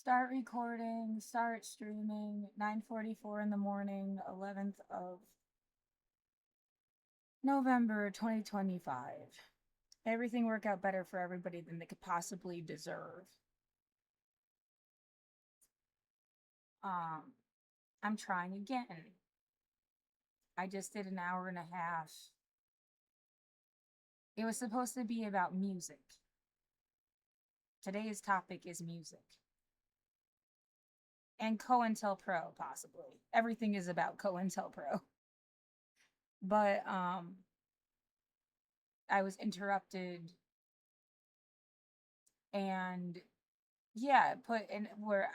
Start recording, start streaming, 9:44 in the morning, 11th of November 2025. Everything work out better for everybody than they could possibly deserve. Um, I'm trying again. I just did an hour and a half. It was supposed to be about music. Today's topic is music. And cointelpro, possibly. Everything is about cointelpro. But I was interrupted, and yeah, put in where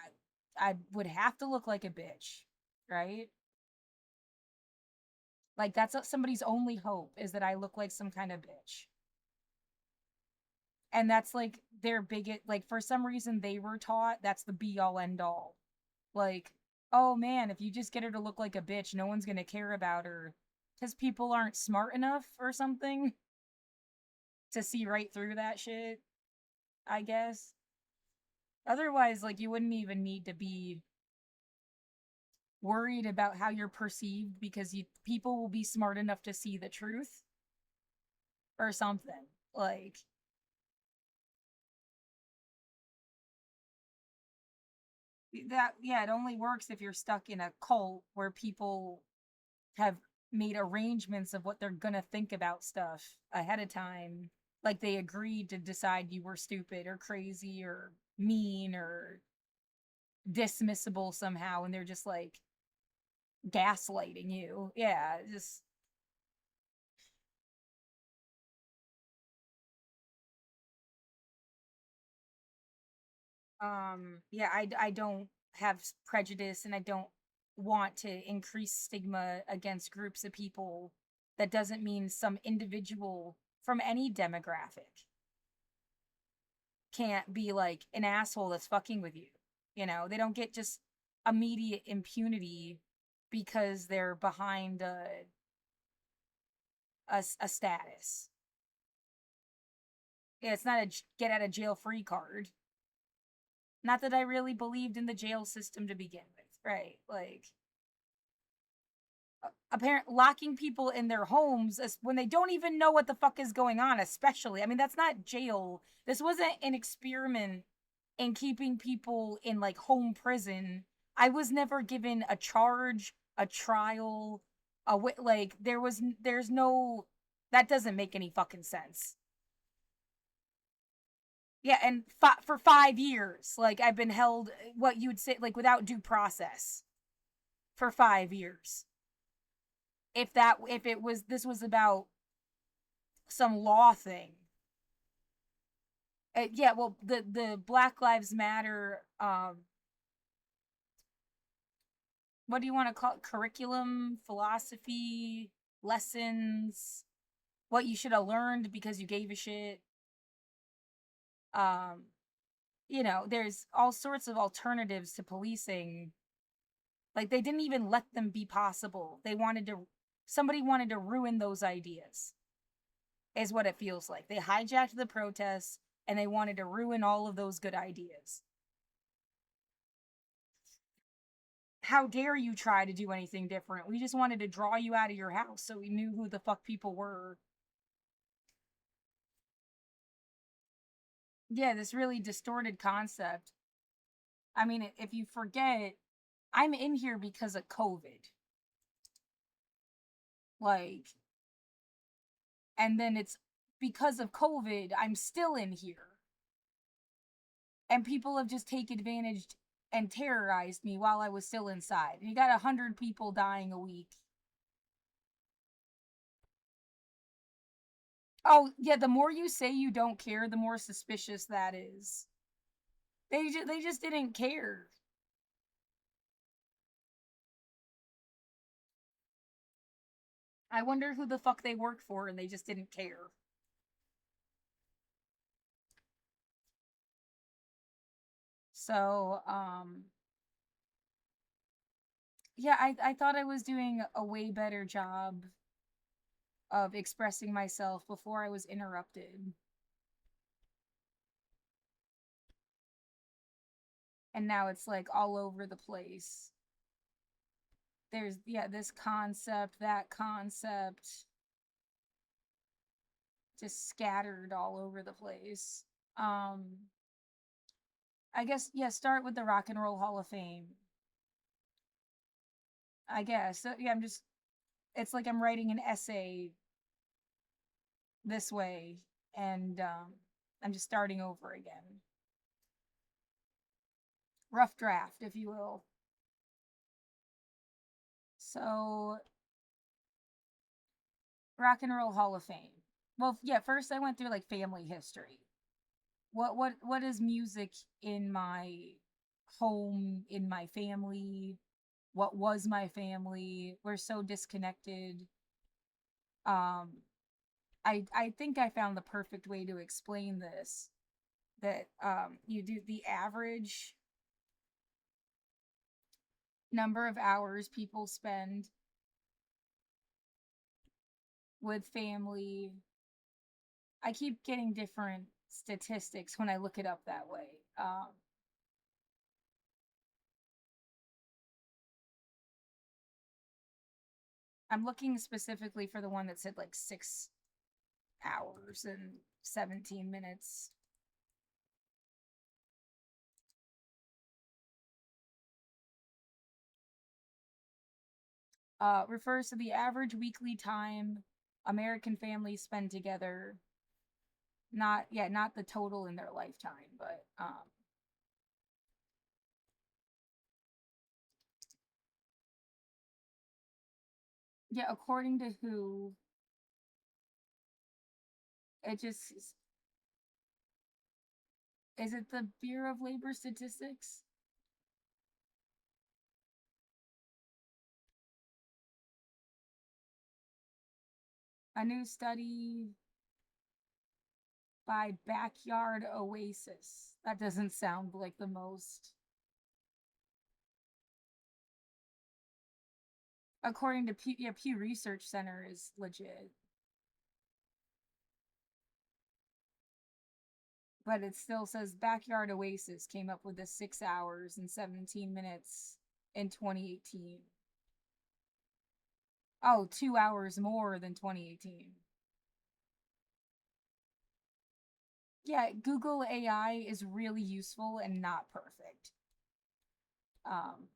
I would have to look like a bitch, right? Like that's somebody's only hope, is that I look like some kind of bitch. And that's like their biggest, like for some reason they were taught that's the be all end all. Like, oh man, if you just get her to look like a bitch, no one's gonna care about her because people aren't smart enough or something to see right through that shit, I guess. Otherwise, like, you wouldn't even need to be worried about how you're perceived, because people will be smart enough to see the truth or something. Like, that, yeah, it only works if you're stuck in a cult where people have made arrangements of what they're gonna think about stuff ahead of time. Like, they agreed to decide you were stupid or crazy or mean or dismissible somehow, and they're just like gaslighting you. Yeah, just yeah, I don't have prejudice, and I don't want to increase stigma against groups of people. That doesn't mean some individual from any demographic can't be like an asshole that's fucking with you. They don't get just immediate impunity because they're behind a status. Yeah, it's not a get out of jail free card. Not that I really believed in the jail system to begin with, right? Like, apparent locking people in their homes when they don't even know what the fuck is going on, especially. I mean, that's not jail. This wasn't an experiment in keeping people in like home prison. I was never given a charge, a trial, like there's no, that doesn't make any fucking sense. Yeah, and for 5 years, like I've been held, what you'd say, like without due process for 5 years. If it was, this was about some law thing. Yeah, well, the Black Lives Matter, what do you want to call it? Curriculum, philosophy, lessons, what you should have learned because you gave a shit. Um, there's all sorts of alternatives to policing. Like, they didn't even let them be possible. Somebody wanted to ruin those ideas, is what it feels like. They hijacked the protests and they wanted to ruin all of those good ideas. How dare you try to do anything different? We just wanted to draw you out of your house so we knew who the fuck people were. Yeah, this really distorted concept. I mean, if you forget, I'm in here because of COVID. Like, and then it's because of COVID, I'm still in here. And people have just taken advantage and terrorized me while I was still inside. And you got 100 people dying a week. Oh, yeah, the more you say you don't care, the more suspicious that is. They just didn't care. I wonder who the fuck they work for, and they just didn't care. So, yeah, I thought I was doing a way better job of expressing myself before I was interrupted. And now it's like all over the place. There's, yeah, this concept, that concept, just scattered all over the place. Um, I guess, yeah, start with the Rock and Roll Hall of Fame. I guess. So, yeah, it's like I'm writing an essay this way, and I'm just starting over again. Rough draft, if you will. So, Rock and Roll Hall of Fame. Well, yeah, first I went through like family history. What is music in my home, in my family? What was my family? We're so disconnected. Um I think I found the perfect way to explain this, that you do the average number of hours people spend with family. I keep getting different statistics when I look it up that way. I'm looking specifically for the one that said like 6 hours and 17 minutes. Refers to the average weekly time American families spend together. Not, yeah, not the total in their lifetime, but yeah, according to who, it just is it the Bureau of Labor Statistics? A new study by Backyard Oasis. That doesn't sound like the most. According to Pew, yeah, Pew Research Center is legit, but it still says Backyard Oasis came up with the 6 hours and 17 minutes in 2018. Oh, 2 hours more than 2018. Yeah, Google AI is really useful and not perfect. Um,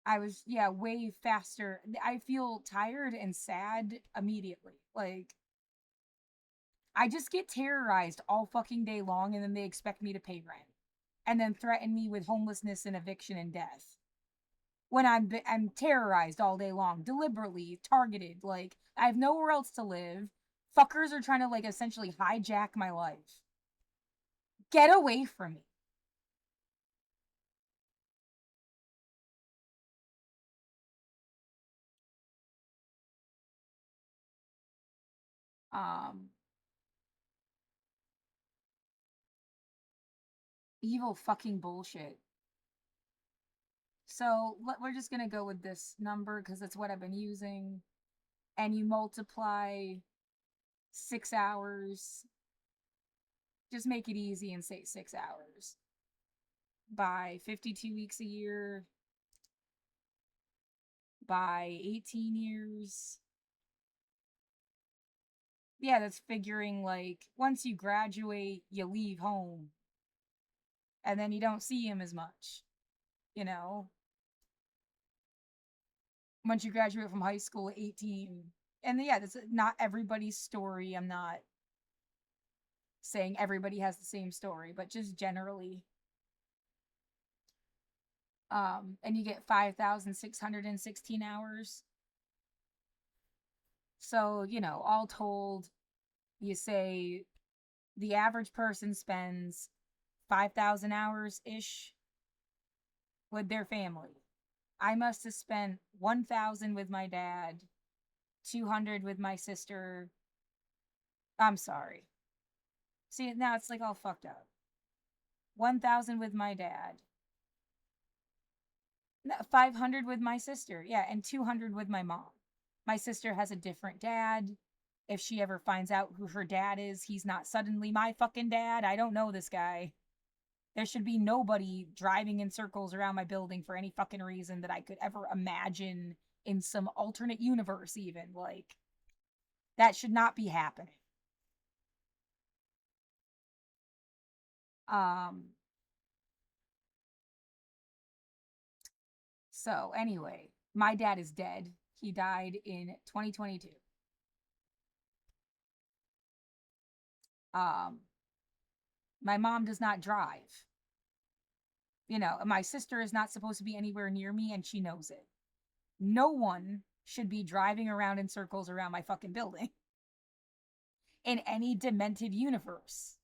I was, yeah, way faster. I feel tired and sad immediately. Like, I just get terrorized all fucking day long, and then they expect me to pay rent, and then threaten me with homelessness and eviction and death when I'm terrorized all day long, deliberately targeted. Like, I have nowhere else to live. Fuckers are trying to like essentially hijack my life. Get away from me. Um, Evil fucking bullshit. So we're just gonna go with this number because it's what I've been using, and you multiply 6 hours. Just make it easy and say 6 hours by 52 weeks a year by 18 years. Yeah, that's figuring like once you graduate, you leave home and then you don't see him as much, you know? Once you graduate from high school at 18. And yeah, that's not everybody's story. I'm not saying everybody has the same story, but just generally. And you get 5,616 hours. So, all told, you say the average person spends 5,000 hours ish with their family. I must have spent 1,000 with my dad, 200 with my sister. I'm sorry. See, now it's like all fucked up. 1,000 with my dad, 500 with my sister. Yeah, and 200 with my mom. My sister has a different dad. if she ever finds out who her dad is, he's not suddenly my fucking dad. I don't know this guy. There should be nobody driving in circles around my building for any fucking reason that I could ever imagine in some alternate universe, even. Like, that should not be happening. Um, so anyway, my dad is dead. He died in 2022. Um, my mom does not drive. You know, my sister is not supposed to be anywhere near me, and she knows it. No one should be driving around in circles around my fucking building in any demented universe.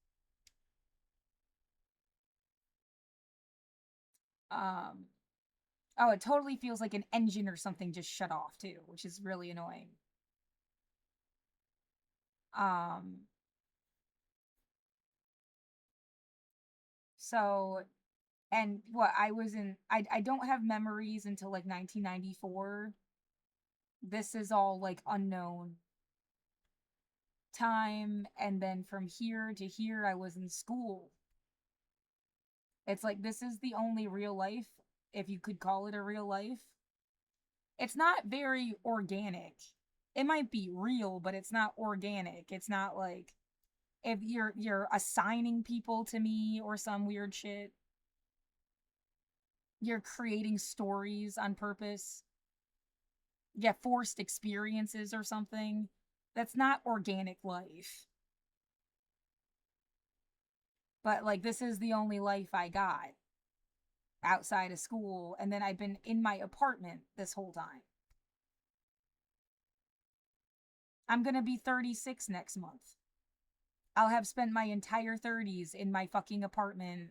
Um, oh, it totally feels like an engine or something just shut off too, which is really annoying. Um, so and what I was in, I don't have memories until like 1994. This is all like unknown time, and then from here to here I was in school. It's like this is the only real life, if you could call it a real life. It's not very organic. It might be real, but it's not organic. It's not like if you're assigning people to me or some weird shit. You're creating stories on purpose. Yeah, forced experiences or something. That's not organic life. But like this is the only life I got outside of school, and then I've been in my apartment this whole time. I'm going to be 36 next month. I'll have spent my entire 30s in my fucking apartment.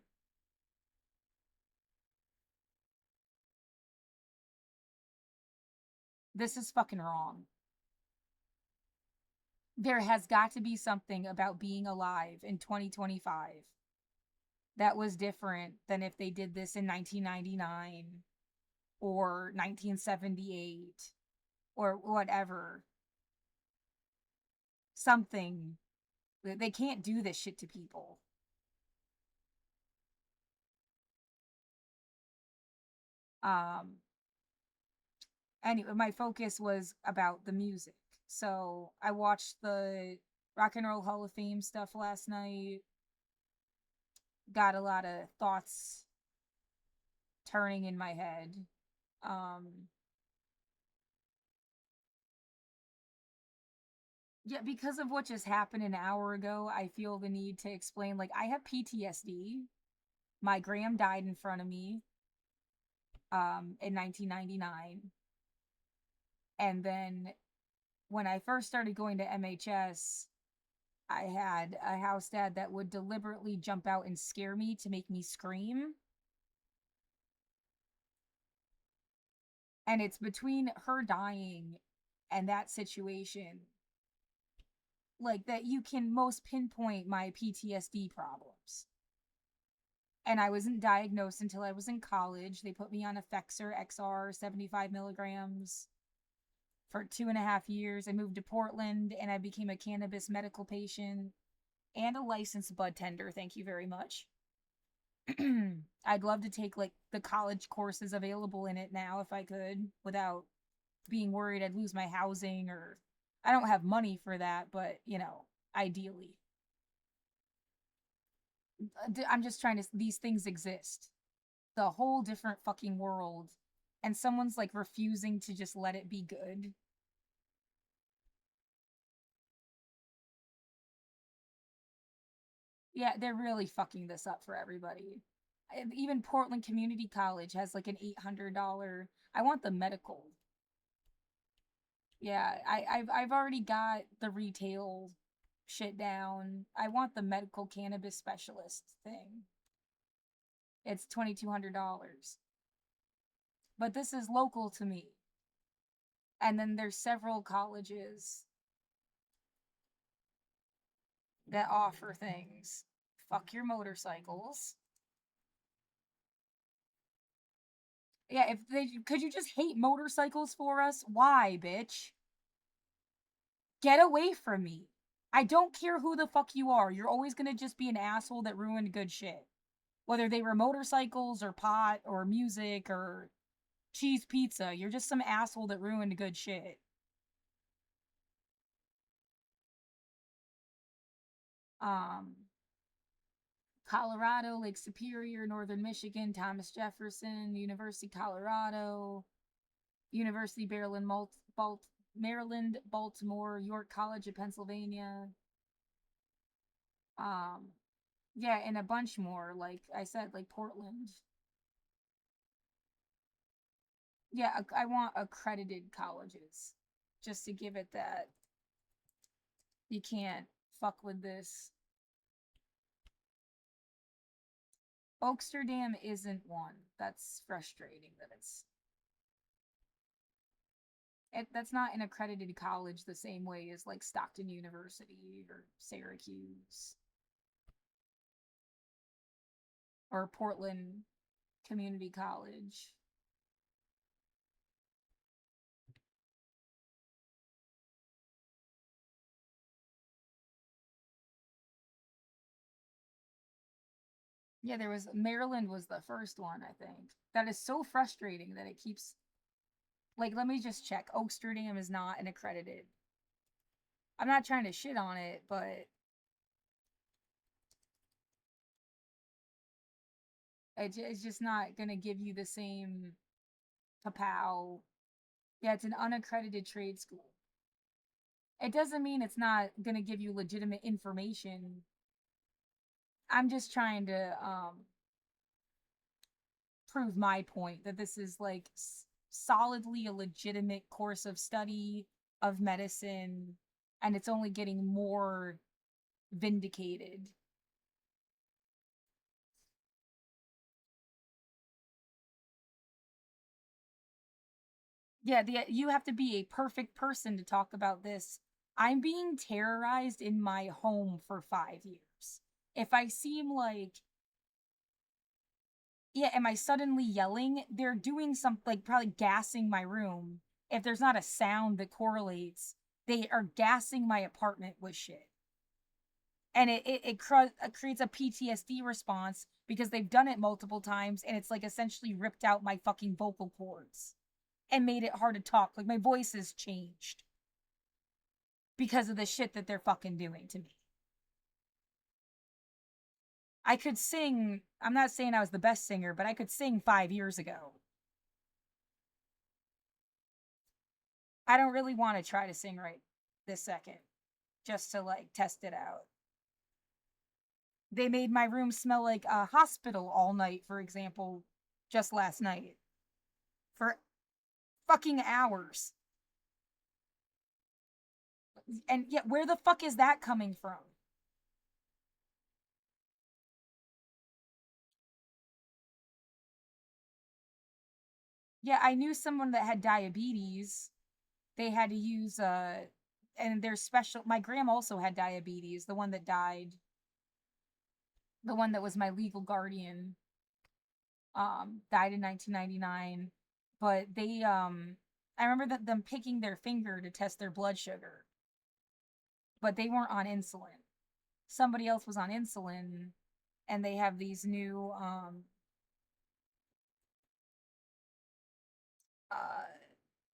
This is fucking wrong. There has got to be something about being alive in 2025 that was different than if they did this in 1999 or 1978 or whatever. Something. They can't do this shit to people. Um, anyway, my focus was about the music. So I watched the Rock and Roll Hall of Fame stuff last night. Got a lot of thoughts turning in my head. Um, yeah, because of what just happened an hour ago, I feel the need to explain. Like, I have PTSD. My gram died in front of me in 1999. And then when I first started going to MHS, I had a house dad that would deliberately jump out and scare me to make me scream. And it's between her dying and that situation, like, that you can most pinpoint my PTSD problems. And I wasn't diagnosed until I was in college. They put me on Effexor XR 75 milligrams for 2.5 years. I moved to Portland and I became a cannabis medical patient and a licensed bud tender. Thank you very much. I'd love to take like the college courses available in it now if I could, without being worried I'd lose my housing, or I don't have money for that, but you know, ideally. I'm just trying to, these things exist. The whole different fucking world, and someone's like refusing to just let it be good. Yeah, they're really fucking this up for everybody. Even Portland Community College has like an $800. I want the medical. Yeah, I've already got the retail shit down. I want the medical cannabis specialist thing. It's $2,200. But this is local to me. And then there's several colleges that offer things. Fuck your motorcycles. Yeah, if they could, you just hate motorcycles for us? Why, bitch? Get away from me. I don't care who the fuck you are. You're always gonna just be an asshole that ruined good shit. Whether they were motorcycles or pot or music or cheese pizza, you're just some asshole that ruined good shit. Um, Colorado, Lake Superior, Northern Michigan, Thomas Jefferson, University Colorado, University Maryland, Maryland, Baltimore, York College of Pennsylvania. Um, yeah, and a bunch more. Like I said, like Portland. Yeah, I want accredited colleges, just to give it that you can't fuck with this. Oaksterdam isn't one. That's frustrating that that's not an accredited college the same way as like Stockton University or Syracuse or Portland Community College. Yeah, there was Maryland was the first one, I think. That is so frustrating that it keeps like let me just check. Oaksterdam is not an accredited. I'm not trying to shit on it, but it's just not gonna give you the same kapow. Yeah, it's an unaccredited trade school. It doesn't mean it's not gonna give you legitimate information. I'm just trying to prove my point that this is like solidly a legitimate course of study of medicine, and it's only getting more vindicated. Yeah, you have to be a perfect person to talk about this. I'm being terrorized in my home for 5 years. If I seem like, yeah, am I suddenly yelling? They're doing something like probably gassing my room. If there's not a sound that correlates, they are gassing my apartment with shit. And it creates a PTSD response because they've done it multiple times and it's like essentially ripped out my fucking vocal cords and made it hard to talk. Like my voice has changed because of the shit that they're fucking doing to me. I could sing, I'm not saying I was the best singer, but I could sing 5 years ago. I don't really want to try to sing right this second just to like test it out. They made my room smell like a hospital all night, for example, just last night for fucking hours. And yet, where the fuck is that coming from? Yeah, I knew someone that had diabetes. They had to use and there's special my gram also had diabetes, the one that died, the one that was my legal guardian, died in 1999. But they I remember that them picking their finger to test their blood sugar, but they weren't on insulin. Somebody else was on insulin, and they have these new uh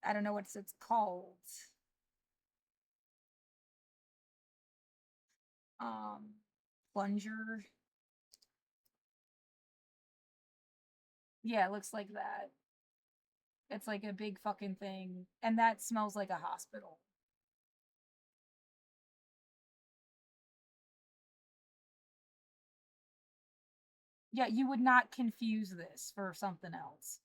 I don't know what it's called. Um Plunger. Yeah, it looks like that. It's like a big fucking thing. And that smells like a hospital. Yeah, you would not confuse this for something else.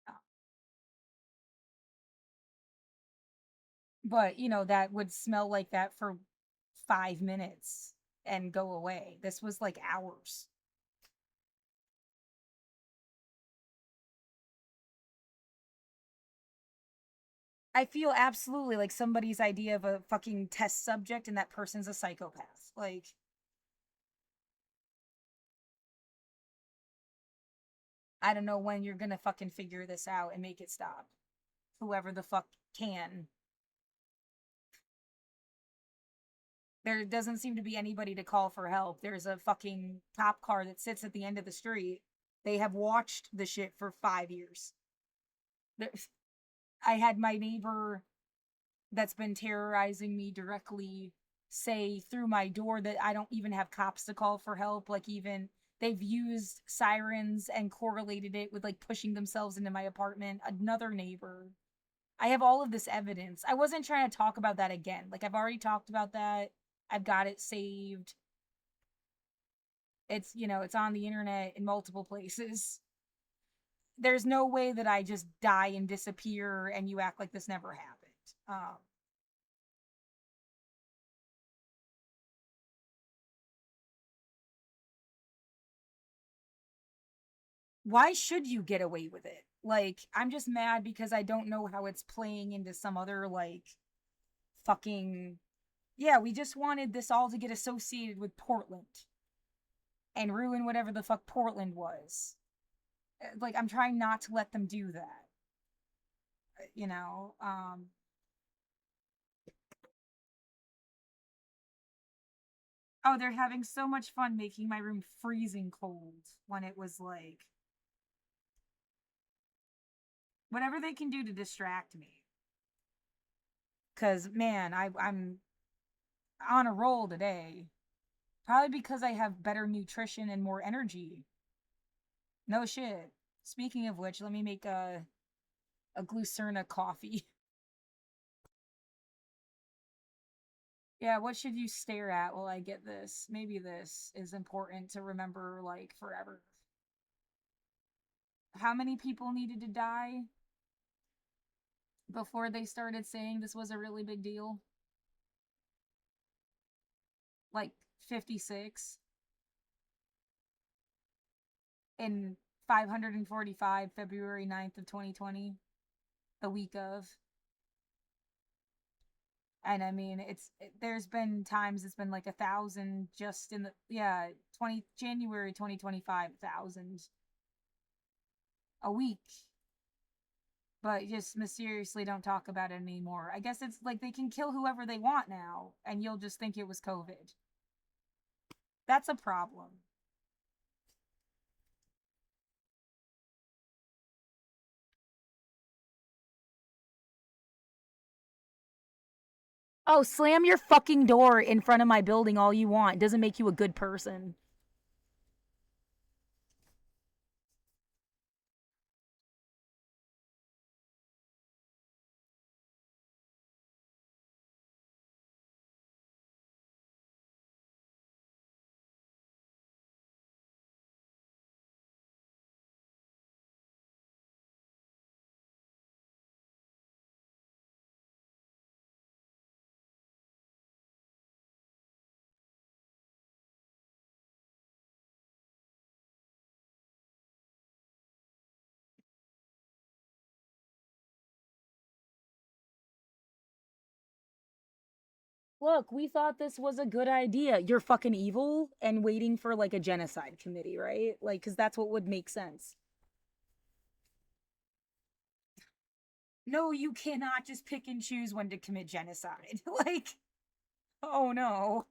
Uh, But, that would smell like that for 5 minutes and go away. This was like hours. I feel absolutely like somebody's idea of a fucking test subject and that person's a psychopath. Like, I don't know when you're gonna fucking figure this out and make it stop. Whoever the fuck can. There doesn't seem to be anybody to call for help. There's a fucking cop car that sits at the end of the street. They have watched the shit for 5 years. I had my neighbor that's been terrorizing me directly say through my door that I don't even have cops to call for help. Like, even they've used sirens and correlated it with like pushing themselves into my apartment. Another neighbor. I have all of this evidence. I wasn't trying to talk about that again. Like, I've already talked about that. I've got it saved. It's, it's on the internet in multiple places. There's no way that I just die and disappear and you act like this never happened. Why should you get away with it? Like, I'm just mad because I don't know how it's playing into some other, like, fucking. Yeah, we just wanted this all to get associated with Portland and ruin whatever the fuck Portland was. Like, I'm trying not to let them do that. You know? Oh, they're having so much fun making my room freezing cold when it was like. Whatever they can do to distract me. Because, man, I'm on a roll today. Probably because I have better nutrition and more energy. No shit. Speaking of which, let me make a glucerna coffee. Yeah, what should you stare at while I get this? Maybe this is important to remember, like, forever. How many people needed to die before they started saying this was a really big deal? Like 56 in 545 February 9th of 2020, the week of. And I mean, there's been times it's been like 1,000 just in the, yeah, 2025, 1,000 a week, but just mysteriously don't talk about it anymore. I guess it's like they can kill whoever they want now, and you'll just think it was COVID. That's a problem. Oh, slam your fucking door in front of my building all you want. It doesn't make you a good person. Look, we thought this was a good idea. You're fucking evil and waiting for like a genocide committee, right? Like, because that's what would make sense. No, you cannot just pick and choose when to commit genocide. Like, oh no.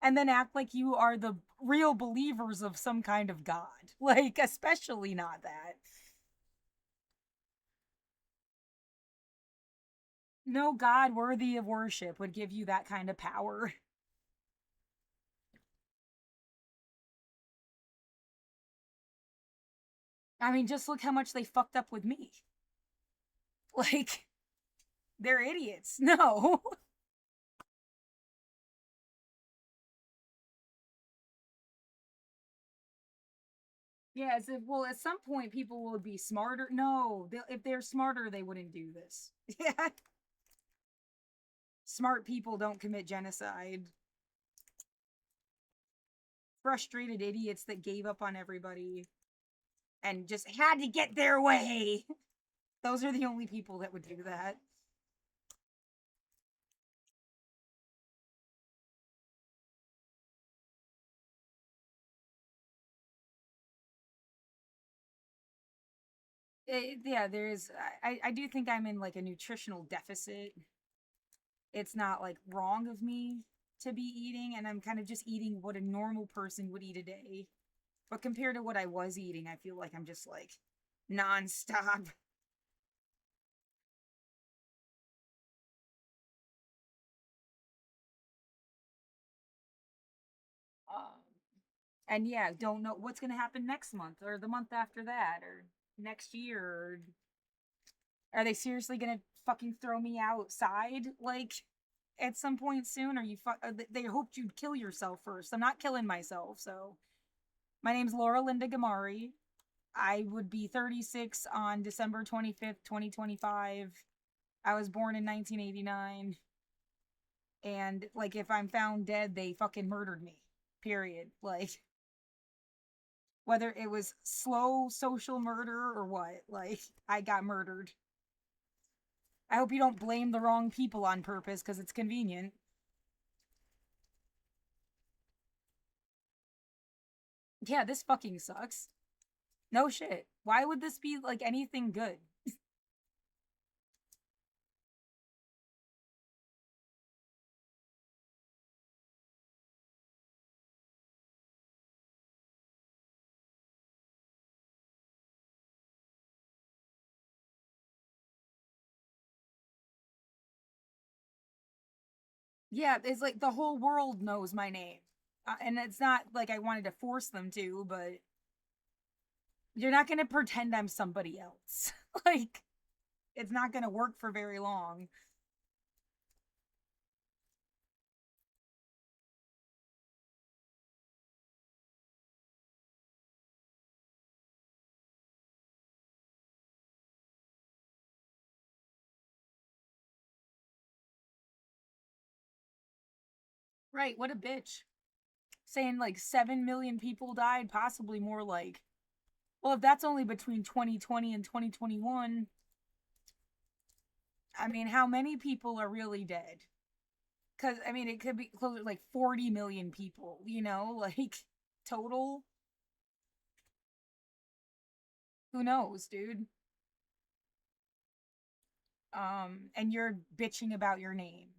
And then act like you are the real believers of some kind of god. Like, especially not that. No god worthy of worship would give you that kind of power. I mean, just look how much they fucked up with me. Like, they're idiots. No. Yeah, as if, well, at some point people would be smarter. No, if they're smarter, they wouldn't do this. Yeah. Smart people don't commit genocide. Frustrated idiots that gave up on everybody and just had to get their way. Those are the only people that would do that. Yeah, there's I do think I'm in like a nutritional deficit. It's not like wrong of me to be eating, and I'm kind of just eating what a normal person would eat a day. But compared to what I was eating, I feel like I'm just like nonstop. Um, and yeah, don't know what's gonna happen next month or the month after that or next year. Or are they seriously gonna fucking throw me outside like at some point soon? Or they hoped you'd kill yourself first. I'm not killing myself. So my name's Laura Linda Gamari. I would be 36 on December 25th, 2025. I was born in 1989. And like if I'm found dead, they fucking murdered me. Period. Like whether it was slow social murder or what, like I got murdered. I hope you don't blame the wrong people on purpose because it's convenient. Yeah, this fucking sucks. No shit. Why would this be like anything good? Yeah, it's like the whole world knows my name. And it's not like I wanted to force them to, but you're not going to pretend I'm somebody else. Like, it's not going to work for very long. Right, what a bitch. Saying like 7 million people died, possibly more like. Well, if that's only between 2020 and 2021, I mean, how many people are really dead? Because, I mean, it could be closer to like 40 million people, like total. Who knows, dude? And you're bitching about your name.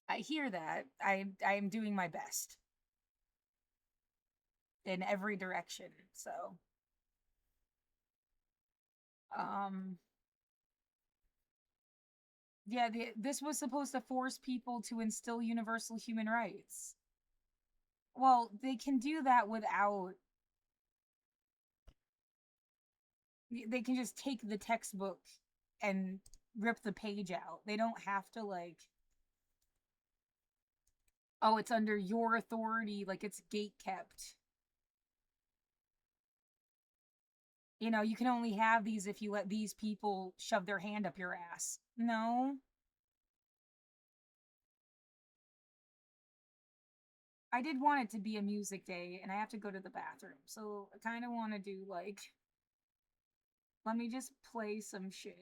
I hear that. I am doing my best in every direction. So, um, yeah, this was supposed to force people to instill universal human rights. Well, they can do that without. They can just take the textbook and rip the page out. They don't have to like. Oh, it's under your authority, like it's gate kept. You can only have these if you let these people shove their hand up your ass. No, I did want it to be a music day, and I have to go to the bathroom. So I kind of want to do like, let me just play some shit.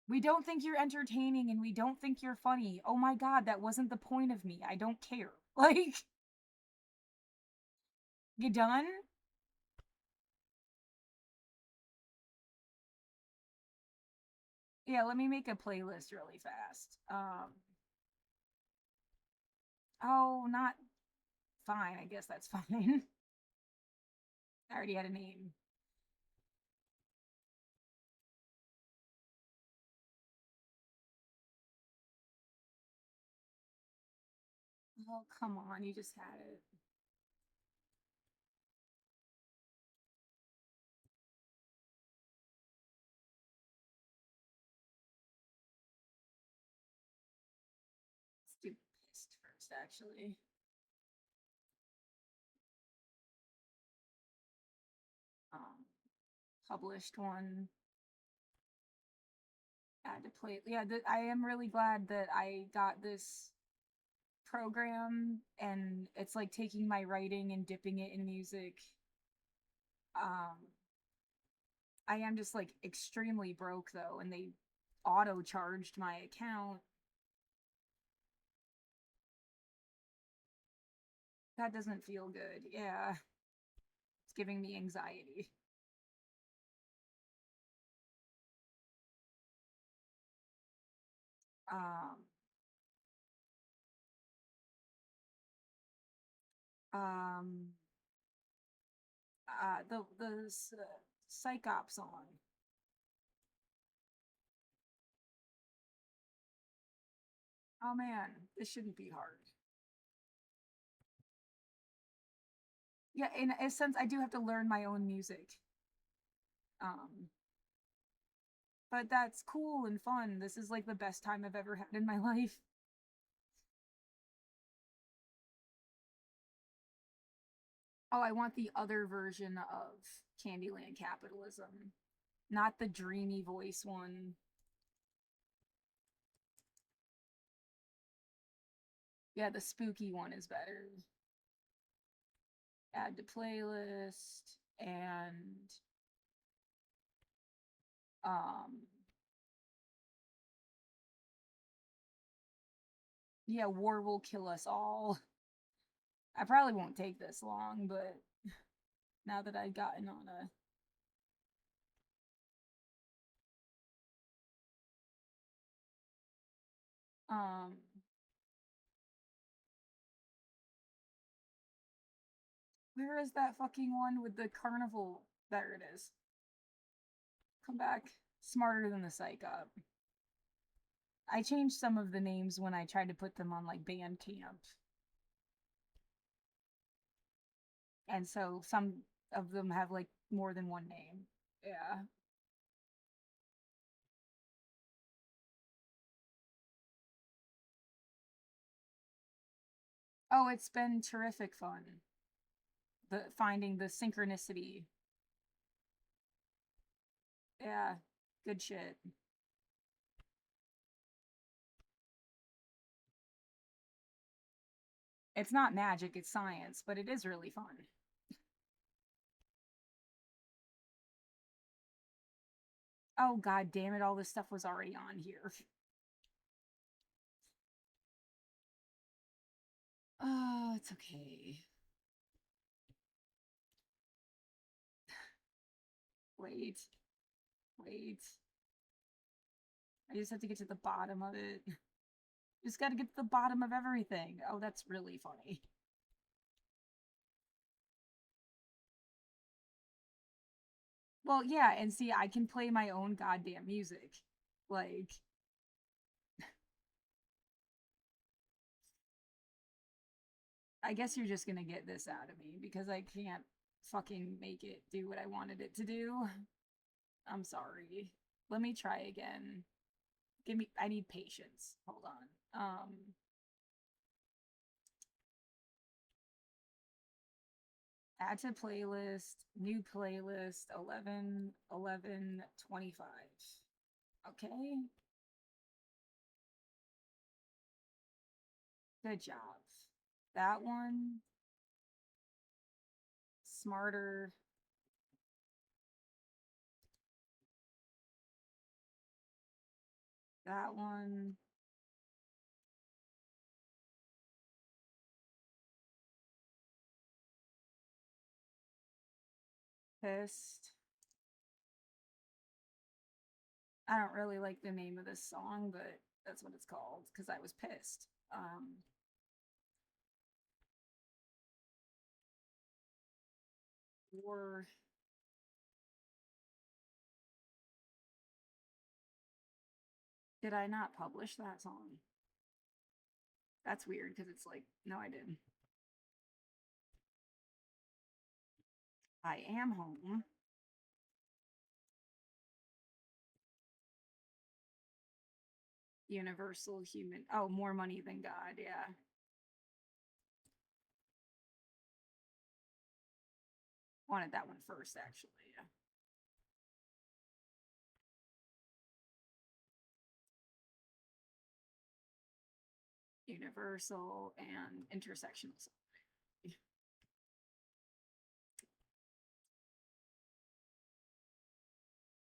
We don't think you're entertaining and we don't think you're funny. Oh my god, that wasn't the point of me. I don't care. Like, you done? Yeah, let me make a playlist really fast. Oh, not fine. I guess that's fine. I already had a name. Oh, come on. You just had it. Let's do pissed first, actually. Um, Published one. I had to play. Yeah, I am really glad that I got this program, and it's like taking my writing and dipping it in music. Um, I am just like extremely broke though, and they auto charged my account. That doesn't feel good. Yeah, it's giving me anxiety. Um, um, the psych op song. Oh man, this shouldn't be hard. Yeah, in a sense, I do have to learn my own music. Um, but that's cool and fun. This is like the best time I've ever had in my life. Oh, I want the other version of Candyland Capitalism, not the dreamy voice one. Yeah, the spooky one is better. Add to playlist and um yeah, war will kill us all. I probably won't take this long, but now that I've gotten on a where is that fucking one with the carnival? There it is. Come back. Smarter than the psych up. I changed some of the names when I tried to put them on like Bandcamp. And so some of them have like more than one name. Yeah. Oh, it's been terrific fun. The finding the synchronicity. Yeah. Good shit. It's not magic, it's science, but it is really fun. Oh god damn it, all this stuff was already on here. Oh, it's okay. Wait. Wait. I just have to get to the bottom of it. Just gotta get to the bottom of everything. Oh, that's really funny. Well, yeah, and see, I can play my own goddamn music. Like, I guess you're just gonna get this out of me because I can't fucking make it do what I wanted it to do. I'm sorry. Let me try again. Give me, I need patience. Hold on. Add to playlist, new playlist, 11, 11, 25. Okay, good job. That one, smarter. That one, pissed. I don't really like the name of this song, but that's what it's called because I was pissed. Or did I not publish that song? That's weird because it's like, no, I didn't. I am home. Universal human. Oh, more money than God. Yeah. Wanted that one first, actually. Yeah. Universal and intersectional.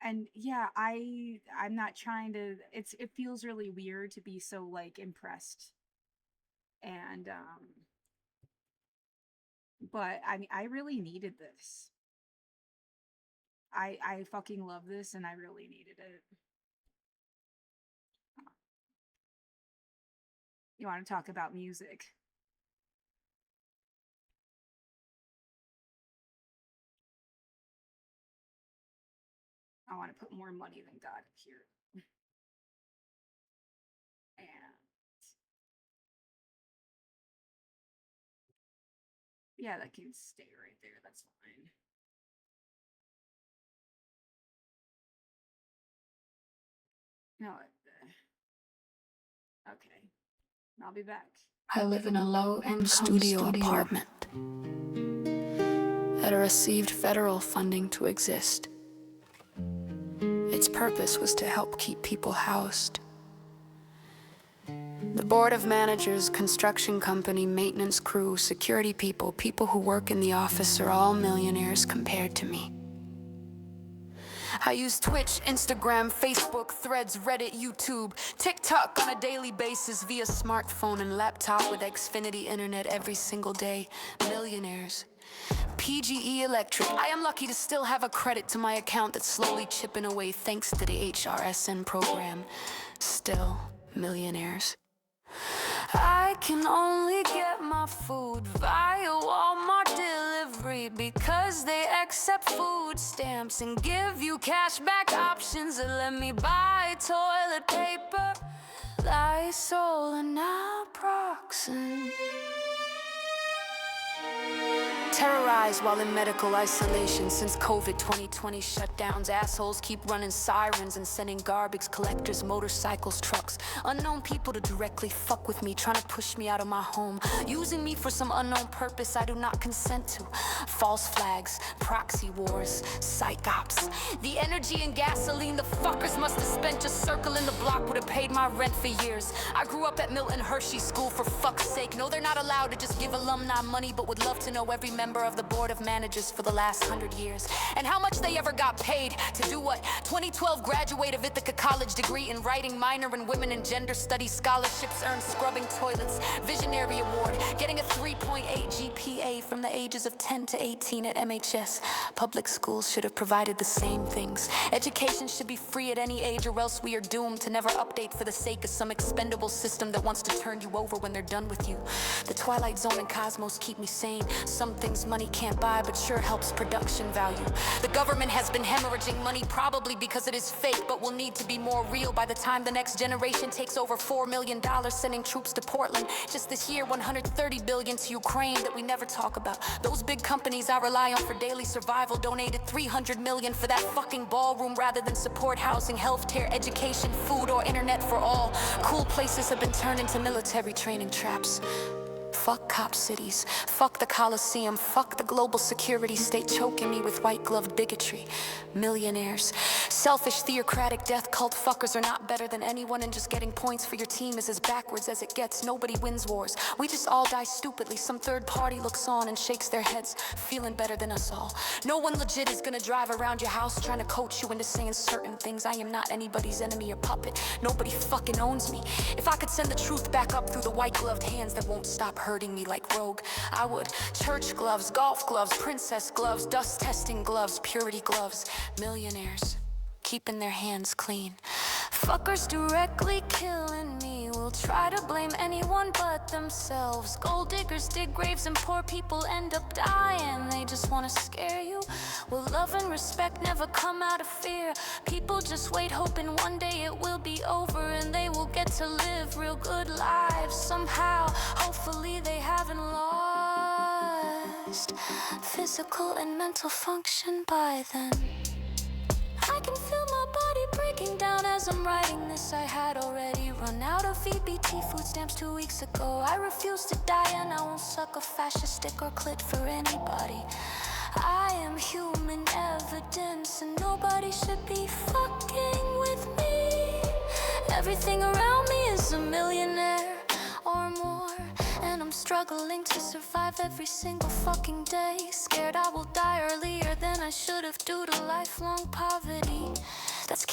And yeah, I'm not trying to, it feels really weird to be so like impressed. And but I mean, I really needed this. I fucking love this and I really needed it. You want to talk about music? I want to put more money than God here. And yeah, that can stay right there. That's fine. No, okay. I'll be back. I live in a low-income studio apartment that received federal funding to exist. Its purpose was to help keep people housed. The board of managers, construction company, maintenance crew, security people, people who work in the office are all millionaires compared to me. I use Twitch, Instagram, Facebook, Threads, Reddit, YouTube, TikTok on a daily basis via smartphone and laptop with Xfinity internet every single day. Millionaires. PGE Electric. I am lucky to still have a credit to my account that's slowly chipping away thanks to the HRSN program. Still millionaires. I can only get my food via Walmart delivery because they accept food stamps and give you cashback options that let me buy toilet paper, Lysol, and naproxen. Terrorized while in medical isolation since COVID 2020 shutdowns. Assholes keep running sirens and sending garbage collectors, motorcycles, trucks. Unknown people to directly fuck with me, trying to push me out of my home, using me for some unknown purpose I do not consent to. False flags, proxy wars, psych ops. The energy and gasoline the fuckers must have spent just circling the block would have paid my rent for years. I grew up at Milton Hershey School, for fuck's sake. No, they're not allowed to just give alumni money, but would love to know every member of the board of managers for the last 100 years. And how much they ever got paid to do what? 2012 graduate of Ithaca College, degree in writing, minor in women and gender studies, scholarships earned, scrubbing toilets, visionary award, getting a 3.8 GPA from the ages of 10 to 18 at MHS. Public schools should have provided the same things. Education should be free at any age, or else we are doomed to never update for the sake of some expendable system that wants to turn you over when they're done with you. The Twilight Zone and Cosmos keep me sane. Some things money can't buy, but sure helps production value. The government has been hemorrhaging money, probably because it is fake, but will need to be more real by the time the next generation takes over $4 million sending troops to Portland. Just this year, $130 billion to Ukraine that we never talk about. Those big companies I rely on for daily survival donated $300 million for that fucking ballroom rather than support housing, healthcare, education, food, or internet for all. Cool places have been turned into military training traps. Fuck cop cities, fuck the Coliseum, fuck the global security state choking me with white-gloved bigotry. Millionaires. Selfish, theocratic death cult fuckers are not better than anyone, and just getting points for your team is as backwards as it gets. Nobody wins wars. We just all die stupidly. Some third party looks on and shakes their heads, feeling better than us all. No one legit is gonna drive around your house trying to coach you into saying certain things. I am not anybody's enemy or puppet. Nobody fucking owns me. If I could send the truth back up through the white-gloved hands that won't stop hurting me like Rogue, I would. Church gloves, golf gloves, princess gloves, dust testing gloves, purity gloves. Millionaires keeping their hands clean. Fuckers directly killing me will try to blame anyone but themselves. Gold diggers dig graves and poor people end up dying. They just want to scare you. Will love and respect never come out of fear? People just wait hoping one day it will be over and they will get to live real good lives somehow. Hopefully they haven't lost physical and mental function by then. I can feel my body breaking down as I'm writing this. I had already run out of VBT food stamps 2 weeks ago. I refuse to die and I won't suck a fascist stick or clit for anybody. I am human evidence and nobody should be fucking with me. Everything around me is a millionaire or more, and I'm struggling to survive every single fucking day. Scared I will die earlier than I should have due to lifelong poverty.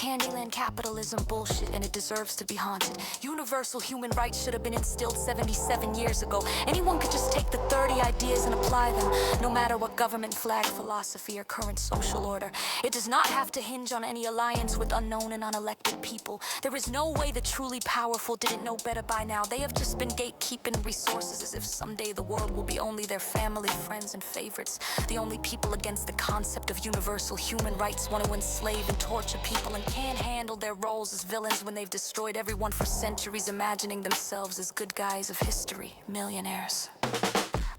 Candyland capitalism bullshit, and it deserves to be haunted. Universal human rights should have been instilled 77 years ago. Anyone could just take the 30 ideas and apply them, no matter what government, flag, philosophy, or current social order. It does not have to hinge on any alliance with unknown and unelected people. There is no way the truly powerful didn't know better by now. They have just been gatekeeping resources as if someday the world will be only their family, friends, and favorites. The only people against the concept of universal human rights want to enslave and torture people and can't handle their roles as villains when they've destroyed everyone for centuries, imagining themselves as good guys of history, millionaires.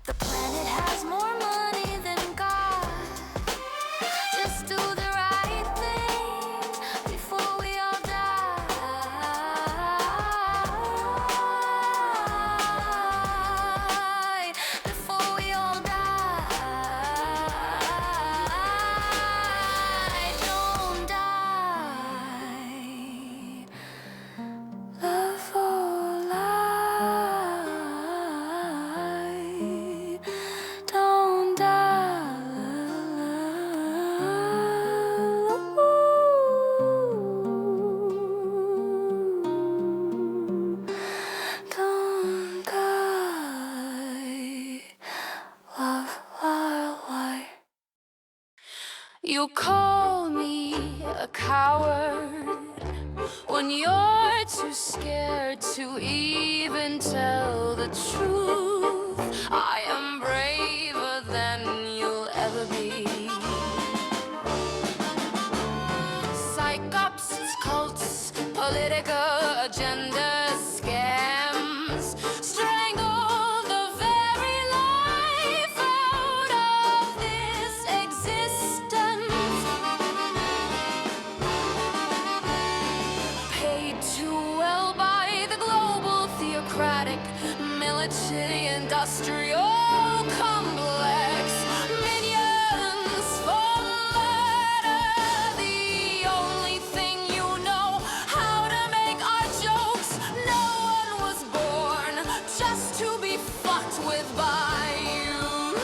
The planet has more money than God. Just do the right thing before we all die. Before we all die. Don't die. Love or lie. Don't die. Don't die. Love or lie. You call me a coward when you're too scared to even tell the truth. I am braver than you'll ever be. Psychops, cults, political agendas, scams, strangle the very life out of this existence. Paid too well by the global theocratic military industrial complex. Minions for murder. The only thing you know how to make are jokes. No one was born just to be fucked with by you.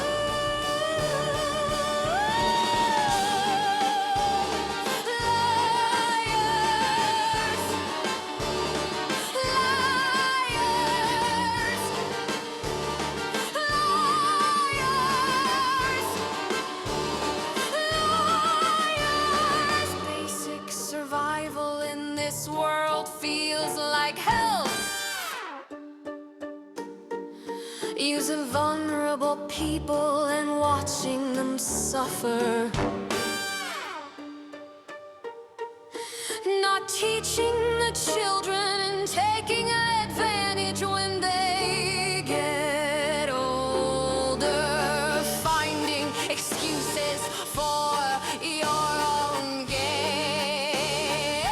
Basic survival in this world feels like hell. Using vulnerable people and watching them suffer. Not teaching the children and taking advantage when they get older. Finding excuses for your own gain.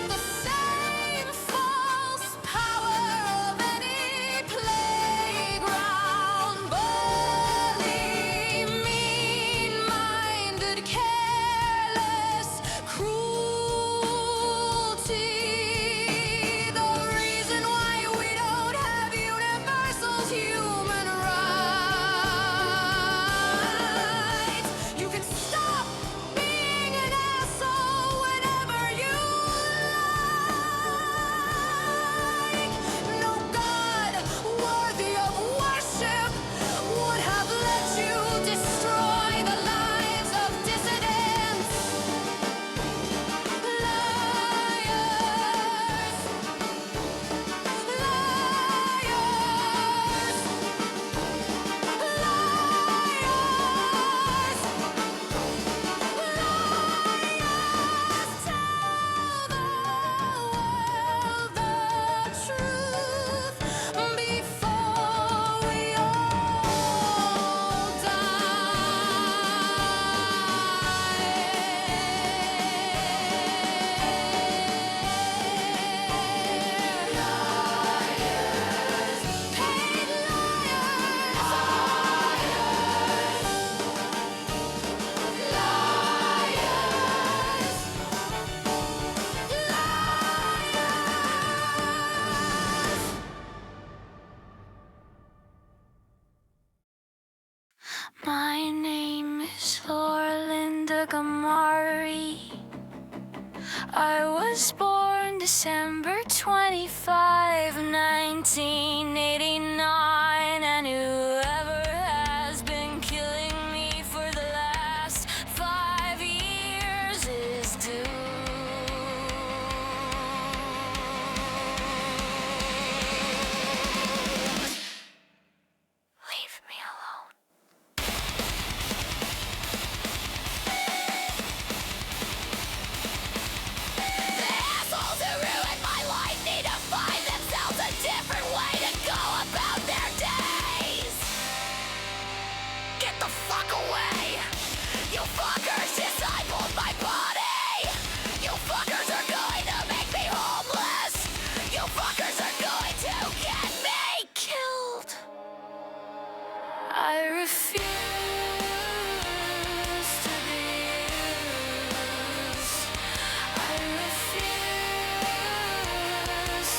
The same false power of any playground bully. Mean-minded, careless cruelty. The reason why we don't have universal human rights. You can stop being an asshole whenever you like. No God worthy of worship would have let you destroy the lives of dissidents. Liars. Tell the world the truth before we all die. Paid My name is Linda Gamari. I was born December 25, 1989, and whoever has been killing me for the last 5 years is due. Leave me alone. Get the fuck away! You fuckers disabled my body! You fuckers are going to make me homeless! You fuckers are going to get me killed! I refuse to be used. I refuse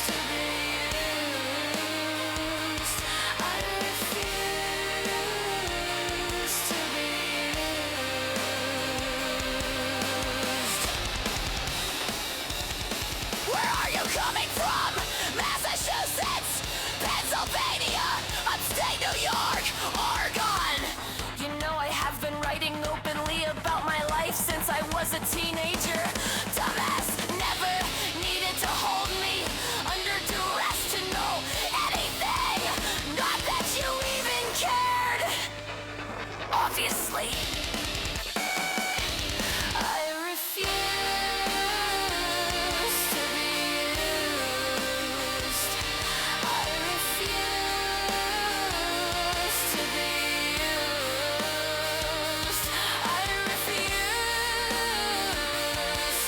to be used. I refuse to be used. Where are you coming from? Massachusetts, Pennsylvania, upstate New York, Oregon. You know I have been writing openly about my life since I was a teenager. Dumbass never needed to hold me under duress to know anything. Not that you even cared. Obviously. I refuse to be used. I refuse to be used. I refuse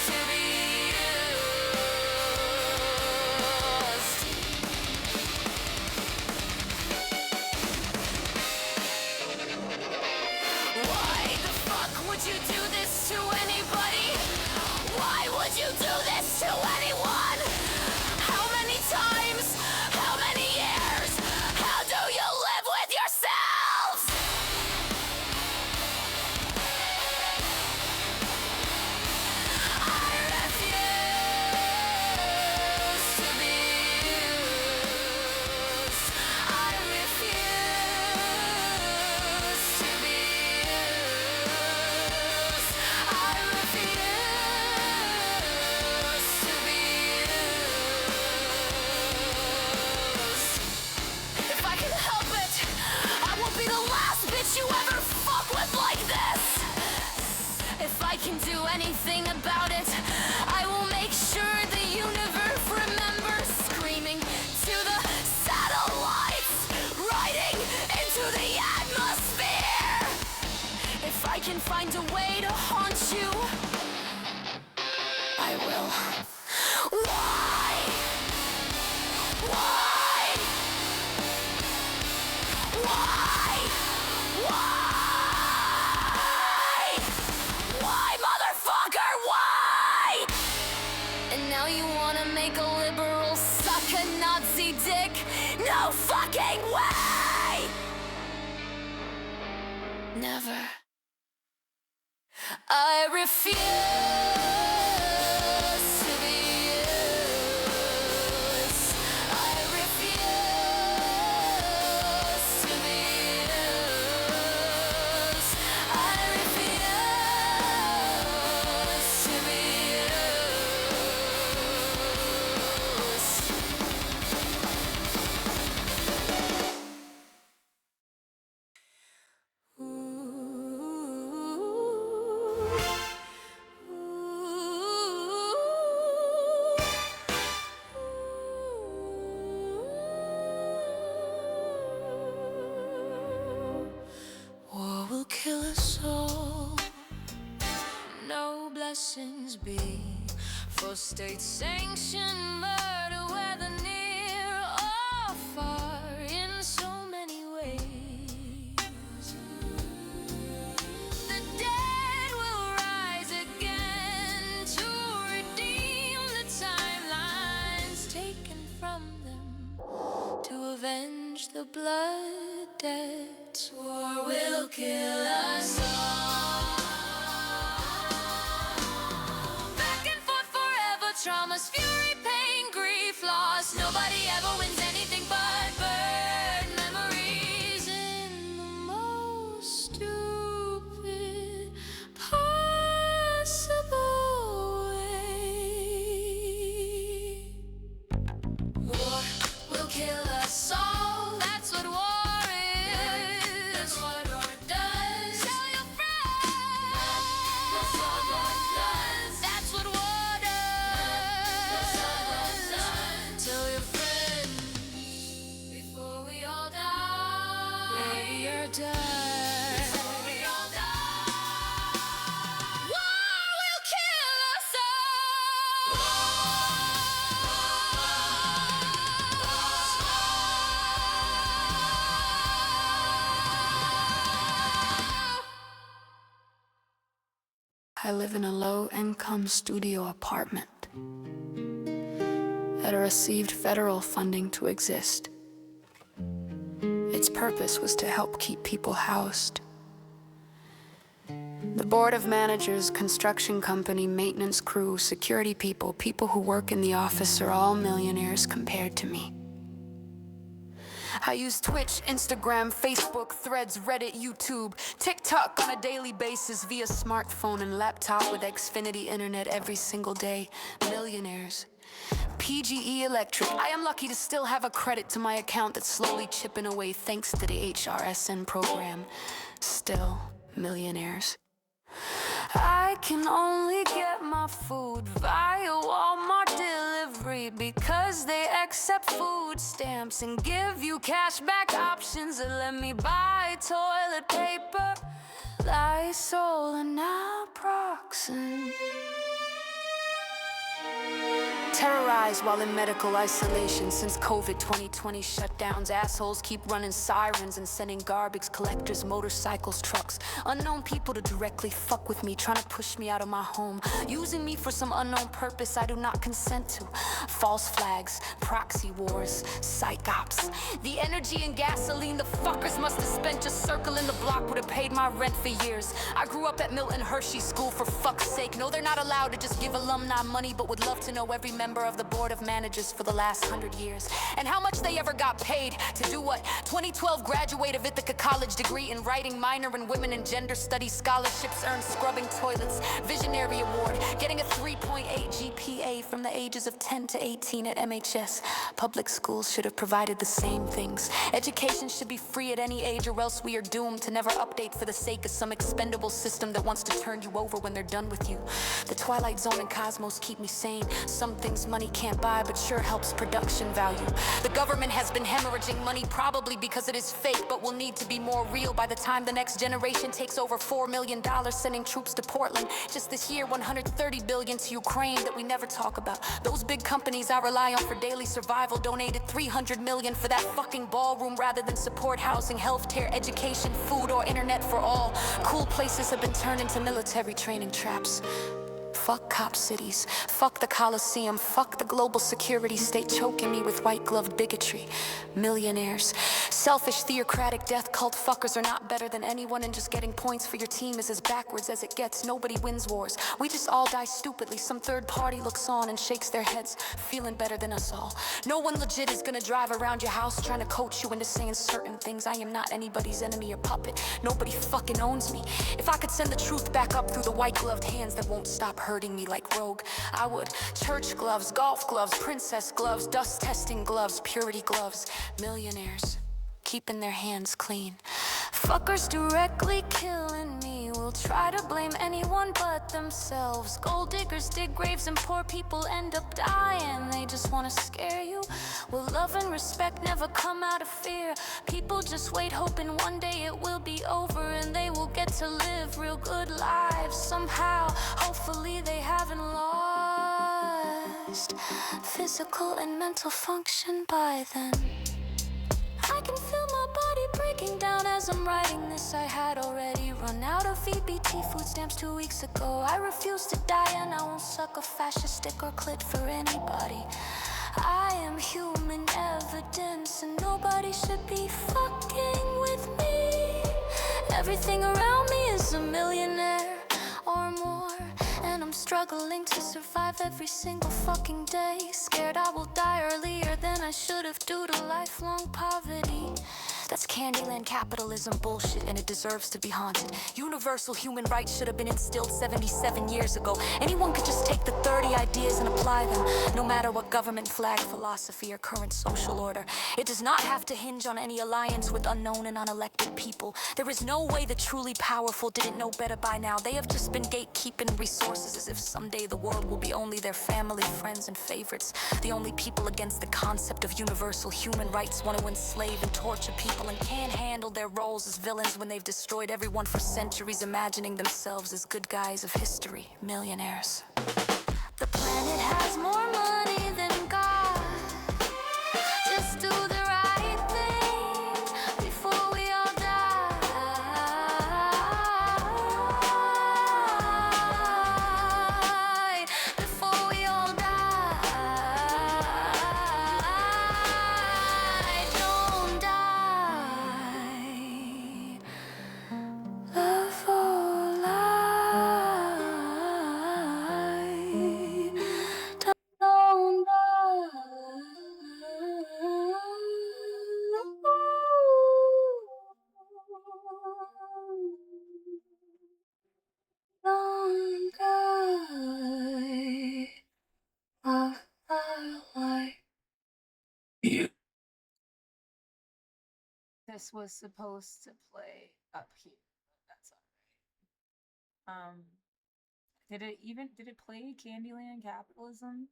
to be used. Why the fuck would you do this to anybody? Why would you do this to anyone? How many times? How many years? How do you live with yourselves? I refuse to be used. I refuse to be used. I refuse to be used. If I can help it, I won't be the last bitch you ever fuck with like this. If I can do anything about it, I will make sure the universe remembers. Screaming to the satellites, writing into the atmosphere. If I can find a way to haunt you, I will. Why? Why? Why? Why? Why, motherfucker? Why? And now you wanna make a liberal suck a Nazi dick? No fucking way! Never. I refuse to be used. I refuse to be used. I refuse to be war will kill us all. No blessings be for state-sanctioned murder, whether near or far, in so many ways. The dead will rise again to redeem the timelines taken from them, to avenge the blood debts. War will kill us all. Back and forth forever. traumas, fury, pain, grief, loss. Nobody ever wins anything but burn memories in the most stupid possible way. War will kill us all. That's what war is. That's what war does. Tell your friends. That's what war does. That's what war does. That's what war does. Tell your friends before we all die. We are done. Before we all die. War will kill us all. I live in a low-income studio apartment that received federal funding to exist. Its purpose was to help keep people housed. The board of managers, construction company, maintenance crew, security people, people who work in the office are all millionaires compared to me. I use Twitch, Instagram, Facebook, Threads, Reddit, YouTube, TikTok on a daily basis via smartphone and laptop with Xfinity internet every single day. Millionaires. PGE Electric. I am lucky to still have a credit to my account that's slowly chipping away thanks to the HRSN program. Still millionaires. I can only get my food via Walmart delivery because they accept food stamps and give you cashback options that let me buy toilet paper, Lysol, and naproxen. Terrorized while in medical isolation since COVID 2020 shutdowns. Assholes keep running sirens and sending garbage collectors, motorcycles, trucks. Unknown people to directly fuck with me, trying to push me out of my home, using me for some unknown purpose I do not consent to. False flags, proxy wars, psych ops. The energy and gasoline the fuckers must have spent just circling the block would have paid my rent for years. I grew up at Milton Hershey School, for fuck's sake. No, they're not allowed to just give alumni money, but would love to know every member of the board of managers for the last 100 years. And how much they ever got paid to do what? 2012 graduate of Ithaca College, degree in writing, minor in women and gender studies, scholarships earned, scrubbing toilets, visionary award, getting a 3.8 GPA from the ages of 10 to 18 at MHS. Public schools should have provided the same things. Education should be free at any age, or else we are doomed to never update for the sake of some expendable system that wants to turn you over when they're done with you. The Twilight Zone and Cosmos keep me sane. Some things money can't buy, but sure helps production value. The government has been hemorrhaging money, probably because it is fake, but will need to be more real by the time the next generation takes over $4 million sending troops to Portland. Just this year, $130 billion to Ukraine that we never talk about. Those big companies I rely on for daily survival donated $300 million for that fucking ballroom rather than support housing, healthcare, education, food, or internet for all. Cool places have been turned into military training traps. Fuck cop cities, fuck the Coliseum, fuck the global security state choking me with white-gloved bigotry. Millionaires. Selfish, theocratic death cult fuckers are not better than anyone, and just getting points for your team is as backwards as it gets. Nobody wins wars. We just all die stupidly. Some third party looks on and shakes their heads, feeling better than us all. No one legit is gonna drive around your house trying to coach you into saying certain things. I am not anybody's enemy or puppet. Nobody fucking owns me. If I could send the truth back up through the white-gloved hands that won't stop hurting me like Rogue, I would. Church gloves, golf gloves, princess gloves, dust testing gloves, purity gloves. Millionaires keeping their hands clean. Fuckers directly killing me will try to blame anyone but themselves. Gold diggers dig graves and poor people end up dying. They just wanna scare you. Will love and respect never come out of fear? People just wait hoping one day it will be over and they will get to live real good lives somehow. Hopefully they haven't lost physical and mental function by then. I can feel my body breaking down as I'm writing this. I had already run out of VBT food stamps 2 weeks ago. I refuse to die and I won't suck a fascist stick or clit for anybody. I am human evidence and nobody should be fucking with me. Everything around me is a millionaire or more, and I'm Struggling to survive every single fucking day. Scared I will die earlier than I should have due to lifelong poverty. That's Candyland capitalism bullshit, and it deserves to be haunted. Universal human rights should have been instilled 77 years ago. Anyone could just take the 30 ideas and apply them, no matter what government, flag, philosophy, or current social order. It does not have to hinge on any alliance with unknown and unelected people. There is no way the truly powerful didn't know better by now. They have just been gatekeeping resources as if someday the world will be only their family, friends, and favorites. The only people against the concept of universal human rights want to enslave and torture people and can't handle their roles as villains when they've destroyed everyone for centuries, imagining themselves as good guys of history, millionaires. The planet has more money than God. Just do the right thing before we all die. Before we all die. Don't die. Love or lie. Don't die. Love or lie. This was supposed to play up here. That's all right. Did it play Candyland Capitalism?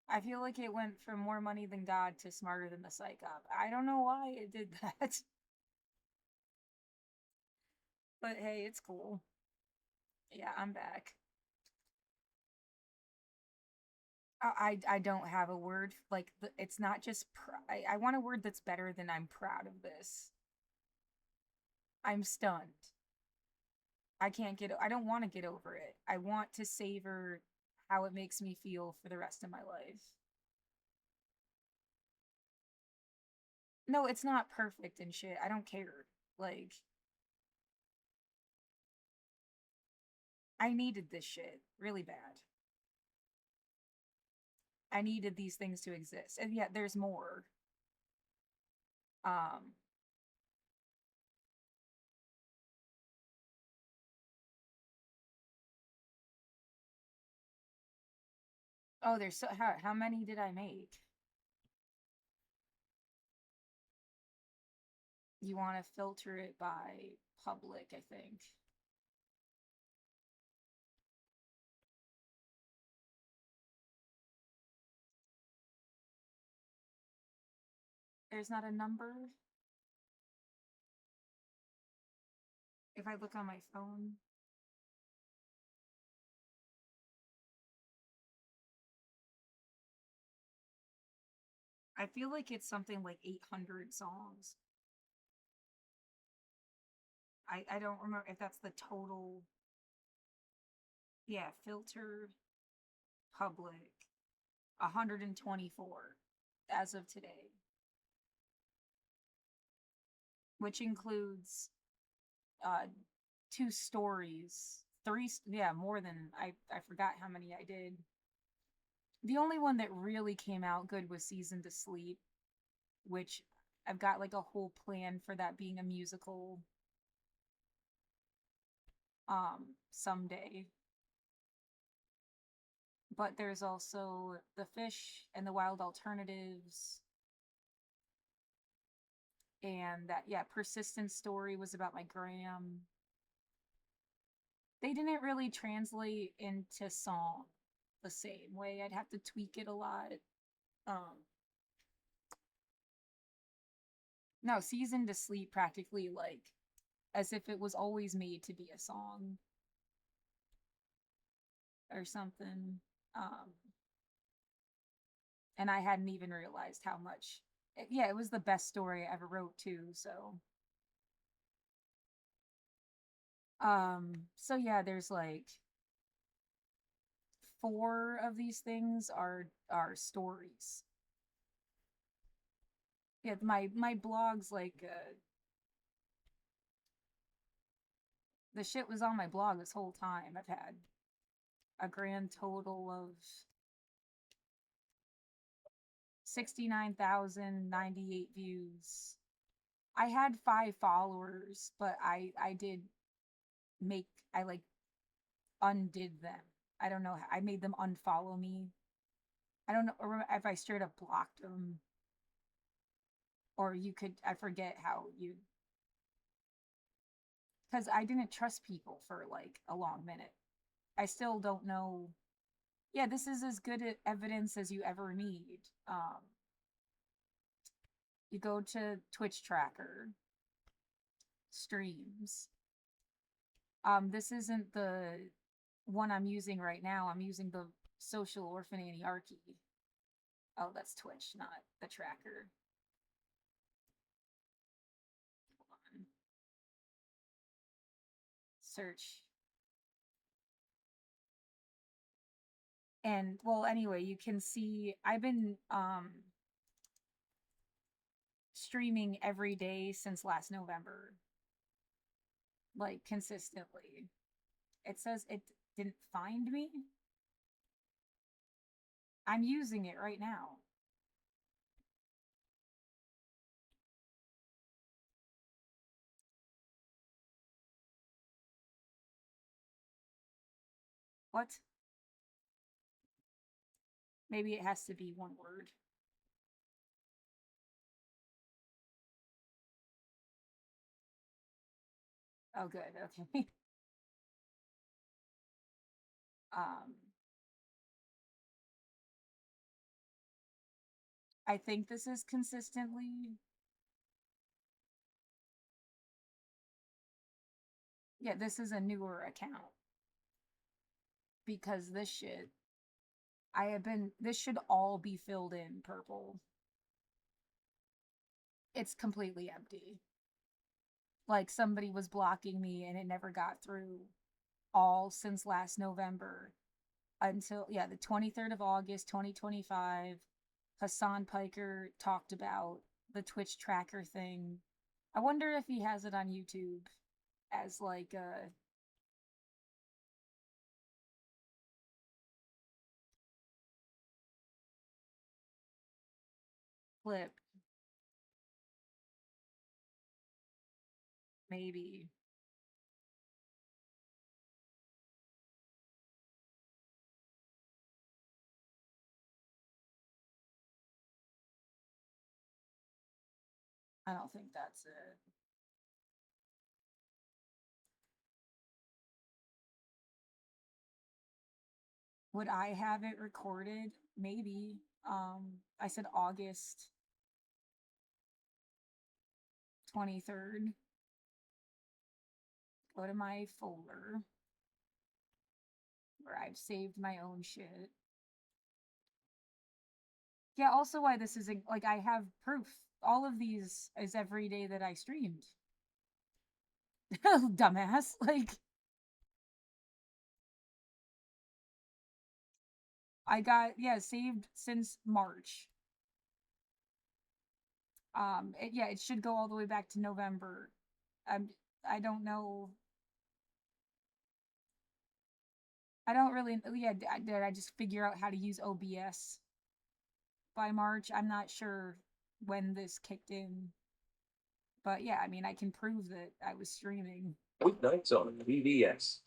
I feel like it went from More Money Than God to Smarter Than the Psych Op. I don't know why it did that. But hey, it's cool. Yeah, I'm back. I don't have a word. Like, it's not just. I want a word that's better than I'm proud of this. I'm stunned. I can't get. I don't want to get over it. I want to savor how it makes me feel for the rest of my life. No, it's not perfect and shit. I don't care. Like, I needed this shit really bad. I needed these things to exist. And yet there's more. Um Oh, there's so how many did I make? You want to filter it by public, I think. There's not a number. If I look on my phone, I feel like it's something like 800 songs. I don't remember if that's the total. Yeah, filter public 124 as of today, which includes uh 2 stories, yeah, more than I forgot how many I did. The only one that really came out good was Season to Sleep, which I've got like a whole plan for that being a musical someday. But there's also The Fish and the Wild Alternatives, and that, yeah, Persistent Story was about my gram. They didn't really translate into song the same way. I'd have to tweak it a lot. No, Season to Sleep practically like as if it was always made to be a song or something. And I hadn't even realized how much. Yeah, it was the best story I ever wrote too. So yeah, there's like 4 of these things are stories. Yeah, my blog's like the shit was on my blog this whole time. I've had a grand total of 69,098 views. I had 5 followers, but I like undid them. I don't know. I made them unfollow me. I don't know if I straight up blocked them, or you could. I forget how you, because I didn't trust people for like a long minute. I still don't know. Yeah, this is as good evidence as you ever need. You go to Twitch tracker streams. This isn't the one I'm using right now. I'm using the Social Orphan Anarchy. Oh, that's Twitch, not the tracker. Hold on. Search. And well, anyway, you can see I've been streaming every day since last November. Like consistently. It says it didn't find me. I'm using it right now. What? Maybe it has to be one word. Oh, good. Okay. um, I think this is consistently. Yeah, this is a newer account. Because this shit, this should all be filled in purple. It's completely empty. Like somebody was blocking me and it never got through all since last November until, yeah, the 23rd of August, 2025. Hassan Piker talked about the Twitch tracker thing. I wonder if he has it on YouTube as like a clip. Maybe. I don't think that's it. Would I have it recorded? Maybe. I said August 23rd. Go to my folder where I've saved my own shit. Yeah, also why this isn't like I have proof. All of these is every day that I streamed. Dumbass. Like I got, yeah, saved since March. It should go all the way back to November. I don't know. I don't really, yeah, did I just figure out how to use OBS by March? I'm not sure when this kicked in. But yeah, I mean, I can prove that I was streaming. Weeknights on VVS.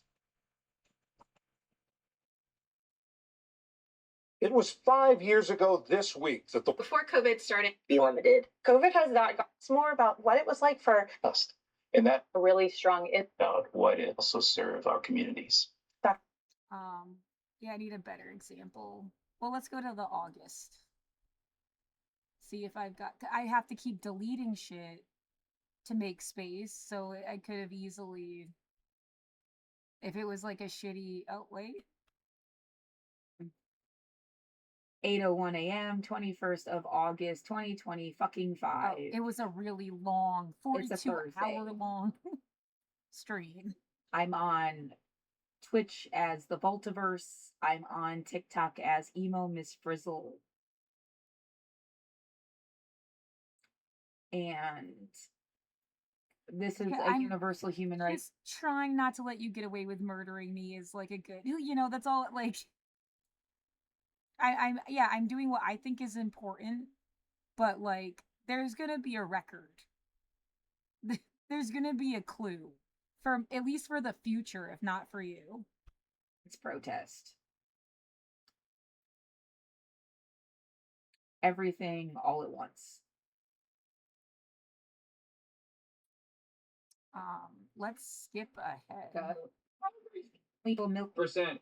It was 5 years ago this week that the Before COVID started, be limited. COVID has not got. It's more about what it was like for us, and that a really strong about what it also serve our communities. Yeah, I need a better example. Well, let's go to the August. See if I've got. I have to keep deleting shit to make space, so I could have easily. If it was like a shitty. Oh wait. 8:01 a.m., 21st of August, 2020, fucking 5. Oh, it was a really long, 42-hour long stream. I'm on Twitch as the Voltiverse. I'm on TikTok as Emo Miss Frizzle. And this is Okay, a I'm universal human right. just trying not to let you get away with murdering me is like a good, you know, that's all. Like, I'm doing what I think is important, but like, there's gonna be a record. There's gonna be a clue for at least for the future, if not for you. It's protest. Everything all at once. Let's skip ahead. Legal milk Percent.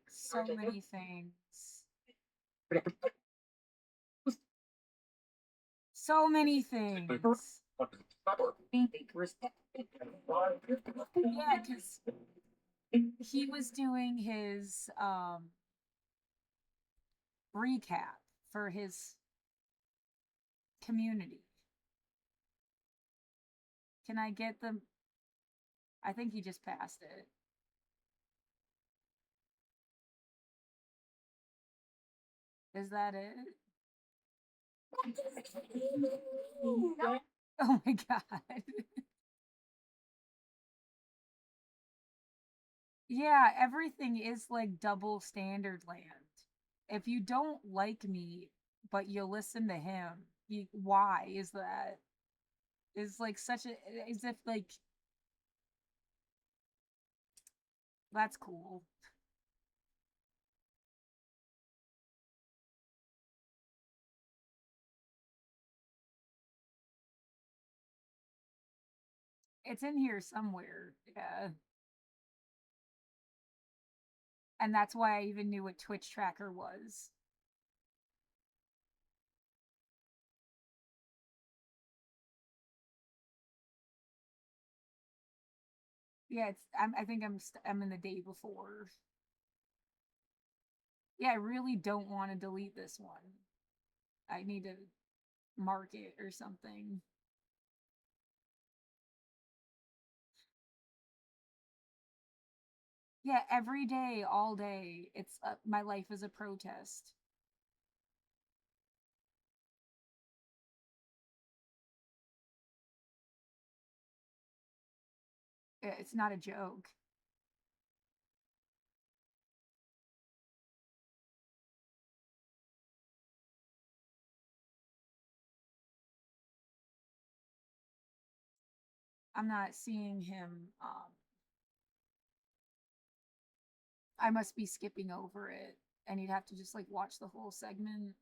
So many things. So many things. Yeah, because he was doing his recap for his community. Can I get them? I think he just passed it. Is that it? Oh my god. Yeah, everything is like double standard land. If you don't like me, but you listen to him, why is that? Is like such a, as if like, that's cool. It's in here somewhere. Yeah. And that's why I even knew what Twitch tracker was. Yeah, I think I'm in the day before. Yeah, I really don't want to delete this one. I need to mark it or something. Yeah, every day, all day, it's my life is a protest. It's not a joke. I'm not seeing him. I must be skipping over it, and you'd have to just like watch the whole segment.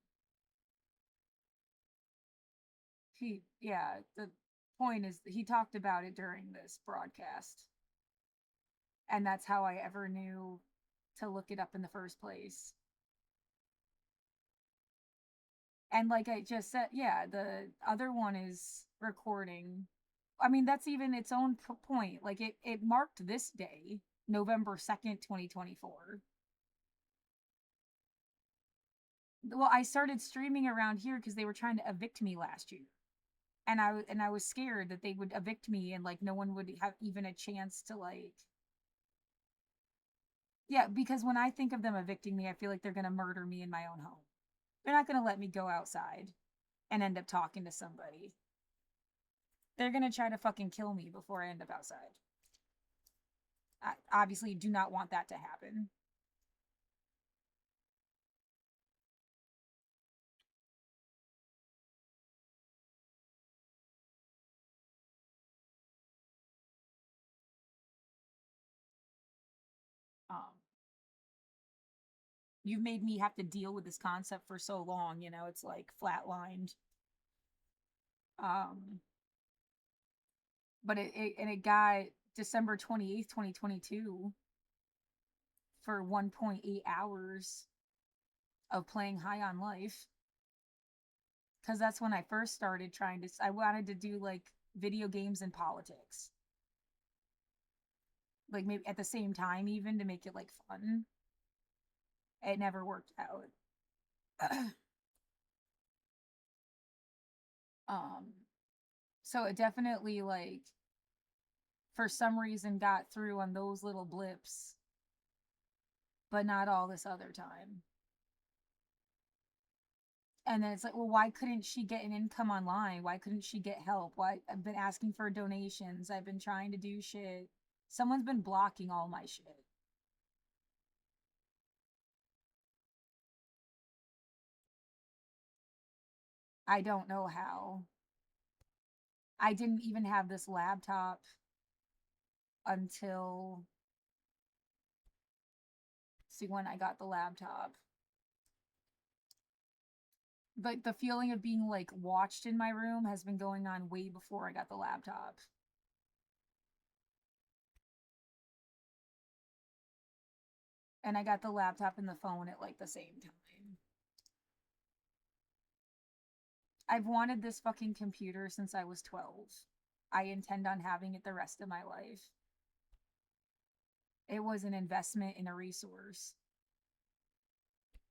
Yeah, the point is he talked about it during this broadcast, and that's how I ever knew to look it up in the first place. And like I just said, yeah, the other one is recording. I mean, that's even its own point. Like it marked this day, November 2nd, 2024. Well, I started streaming around here because they were trying to evict me last year. And I was scared that they would evict me and like no one would have even a chance to like. Yeah, because when I think of them evicting me, I feel like they're gonna murder me in my own home. They're not gonna let me go outside and end up talking to somebody. They're gonna try to fucking kill me before I end up outside. I obviously do not want that to happen. You've made me have to deal with this concept for so long, you know, it's like flatlined. But it got December 28th, 2022 for 1.8 hours of playing High on Life. Cause that's when I first started trying to, I wanted to do like video games and politics. Like maybe at the same time, even to make it like fun. It never worked out. So it definitely like for some reason got through on those little blips, but not all this other time. And then it's like, well, why couldn't she get an income online? Why couldn't she get help? Why I've been asking for donations. I've been trying to do shit. Someone's been blocking all my shit. I don't know how. I didn't even have this laptop until, see, when I got the laptop. But the feeling of being like watched in my room has been going on way before I got the laptop. And I got the laptop and the phone at like the same time. I've wanted this fucking computer since I was 12. I intend on having it the rest of my life. It was an investment in a resource.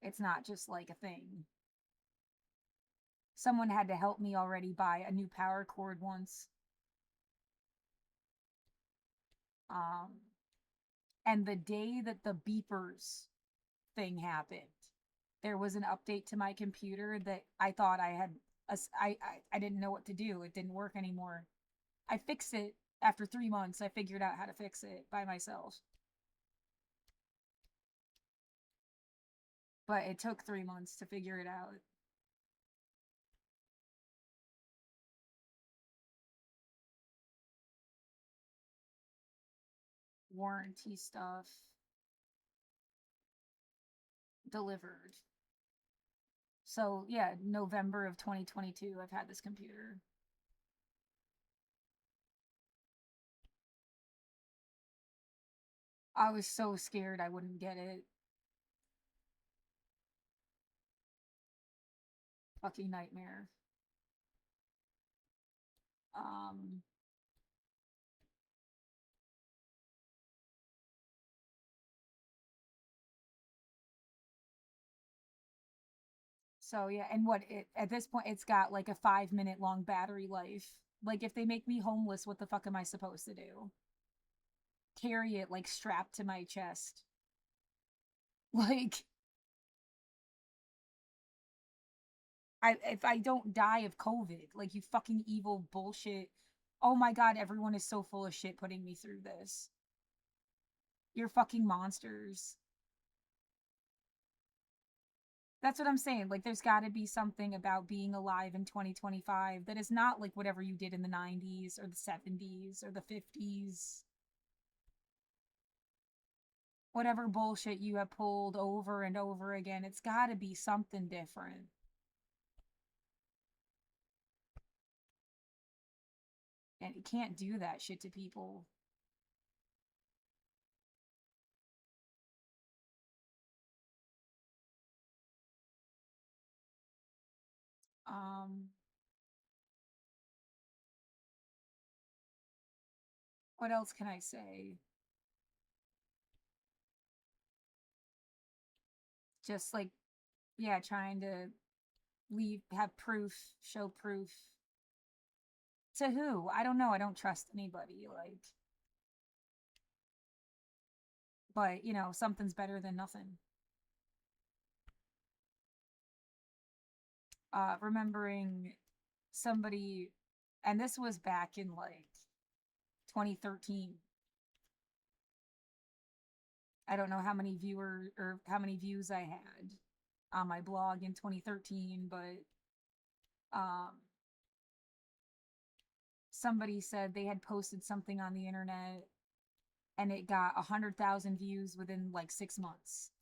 It's not just like a thing. Someone had to help me already buy a new power cord once. And the day that the beepers thing happened, there was an update to my computer that I thought I had, I didn't know what to do. It didn't work anymore. I fixed it after 3 months. I figured out how to fix it by myself. But it took 3 months to figure it out. Warranty stuff delivered. So yeah, November of 2022, I've had this computer. I was so scared I wouldn't get it. Fucking nightmare. So yeah, and what it at this point it's got like a 5 minute long battery life. Like if they make me homeless, what the fuck am I supposed to do? Carry it like strapped to my chest. Like if I don't die of COVID, like you fucking evil bullshit. Oh my god, everyone is so full of shit putting me through this. You're fucking monsters. That's what I'm saying. Like, there's got to be something about being alive in 2025 that is not like whatever you did in the 90s or the 70s or the 50s. Whatever bullshit you have pulled over and over again, it's got to be something different. And you can't do that shit to people. Um, what else can I say? Just like, yeah, trying to have proof, show proof. To who? I don't know. I don't trust anybody. Like, but you know, something's better than nothing. Remembering somebody, and this was back in like 2013. I don't know how many viewers or how many views I had on my blog in 2013, but um, somebody said they had posted something on the internet and it got 100,000 views within like 6 months.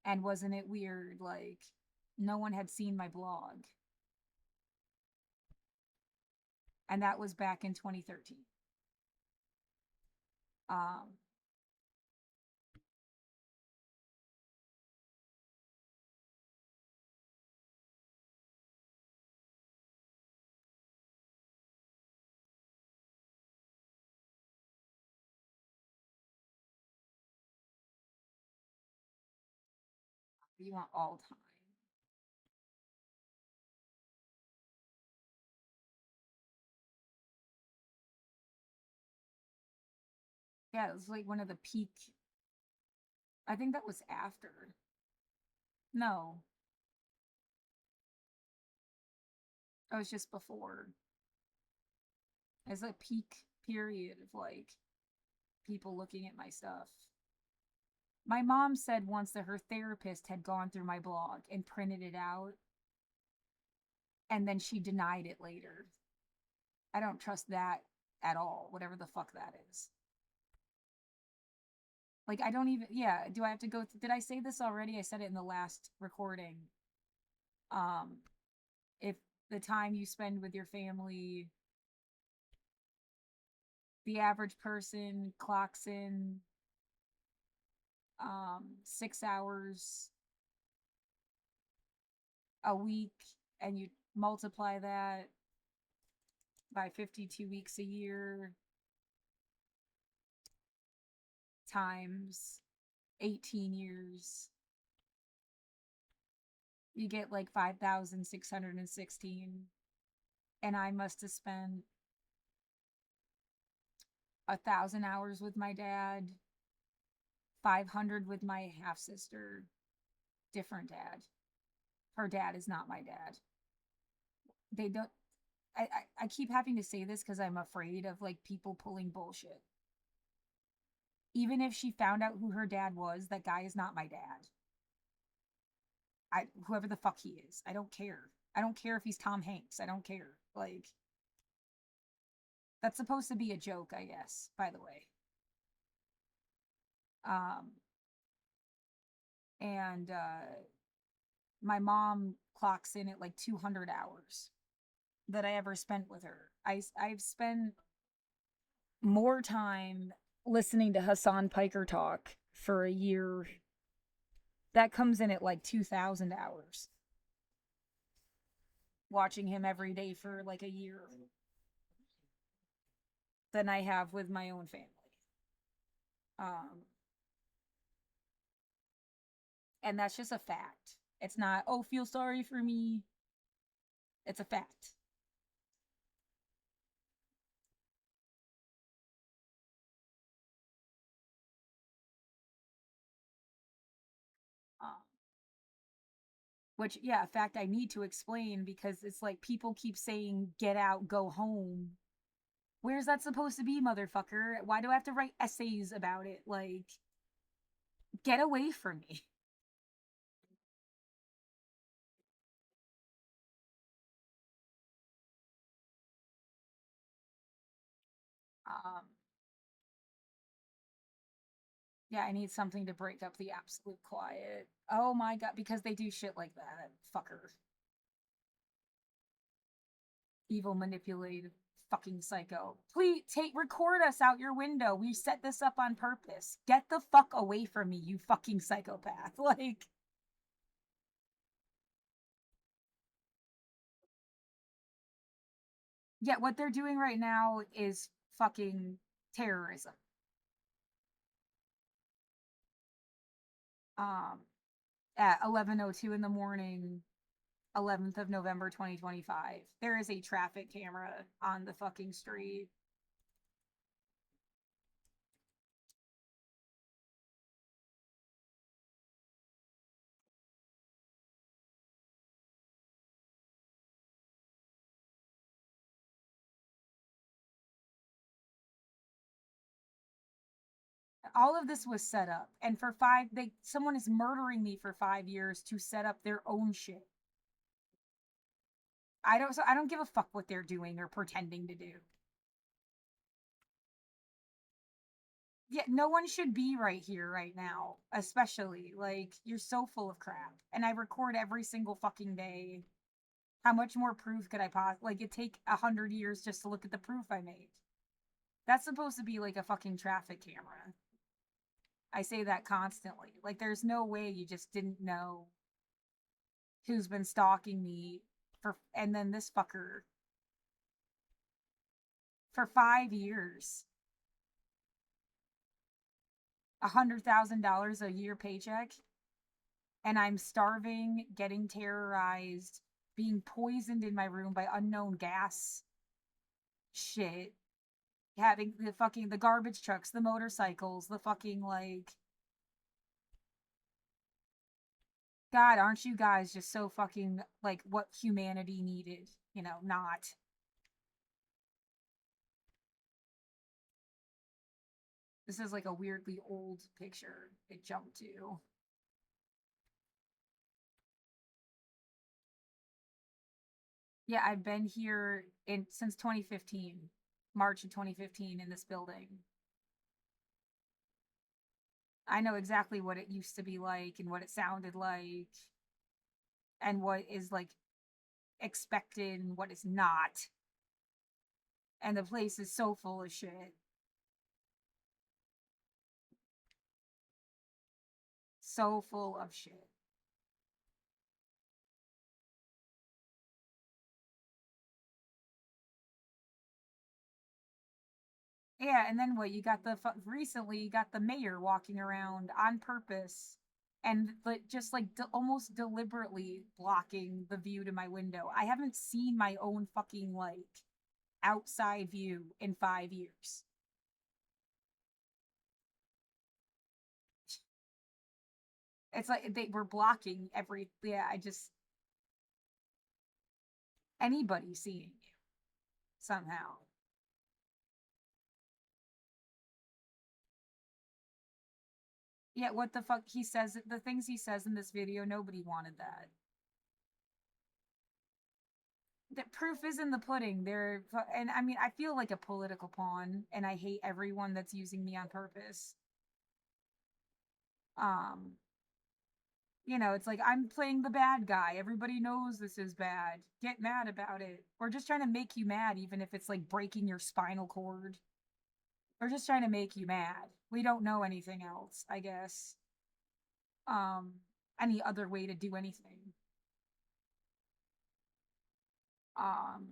And wasn't it weird? Like, no one had seen my blog. And that was back in 2013. You want all time. Yeah, it was like one of the peak. I think that was after. No. I was just before. As a peak period of like people looking at my stuff. My mom said once that her therapist had gone through my blog and printed it out, and then she denied it later. I don't trust that at all, whatever the fuck that is. Like, I don't even, yeah, do I have to go, did I say this already? I said it in the last recording. If the time you spend with your family, the average person clocks in 6 hours a week, and you multiply that by 52 weeks a year times 18 years, you get like 5,616. And I must have spent 1,000 hours with my dad, 500 with my half sister, different dad. Her dad is not my dad. They don't. I keep having to say this because I'm afraid of like people pulling bullshit. Even if she found out who her dad was, that guy is not my dad. Whoever the fuck he is, I don't care. I don't care if he's Tom Hanks. I don't care. Like, that's supposed to be a joke, I guess, by the way. And my mom clocks in at like 200 hours that I ever spent with her. I've spent more time listening to Hassan Piker talk for a year. That comes in at like 2,000 hours. Watching him every day for like a year than I have with my own family. And that's just a fact. It's not, oh, feel sorry for me. It's a fact. Which, yeah, a fact I need to explain because it's like people keep saying, get out, go home. Where's that supposed to be, motherfucker? Why do I have to write essays about it? Like, get away from me. Yeah, I need something to break up the absolute quiet. Oh my god, because they do shit like that. Fucker. Evil, manipulated, fucking psycho. Please record us out your window. We set this up on purpose. Get the fuck away from me, you fucking psychopath. Like, yeah, what they're doing right now is fucking terrorism. At 11:02 in the morning, 11th of November 2025, there is a traffic camera on the fucking street. All of this was set up, and for someone is murdering me for 5 years to set up their own shit. I don't give a fuck what they're doing or pretending to do. Yeah, no one should be right here right now, especially like you're so full of crap. And I record every single fucking day. How much more proof could I like it'd take 100 years just to look at the proof I made. That's supposed to be like a fucking traffic camera. I say that constantly. Like, there's no way you just didn't know who's been stalking me and then this fucker for 5 years. $100,000 a year paycheck. And I'm starving, getting terrorized, being poisoned in my room by unknown gas shit. Having the garbage trucks, the motorcycles, the fucking like God, aren't you guys just so fucking like what humanity needed? You know, not. This is like a weirdly old picture it jumped to. Yeah, I've been here since 2015, March of 2015 in this building. I know exactly what it used to be like and what it sounded like and what is like expected and what is not. And the place is so full of shit. So full of shit. Yeah, and then what? You got recently you got the mayor walking around on purpose and just like almost deliberately blocking the view to my window. I haven't seen my own fucking like outside view in 5 years. It's like they were blocking I just anybody seeing you somehow. Yeah, what the fuck he says, the things he says in this video, nobody wanted that. The proof is in the pudding. And I mean, I feel like a political pawn, and I hate everyone that's using me on purpose. Um, you know, it's like I'm playing the bad guy. Everybody knows this is bad. Get mad about it. We're just trying to make you mad, even if it's like breaking your spinal cord. We're just trying to make you mad. We don't know anything else, I guess. Any other way to do anything. Um,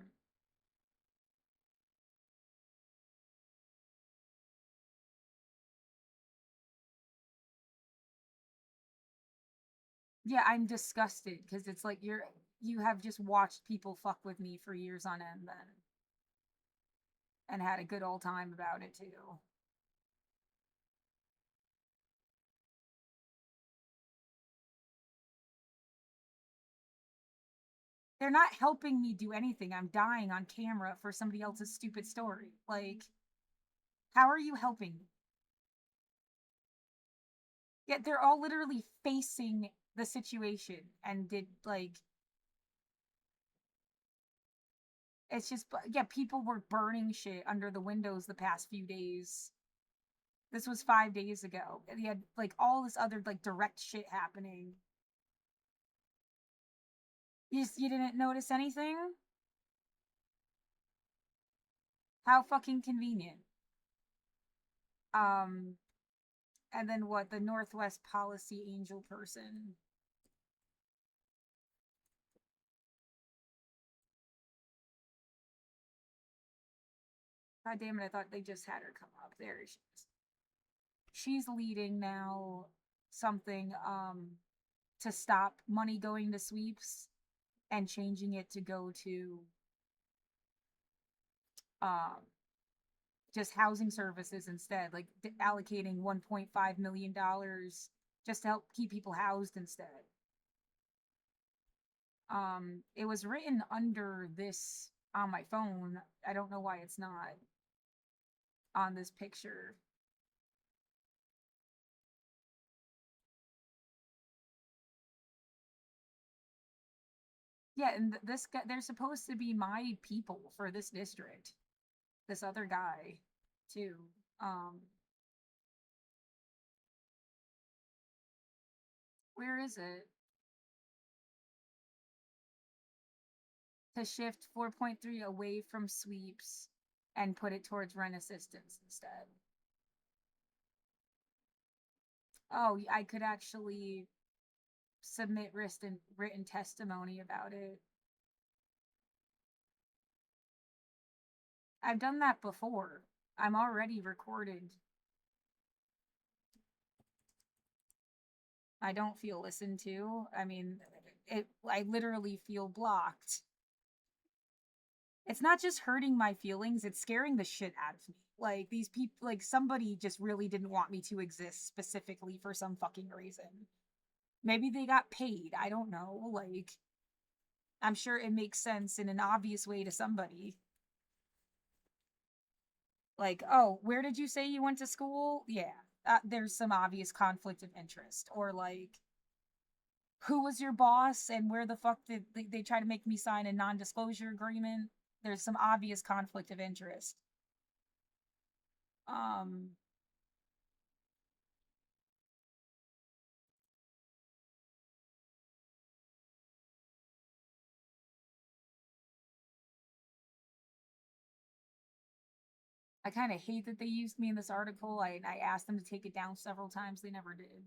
yeah, I'm disgusted because it's like you have just watched people fuck with me for years on end then. And had a good old time about it too. They're not helping me do anything. I'm dying on camera for somebody else's stupid story. Like, how are you helping me? Yet they're all literally facing the situation and did like it's just yeah, people were burning shit under the windows the past few days. This was 5 days ago. And they had like all this other like direct shit happening. You didn't notice anything? How fucking convenient. Um, and then what? The Northwest Policy Angel person. God damn it, I thought they just had her come up. There she is. She's leading now something to stop money going to sweeps and changing it to go to um just housing services instead, like allocating $1.5 million just to help keep people housed instead. It was written under this on my phone. I don't know why it's not on this picture. Yeah, and this guy, they're supposed to be my people for this district. This other guy, too. Where is it? To shift 4.3 away from sweeps and put it towards rent assistance instead. Oh, I could actually submit written testimony about it. I've done that before. I'm already recorded. I don't feel listened to. I mean, I literally feel blocked. It's not just hurting my feelings, it's scaring the shit out of me. Like, these people, like, somebody just really didn't want me to exist specifically for some fucking reason. Maybe they got paid. I don't know. Like, I'm sure it makes sense in an obvious way to somebody. Like, oh, where did you say you went to school? Yeah, there's some obvious conflict of interest. Or like, who was your boss and where the fuck did they try to make me sign a non-disclosure agreement? There's some obvious conflict of interest. Um, I kind of hate that they used me in this article. I asked them to take it down several times. They never did.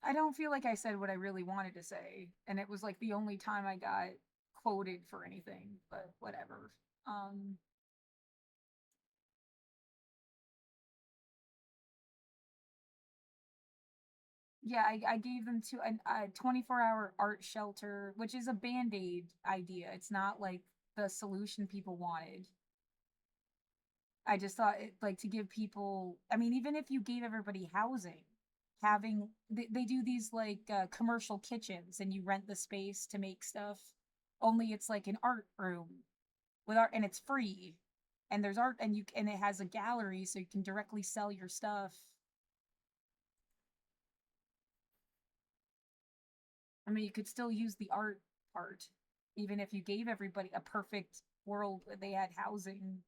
I don't feel like I said what I really wanted to say, and it was like the only time I got quoted for anything, but whatever. Um, yeah, I gave them to a 24-hour art shelter, which is a band-aid idea. It's not like the solution people wanted. I just thought it, like, to give people, I mean, even if you gave everybody housing, having they do these like commercial kitchens and you rent the space to make stuff. Only it's like an art room with art and it's free. And there's art and it has a gallery so you can directly sell your stuff. I mean, you could still use the art part even if you gave everybody a perfect world where they had housing.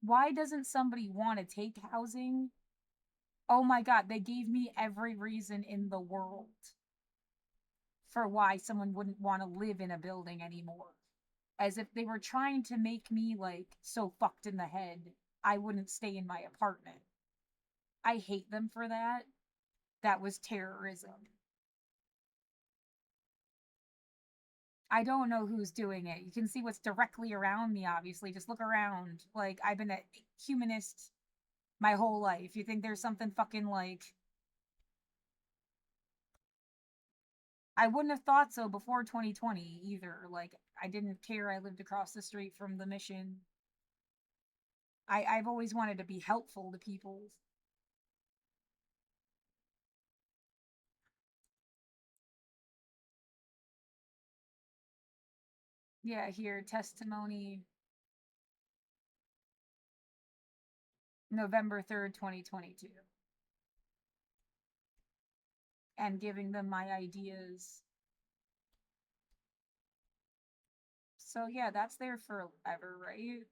Why doesn't somebody want to take housing? Oh my god, they gave me every reason in the world for why someone wouldn't want to live in a building anymore. As if they were trying to make me like so fucked in the head I wouldn't stay in my apartment. I hate them for that. That was terrorism. I don't know who's doing it. You can see what's directly around me, obviously. Just look around. Like, I've been a humanist my whole life. You think there's something fucking like. I wouldn't have thought so before 2020 either. Like, I didn't care. I lived across the street from the mission. I've always wanted to be helpful to people. Yeah, here, testimony November 3rd, 2022. And giving them my ideas. So yeah, that's there forever, right?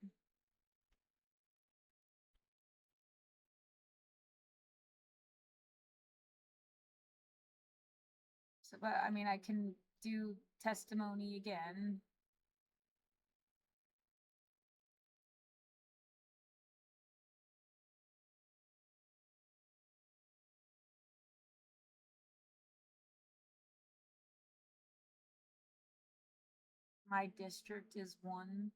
So, but I mean, I can do testimony again. My district is 1-4.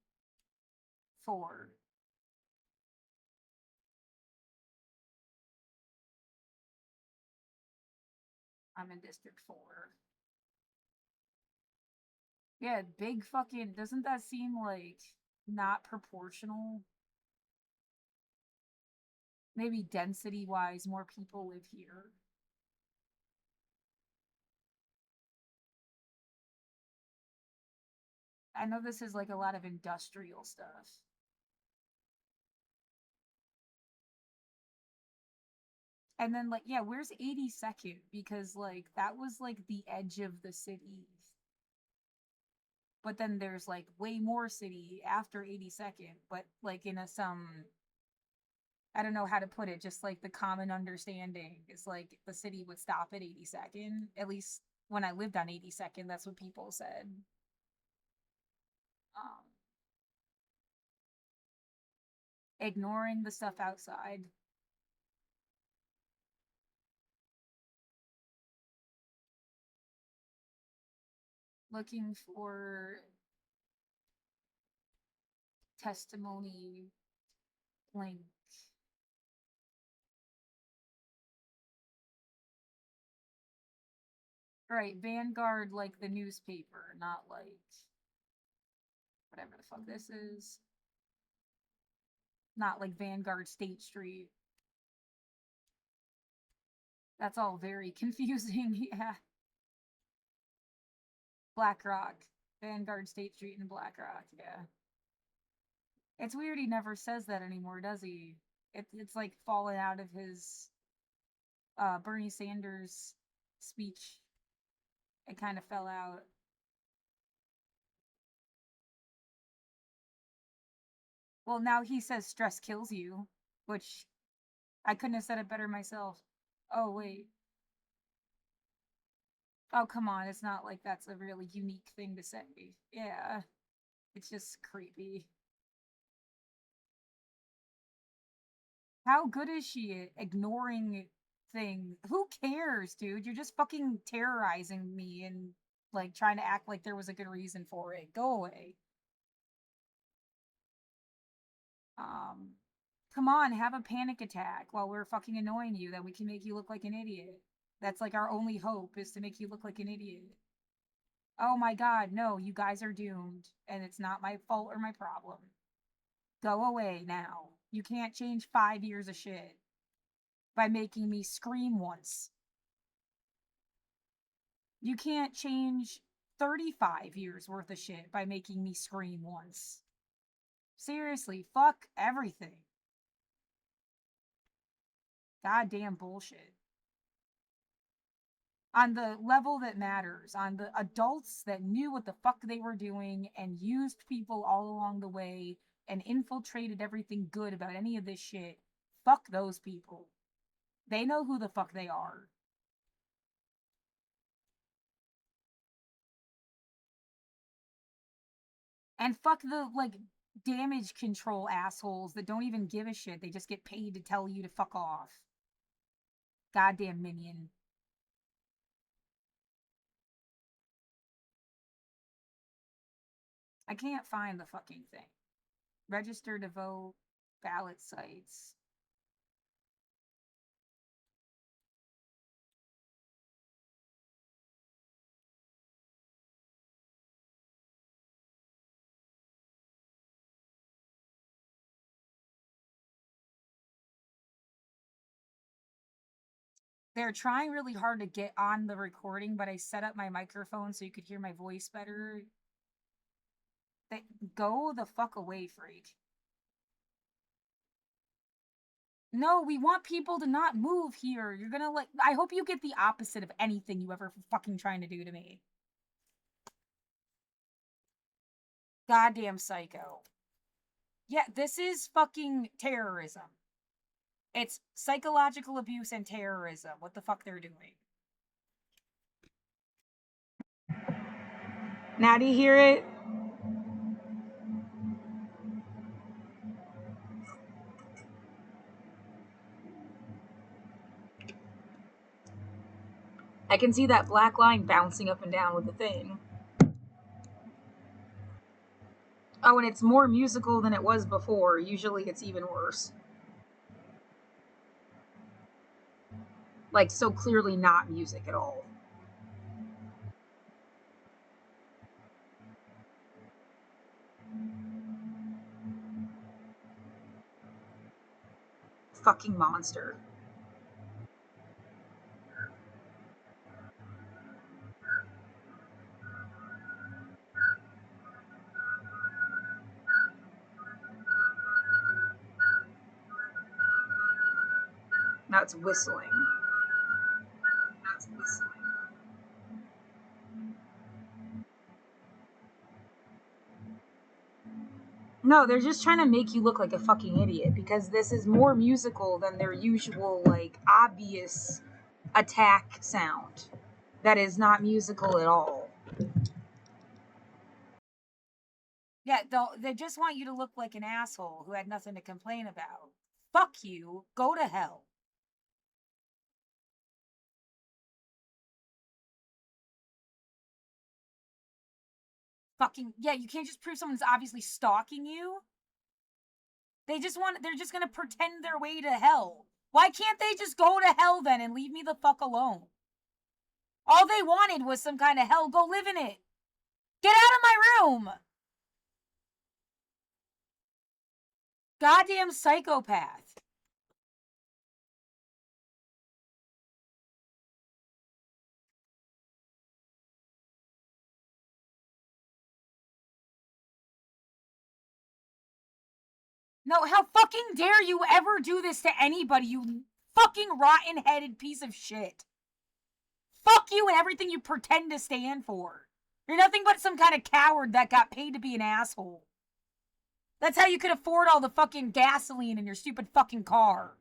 I'm in District 4. Yeah, big fucking. Doesn't that seem like not proportional? Maybe density wise, more people live here. I know this is like a lot of industrial stuff. And then, like, yeah, where's 82nd? Because, like, that was like the edge of the city. But then there's like way more city after 82nd, but like in a some I don't know how to put it, just like the common understanding is like the city would stop at 82nd. At least when I lived on 82nd, that's what people said. Um, Ignoring the stuff outside. Looking for testimony link. Right, Vanguard like the newspaper, not like whatever the fuck this is. Not like Vanguard State Street. That's all very confusing. Yeah. BlackRock. Vanguard State Street and BlackRock. Yeah. It's weird he never says that anymore, does he? It's like fallen out of his Bernie Sanders speech. It kind of fell out. Well, now he says stress kills you, which I couldn't have said it better myself. Oh, wait. Oh, come on. It's not like that's a really unique thing to say. Yeah. It's just creepy. How good is she at ignoring things? Who cares, dude? You're just fucking terrorizing me and like trying to act like there was a good reason for it. Go away. Um, Come on, have a panic attack while we're fucking annoying you, that we can make you look like an idiot. That's like our only hope, is to make you look like an idiot. Oh my god, no, you guys are doomed, and it's not my fault or my problem. Go away now. You can't change 5 years of shit by making me scream once. You can't change 35 years worth of shit by making me scream once. Seriously, fuck everything. Goddamn bullshit. On the level that matters, on the adults that knew what the fuck they were doing and used people all along the way and infiltrated everything good about any of this shit, fuck those people. They know who the fuck they are. And fuck the, like, damage control assholes that don't even give a shit. They just get paid to tell you to fuck off. Goddamn minion. I can't find the fucking thing. Register to vote, ballot sites. They're trying really hard to get on the recording, but I set up my microphone so you could hear my voice better. Go the fuck away, freak. No, we want people to not move here. You're gonna like. I hope you get the opposite of anything you ever fucking trying to do to me. Goddamn psycho. Yeah, this is fucking terrorism. It's psychological abuse and terrorism. What the fuck they're doing. Now do you hear it? I can see that black line bouncing up and down with the thing. Oh, and it's more musical than it was before. Usually it's even worse. Like, so clearly not music at all. Fucking monster. Now it's whistling. No, they're just trying to make you look like a fucking idiot because this is more musical than their usual, like, obvious attack sound that is not musical at all. Yeah, they just want you to look like an asshole who had nothing to complain about. Fuck you. Go to hell. Fucking, yeah, you can't just prove someone's obviously stalking you. They're just gonna pretend their way to hell. Why can't they just go to hell then and leave me the fuck alone? All they wanted was some kind of hell. Go live in it. Get out of my room. Goddamn psychopath. No, how fucking dare you ever do this to anybody, you fucking rotten-headed piece of shit. Fuck you and everything you pretend to stand for. You're nothing but some kind of coward that got paid to be an asshole. That's how you could afford all the fucking gasoline in your stupid fucking car.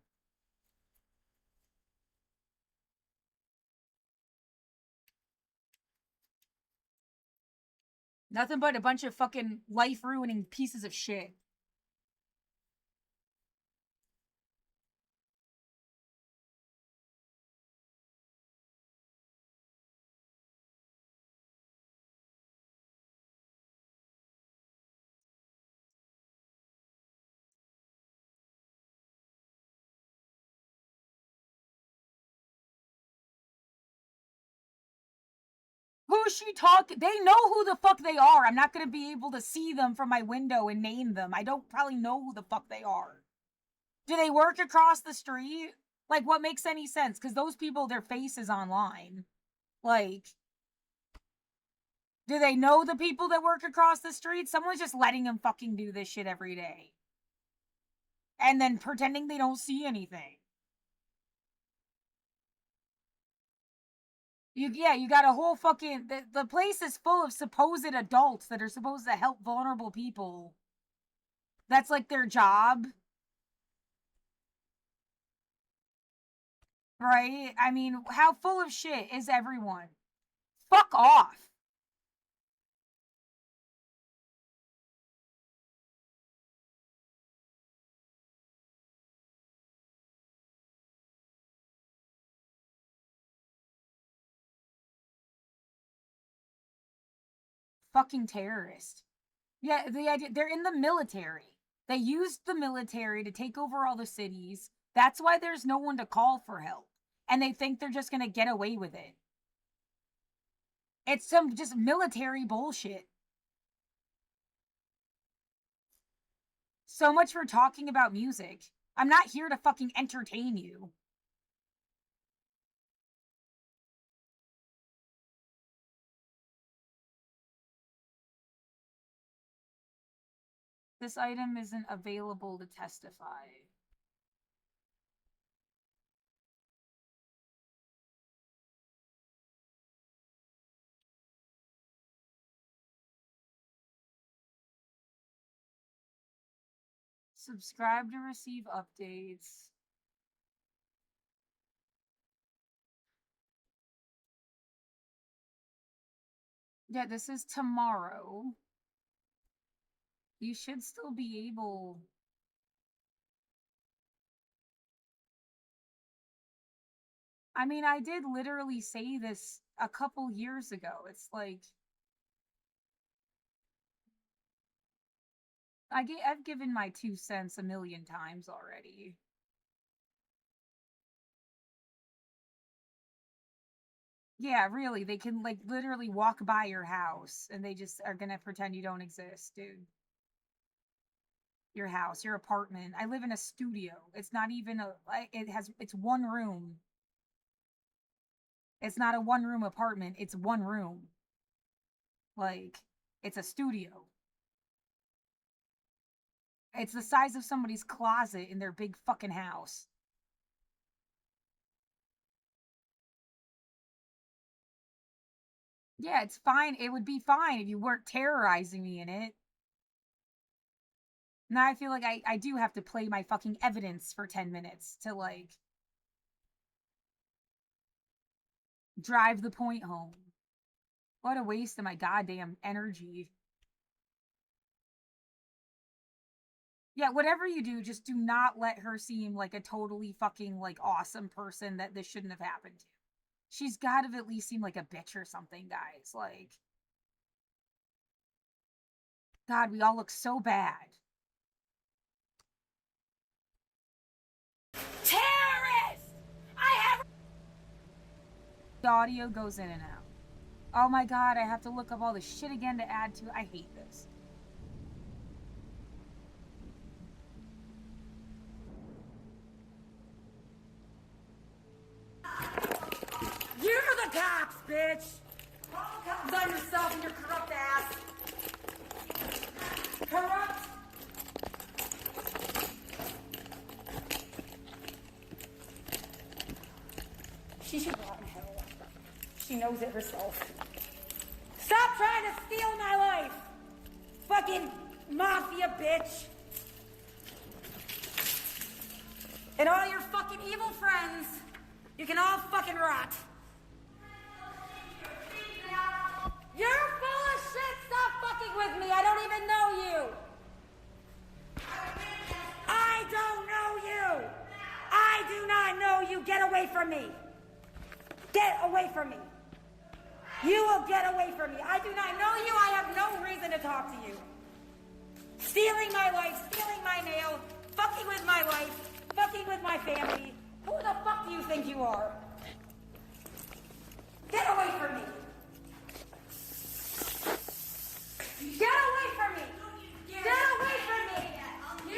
Nothing but a bunch of fucking life-ruining pieces of shit. Who's she talking? They know who the fuck they are. I'm not gonna be able to see them from my window and name them. I don't probably know who the fuck they are. Do they work across the street? Like, what makes any sense? Because those people, their face is online. Like, do they know the people that work across the street? Someone's just letting them fucking do this shit every day. And then pretending they don't see anything. You got a whole fucking... The place is full of supposed adults that are supposed to help vulnerable people. That's like their job. Right? I mean, how full of shit is everyone? Fuck off. Fucking terrorist. Yeah, the idea, they're in the military. They used the military to take over all the cities. That's why there's no one to call for help. And they think they're just gonna get away with it. It's some just military bullshit. So much for talking about music. I'm not here to fucking entertain you. This item isn't available to testify. Subscribe to receive updates. Yeah, this is tomorrow. You should still be able... I mean, I did literally say this a couple years ago. It's like... I've given my 2 cents a million times already. Yeah, really, they can, like, literally walk by your house, and they just are gonna pretend you don't exist, dude. Your house, your apartment. I live in a studio. It's not even it's one room. It's not a one-room apartment, it's one room. Like, it's a studio. It's the size of somebody's closet in their big fucking house. Yeah, it's fine. It would be fine if you weren't terrorizing me in it. Now I feel like I do have to play my fucking evidence for 10 minutes to, like, drive the point home. What a waste of my goddamn energy. Yeah, whatever you do, just do not let her seem like a totally fucking, like, awesome person that this shouldn't have happened to. She's gotta at least seem like a bitch or something, guys. Like, God, we all look so bad. Terrorist! I have... The audio goes in and out. Oh my God, I have to look up all the shit again to add to. I hate this. You're the cops, bitch! Call the cops on yourself and your corrupt ass! Corrupt! She should rot in hell. She knows it herself. Stop trying to steal my life! Fucking mafia bitch! And all your fucking evil friends, you can all fucking rot. You're full of shit! Stop fucking with me! I don't even know you! I don't know you! I do not know you! Get away from me! Get away from me! You will get away from me! I do not know you! I have no reason to talk to you! Stealing my life, stealing my mail, fucking with my life, fucking with my family. Who the fuck do you think you are? Get away from me! Get away from me! Get away from me!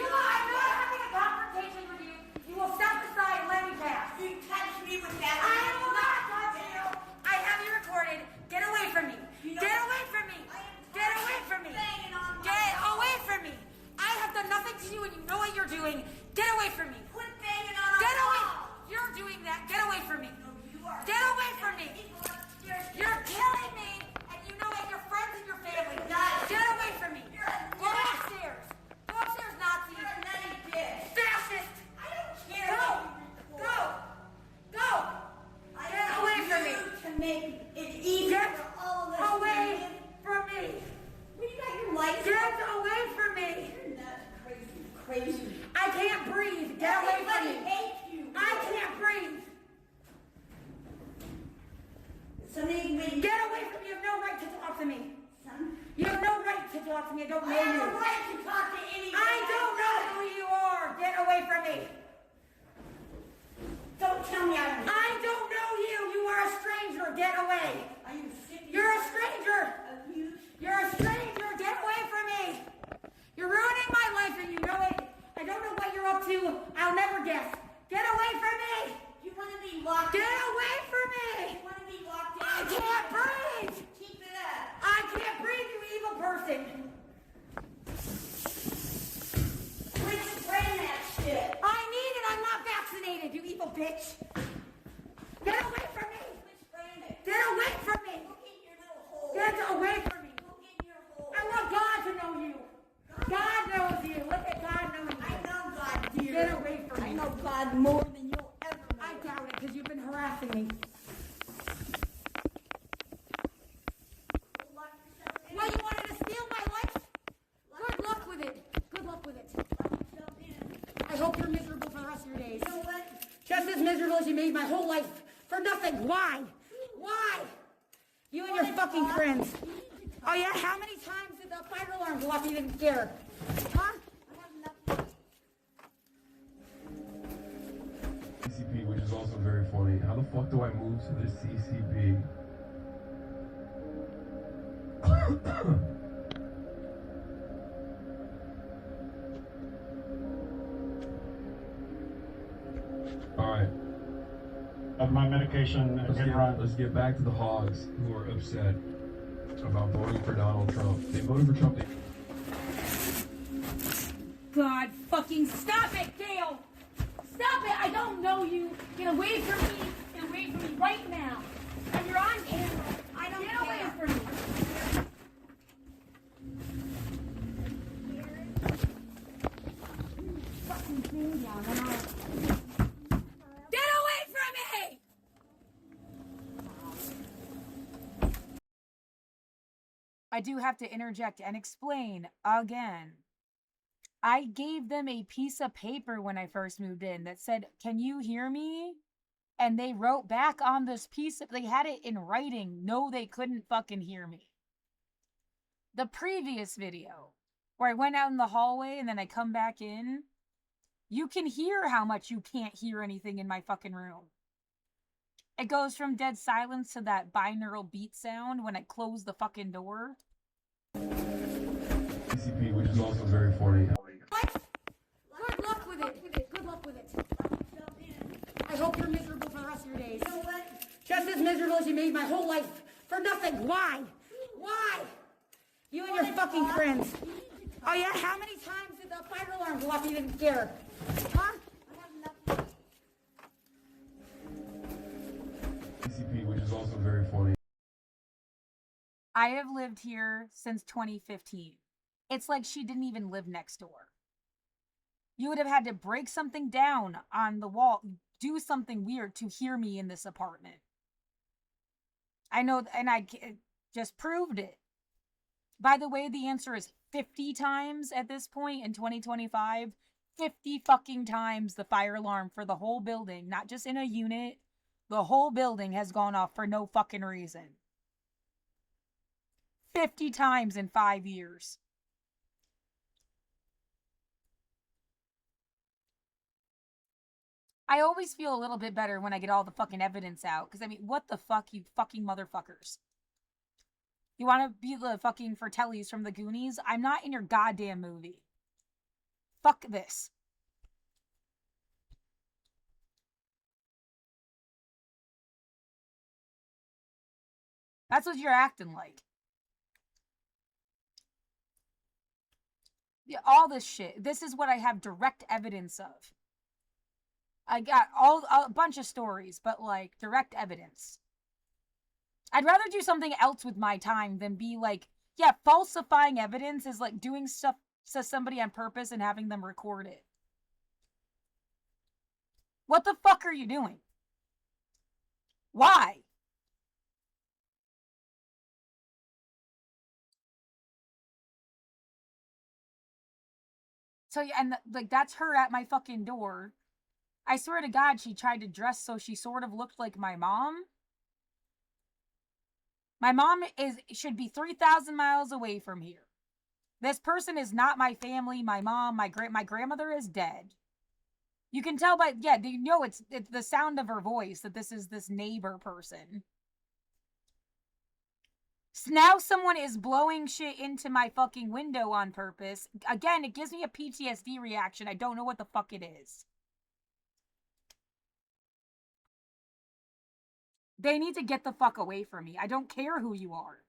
I'm not having a confrontation with you. You will step aside and let me pass. You touch me with that. I will not touch you. I have you recorded. Get away from me. Get away from me. Get away from me. Get away from me. I have done nothing to you and you know what you're doing. Get away from me. Quit banging on Get our away. wall. You're doing that. Get away from me. No, you are. Get away from me. You're killing me and you know it. Your friends and your family. Get away from me. Go upstairs. Go upstairs, Nazi. You're a nutty bitch. Fascist. I don't care. Go. Go. Go. Get away from me. To make it easier Get for all of us. away from me. What, you got your lights Get away from me. You're nuts, crazy. I can't breathe. Get away from Everybody me. hates you. I can't breathe. Something when Get away from me. You have no right to talk to me. Son, You have no right to talk to me. I don't I know have you. a right to talk to anybody. I don't know who you are. Get away from me. Don't tell me I don't. I don't know you. You are a stranger. Get away. Are you sick You're a stranger. of you? You're a stranger. Get away from me. You're ruining my life and you know it. I don't know what you're up to. I'll never guess. Get away from me. You want to be locked Get in? away from me. You want to be locked in? I can't breathe. Keep it up. I can't breathe, you evil person. Quit spraying that shit. I need it. I'm not vaccinated, you evil bitch. Get away from me. Quit spraying it. Get away from me. Look in your little hole. Get away from me. Look in your hole. I want God to know you. God knows you. Look at God knowing I you. know God, dear. Get away from me. I know God more than you'll ever know. I doubt it because you've been harassing me. Lock yourself in. Well, you wanted to steal my life? Good luck with it. Good luck with it. Lock yourself in. I hope you're miserable for the rest of your days. You know what? Just as miserable as you made my whole life for nothing. Why? Why? You and your fucking friends. Oh yeah? How many times did the fire alarm go off you didn't care? Huh? I have nothing. CCP, which is also very funny. How the fuck do I move to the CCP? What are you talking about? I hope your miserable for the rest of your days. You know what? Just as miserable as you made my whole life for nothing. Why? You and your fucking friends. Oh yeah? How many times did the fire alarm go off you didn't care? Huh? I have nothing. CCP, which is also very funny. How the fuck do I move to the CCP? Alright, Of my medication and run. let's get back to the hogs who are upset about voting for Donald Trump. They voted for Trump. God fucking stop it, Dale! Stop it! I don't know you. Get away from me. Get away from me right now. And you're on camera. I don't Get away care. from me. Fucking thing down and I'll... Get away from me! I do have to interject and explain again. I gave them a piece of paper when I first moved in that said, "Can you hear me?" And they wrote back on this piece of, they had it in writing, no, they couldn't fucking hear me. The previous video, where I went out in the hallway and then I come back in, you can hear how much you can't hear anything in my fucking room. It goes from dead silence to that binaural beat sound when I close the fucking door. CCP, which is also very funny. What? Good luck with it. Good luck with it. I hope you're miserable for the rest of your days. You know what? Just as miserable as you made my whole life for nothing. Why? Why? You and your fucking friends. Oh yeah? How many times did the fire alarm go off you didn't care? Huh? I have nothing. is also very funny. I have lived here since 2015. It's like she didn't even live next door. You would have had to break something down on the wall, do something weird to hear me in this apartment. I know, and I just proved it. By the way, the answer is 50 times at this point in 2025. 50 fucking times the fire alarm for the whole building, not just in a unit. The whole building has gone off for no fucking reason. 50 times in 5 years. I always feel a little bit better when I get all the fucking evidence out. Because, I mean, what the fuck, you fucking motherfuckers? You want to be the fucking Fratellis from the Goonies? I'm not in your goddamn movie. Fuck this. That's what you're acting like. Yeah, all this shit. This is what I have direct evidence of. I got a bunch of stories, but like direct evidence. I'd rather do something else with my time than be like, yeah, falsifying evidence is like doing stuff to somebody on purpose and having them record it. What the fuck are you doing? Why? So, yeah, and like that's her at my fucking door. I swear to God, she tried to dress so she sort of looked like my mom. My mom should be 3,000 miles away from here. This person is not my family, my mom, my grandmother is dead. You can tell by, yeah, you know it's the sound of her voice that this is this neighbor person. So now someone is blowing shit into my fucking window on purpose. Again, it gives me a PTSD reaction. I don't know what the fuck it is. They need to get the fuck away from me. I don't care who you are.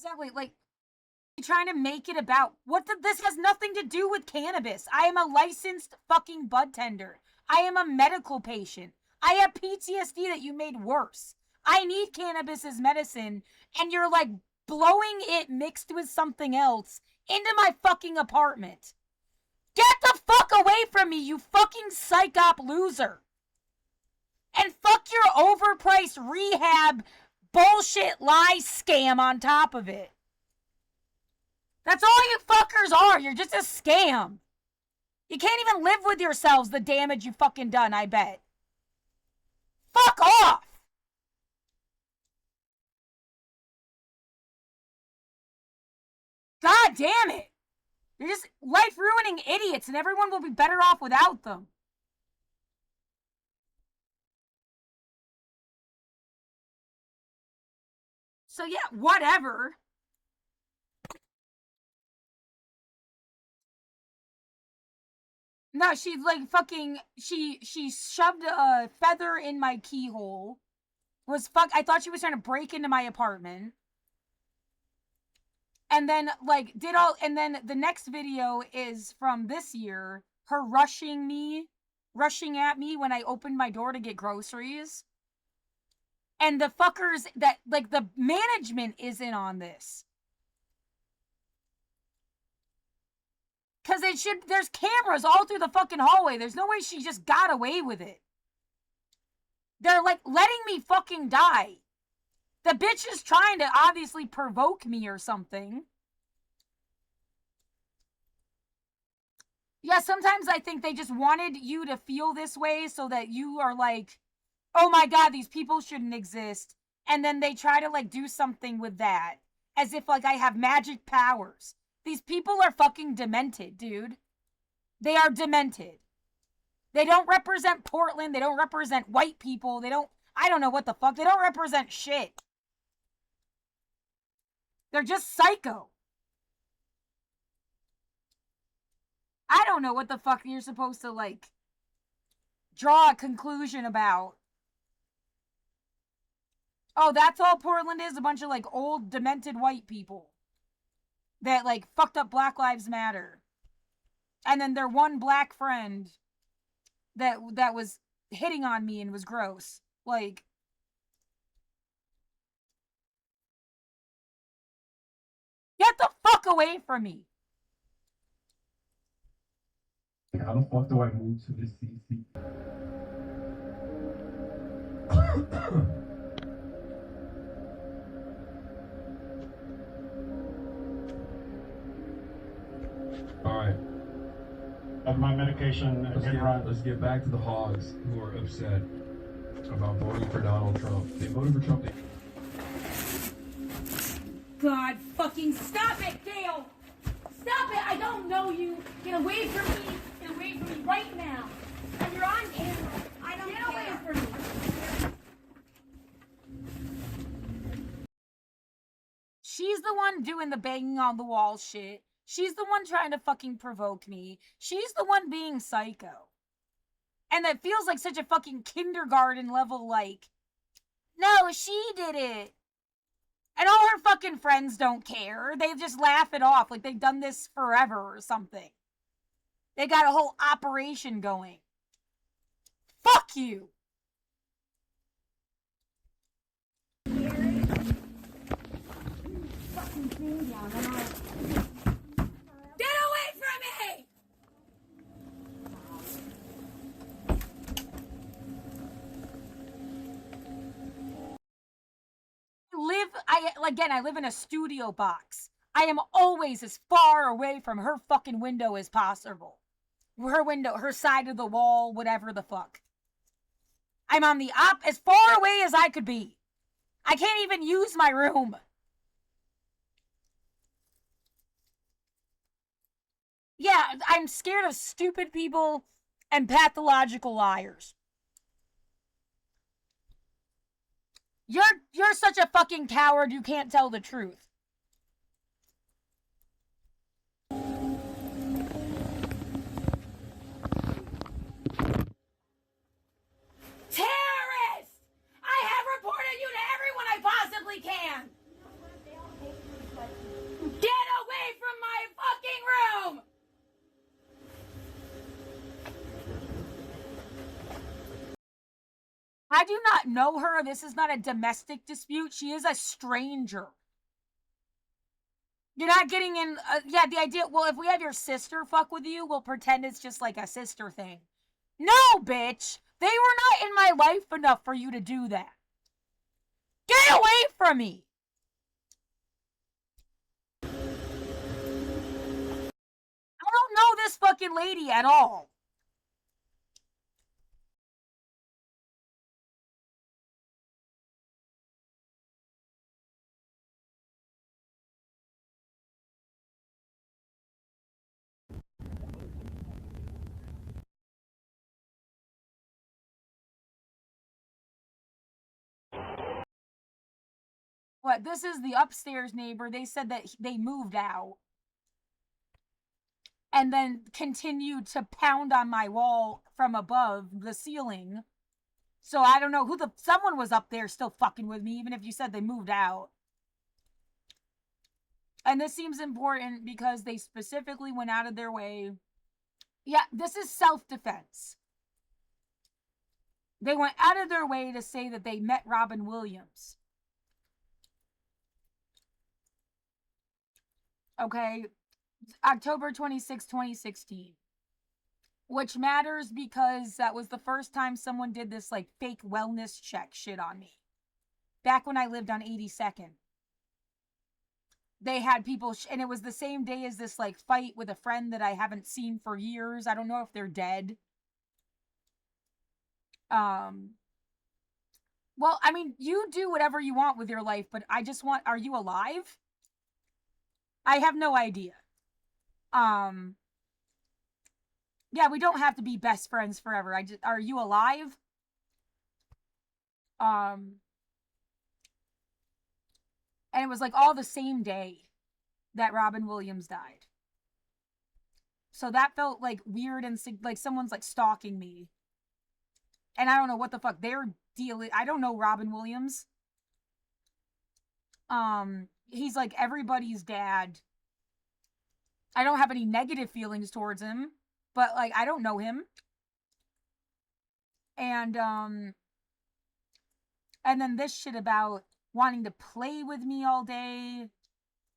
Exactly, like, you're trying to make it about, this has nothing to do with cannabis. I am a licensed fucking bud tender. I am a medical patient. I have PTSD that you made worse. I need cannabis as medicine, and you're like blowing it mixed with something else into my fucking apartment. Get the fuck away from me, you fucking psych-op loser. And fuck your overpriced rehab bullshit lie scam on top of it. That's all you fuckers are. You're just a scam. You can't even live with yourselves, the damage you fucking done, I bet. Fuck off! God damn it! You're just life-ruining idiots, and everyone will be better off without them. So yeah, whatever. No, she's like fucking, she shoved a feather in my keyhole. I thought she was trying to break into my apartment. And then like and then the next video is from this year, her rushing at me when I opened my door to get groceries. And the fuckers that, like, the management is in on this. Because there's cameras all through the fucking hallway. There's no way she just got away with it. They're, like, letting me fucking die. The bitch is trying to obviously provoke me or something. Yeah, sometimes I think they just wanted you to feel this way so that you are like, oh my God, these people shouldn't exist. And then they try to like do something with that. As if like I have magic powers. These people are fucking demented, dude. They are demented. They don't represent Portland. They don't represent white people. I don't know what the fuck. They don't represent shit. They're just psycho. I don't know what the fuck you're supposed to, like, draw a conclusion about. Oh, that's all Portland is? A bunch of, like, old, demented white people that, like, fucked up Black Lives Matter. And then their one black friend that was hitting on me and was gross. Like, get the fuck away from me. How the fuck do I move to this CC? Alright, Of my medication did run. let's get back to the hogs who are upset about voting for Donald Trump. They voted for Trump. God fucking stop it, Dale! Stop it! I don't know you. Get away from me. Get away from me right now. And you're on camera. I don't Get away from me. She's the one doing the banging on the wall shit. She's the one trying to fucking provoke me. She's the one being psycho. And that feels like such a fucking kindergarten level, like, no, she did it. And all her fucking friends don't care. They just laugh it off like they've done this forever or something. They got a whole operation going. Fuck you. Get away from me! I live in a studio box. I am always as far away from her fucking window as possible. Her window, her side of the wall, whatever the fuck. I'm on the as far away as I could be. I can't even use my room. Yeah, I'm scared of stupid people and pathological liars. You're such a fucking coward you can't tell the truth. Terrorist! I have reported you to everyone I possibly can! Get away from my fucking room! I do not know her. This is not a domestic dispute. She is a stranger. You're not getting in... yeah, the idea... Well, if we have your sister fuck with you, we'll pretend it's just like a sister thing. No, bitch! They were not in my life enough for you to do that. Get away from me! I don't know this fucking lady at all. What, this is the upstairs neighbor. They said that they moved out. And then continued to pound on my wall from above the ceiling. So I don't know who someone was up there still fucking with me, even if you said they moved out. And this seems important because they specifically went out of their way. Yeah, this is self-defense. They went out of their way to say that they met Robin Williams. Okay, October 26, 2016. Which matters because that was the first time someone did this, like, fake wellness check shit on me. Back when I lived on 82nd. They had people, and it was the same day as this, like, fight with a friend that I haven't seen for years. I don't know if they're dead. Well, I mean, you do whatever you want with your life, but I just want, are you alive? I have no idea. Yeah, we don't have to be best friends forever. Are you alive? And it was like all the same day that Robin Williams died. So that felt like weird and like someone's like stalking me. And I don't know what the fuck they're dealing. I don't know Robin Williams. He's like everybody's dad. I don't have any negative feelings towards him, but like I don't know him. And then this shit about wanting to play with me all day.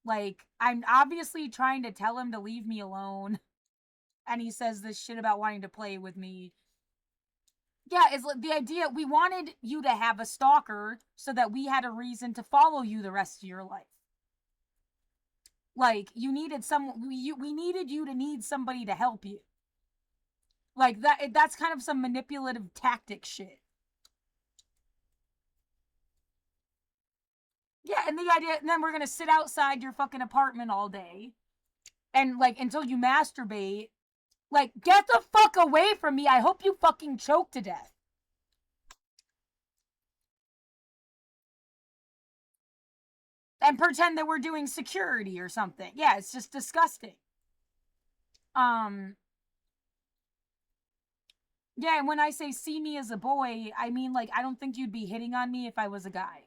Like, I'm obviously trying to tell him to leave me alone. And he says this shit about wanting to play with me. Yeah, it's like the idea, we wanted you to have a stalker so that we had a reason to follow you the rest of your life. Like, you needed we needed you to need somebody to help you. Like, that's kind of some manipulative tactic shit. Yeah, and the idea, and then we're gonna sit outside your fucking apartment all day. And, like, until you masturbate. Like, get the fuck away from me. I hope you fucking choke to death. And pretend that we're doing security or something. Yeah, it's just disgusting. Yeah, and when I say see me as a boy, I mean, like, I don't think you'd be hitting on me if I was a guy.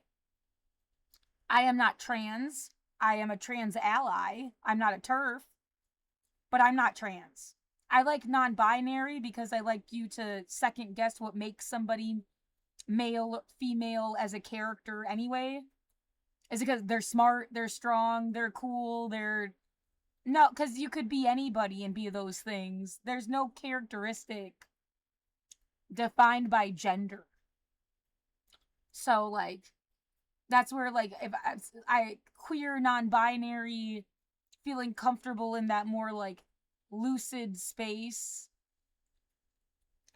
I am not trans. I am a trans ally. I'm not a TERF. But I'm not trans. I like non-binary because I like you to second guess what makes somebody male, female as a character anyway. Is it because they're smart, they're strong, they're cool, they're... No, because you could be anybody and be those things. There's no characteristic defined by gender. So, like, that's where, like, if I queer, non-binary, feeling comfortable in that more, like, lucid space,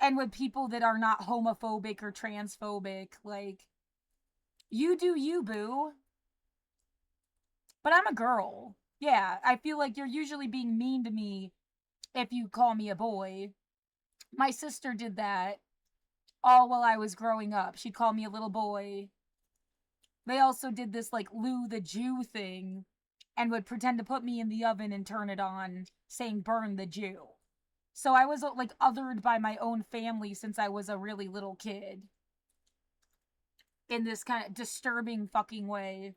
and with people that are not homophobic or transphobic, like, you do you, boo. But I'm a girl. Yeah, I feel like you're usually being mean to me if you call me a boy. My sister did that all while I was growing up. She'd call me a little boy. They also did this, like, Lou the Jew thing and would pretend to put me in the oven and turn it on, saying burn the Jew. So I was, like, othered by my own family since I was a really little kid. In this kind of disturbing fucking way.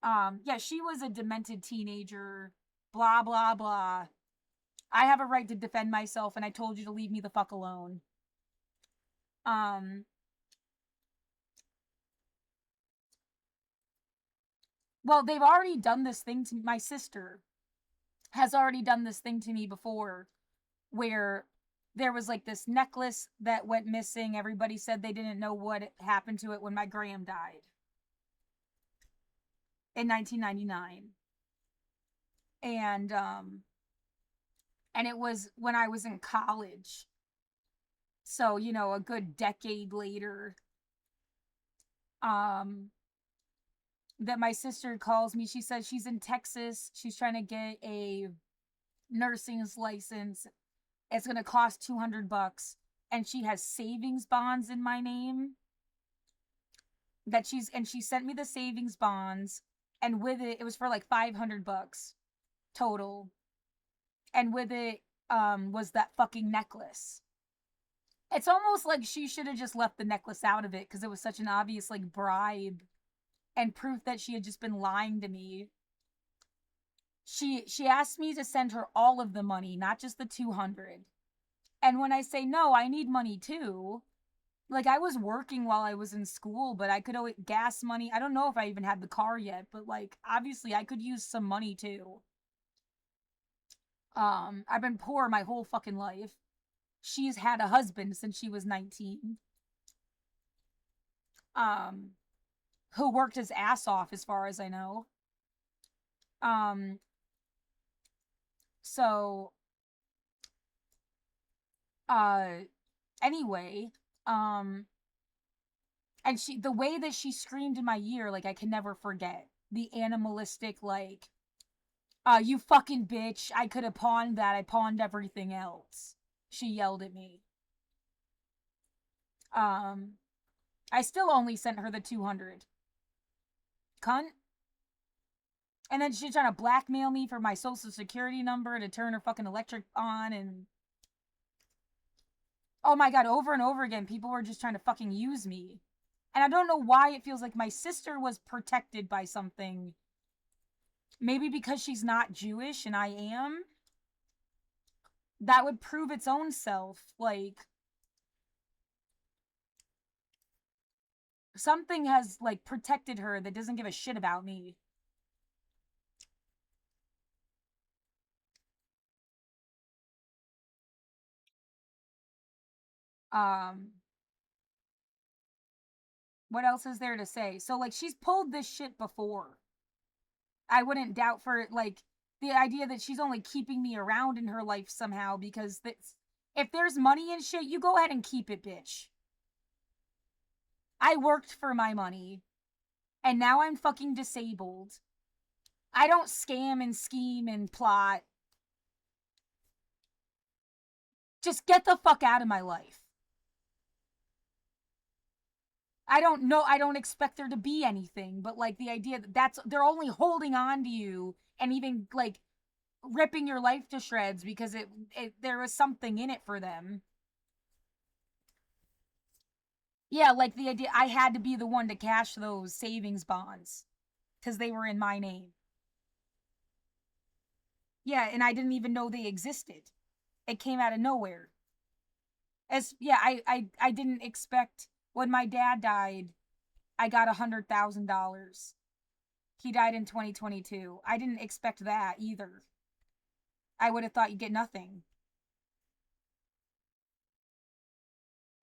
Yeah, she was a demented teenager. Blah, blah, blah. I have a right to defend myself, and I told you to leave me the fuck alone. Well, they've already done this thing to my sister. Has already done this thing to me before, where there was like this necklace that went missing. Everybody said they didn't know what happened to it when my gram died in 1999. And it was when I was in college. So, you know, a good decade later, that my sister calls me. She says she's in Texas. She's trying to get a nursing's license. It's going to cost $200, and she has savings bonds in my name. She sent me the savings bonds, and with it was for like $500 total. And with it was that fucking necklace. It's almost like she should have just left the necklace out of it because it was such an obvious, like, bribe and proof that she had just been lying to me. She asked me to send her all of the money, not just the $200. And when I say no, I need money too. Like, I was working while I was in school, but I could always gas money. I don't know if I even had the car yet, but, like, obviously I could use some money too. I've been poor my whole fucking life. She's had a husband since she was 19. Who worked his ass off, as far as I know. So, anyway, and the way that she screamed in my ear, like, I can never forget. The animalistic, like, You fucking bitch. I could have pawned that. I pawned everything else. She yelled at me. I still only sent her the 200. Cunt. And then she's trying to blackmail me for my social security number to turn her fucking electric on, and oh my god, over and over again, people were just trying to fucking use me. And I don't know why it feels like my sister was protected by something. Maybe because she's not Jewish and I am. That would prove its own self. Like, something has, like, protected her that doesn't give a shit about me. What else is there to say? So, like, she's pulled this shit before. I wouldn't doubt for, like, the idea that she's only keeping me around in her life somehow because if there's money and shit, you go ahead and keep it, bitch. I worked for my money, and now I'm fucking disabled. I don't scam and scheme and plot. Just get the fuck out of my life. I don't know. I don't expect there to be anything, but like the idea that they're only holding on to you and even like ripping your life to shreds because there was something in it for them. Yeah, like the idea I had to be the one to cash those savings bonds because they were in my name. Yeah, and I didn't even know they existed. It came out of nowhere. I didn't expect when my dad died, I got $100,000. He died in 2022. I didn't expect that either. I would have thought you'd get nothing.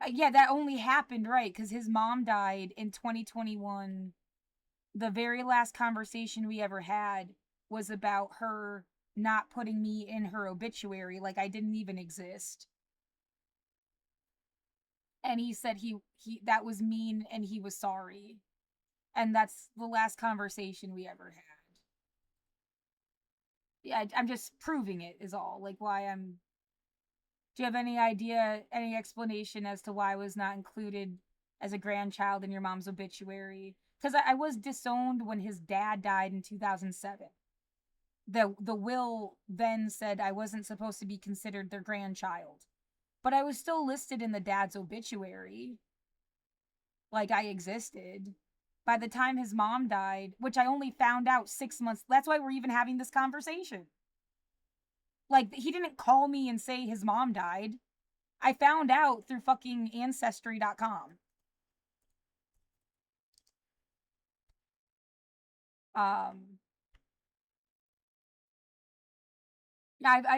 Yeah, that only happened, right, because his mom died in 2021. The very last conversation we ever had was about her not putting me in her obituary, like I didn't even exist. And he said he that was mean and he was sorry. And that's the last conversation we ever had. Yeah, I'm just proving it is all. Like why I'm Do you have any idea, any explanation as to why I was not included as a grandchild in your mom's obituary? Because I was disowned when his dad died in 2007. The will then said I wasn't supposed to be considered their grandchild. But I was still listed in the dad's obituary. Like I existed. By the time his mom died, which I only found out 6 months, that's why we're even having this conversation. Like, he didn't call me and say his mom died. I found out through fucking Ancestry.com. I've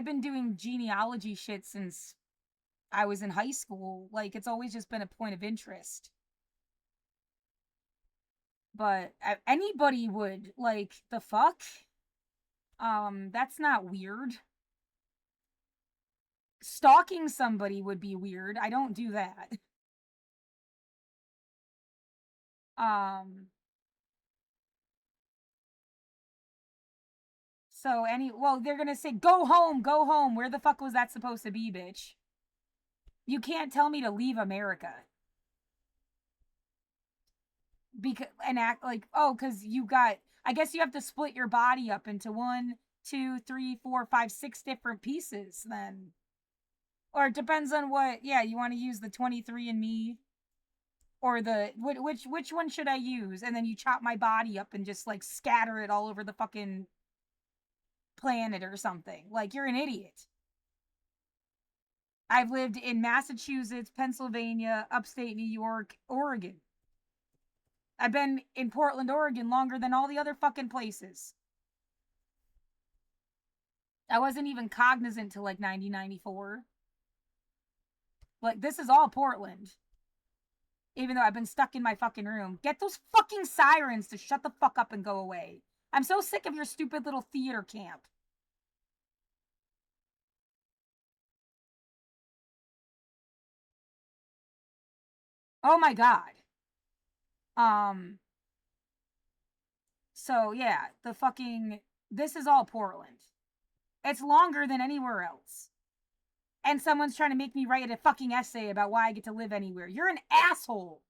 been doing genealogy shit since I was in high school. Like, it's always just been a point of interest. But anybody would. Like, the fuck? That's not weird. Stalking somebody would be weird. I don't do that. Well, they're gonna say, go home, go home. Where the fuck was that supposed to be, bitch? You can't tell me to leave America. And act like, oh, because I guess you have to split your body up into 1, 2, 3, 4, 5, 6 different pieces then. Or it depends on what, yeah, you want to use the 23andMe or which one should I use? And then you chop my body up and just like scatter it all over the fucking planet or something. Like, you're an idiot. I've lived in Massachusetts, Pennsylvania, upstate New York, Oregon. I've been in Portland, Oregon longer than all the other fucking places. I wasn't even cognizant till like 1994. Like, this is all Portland. Even though I've been stuck in my fucking room. Get those fucking sirens to shut the fuck up and go away. I'm so sick of your stupid little theater camp. Oh my god. So yeah, the fucking This is all Portland. It's longer than anywhere else. And someone's trying to make me write a fucking essay about why I get to live anywhere. You're an asshole.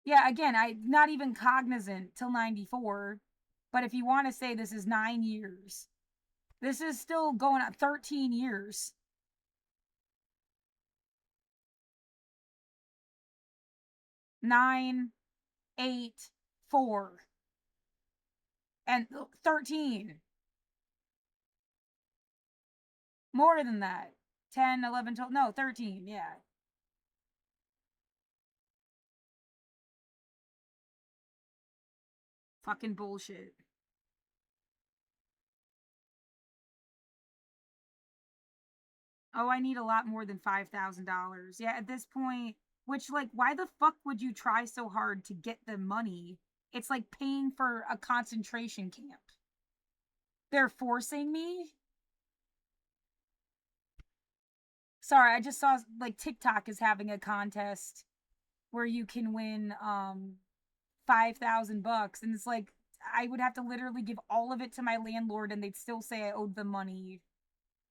Yeah, again, I'm not even cognizant till 94. But if you want to say this is 9 years, this is still going on 13 years. Nine, 8, 4, and 13. More than that. 10, 11, 12. No, 13. Yeah. Fucking bullshit. Oh, I need a lot more than $5,000. Yeah, at this point, which, like, why the fuck would you try so hard to get the money? It's like paying for a concentration camp. They're forcing me? Sorry, I just saw, like, TikTok is having a contest where you can win 5,000 bucks, and it's like I would have to literally give all of it to my landlord and they'd still say I owed them money.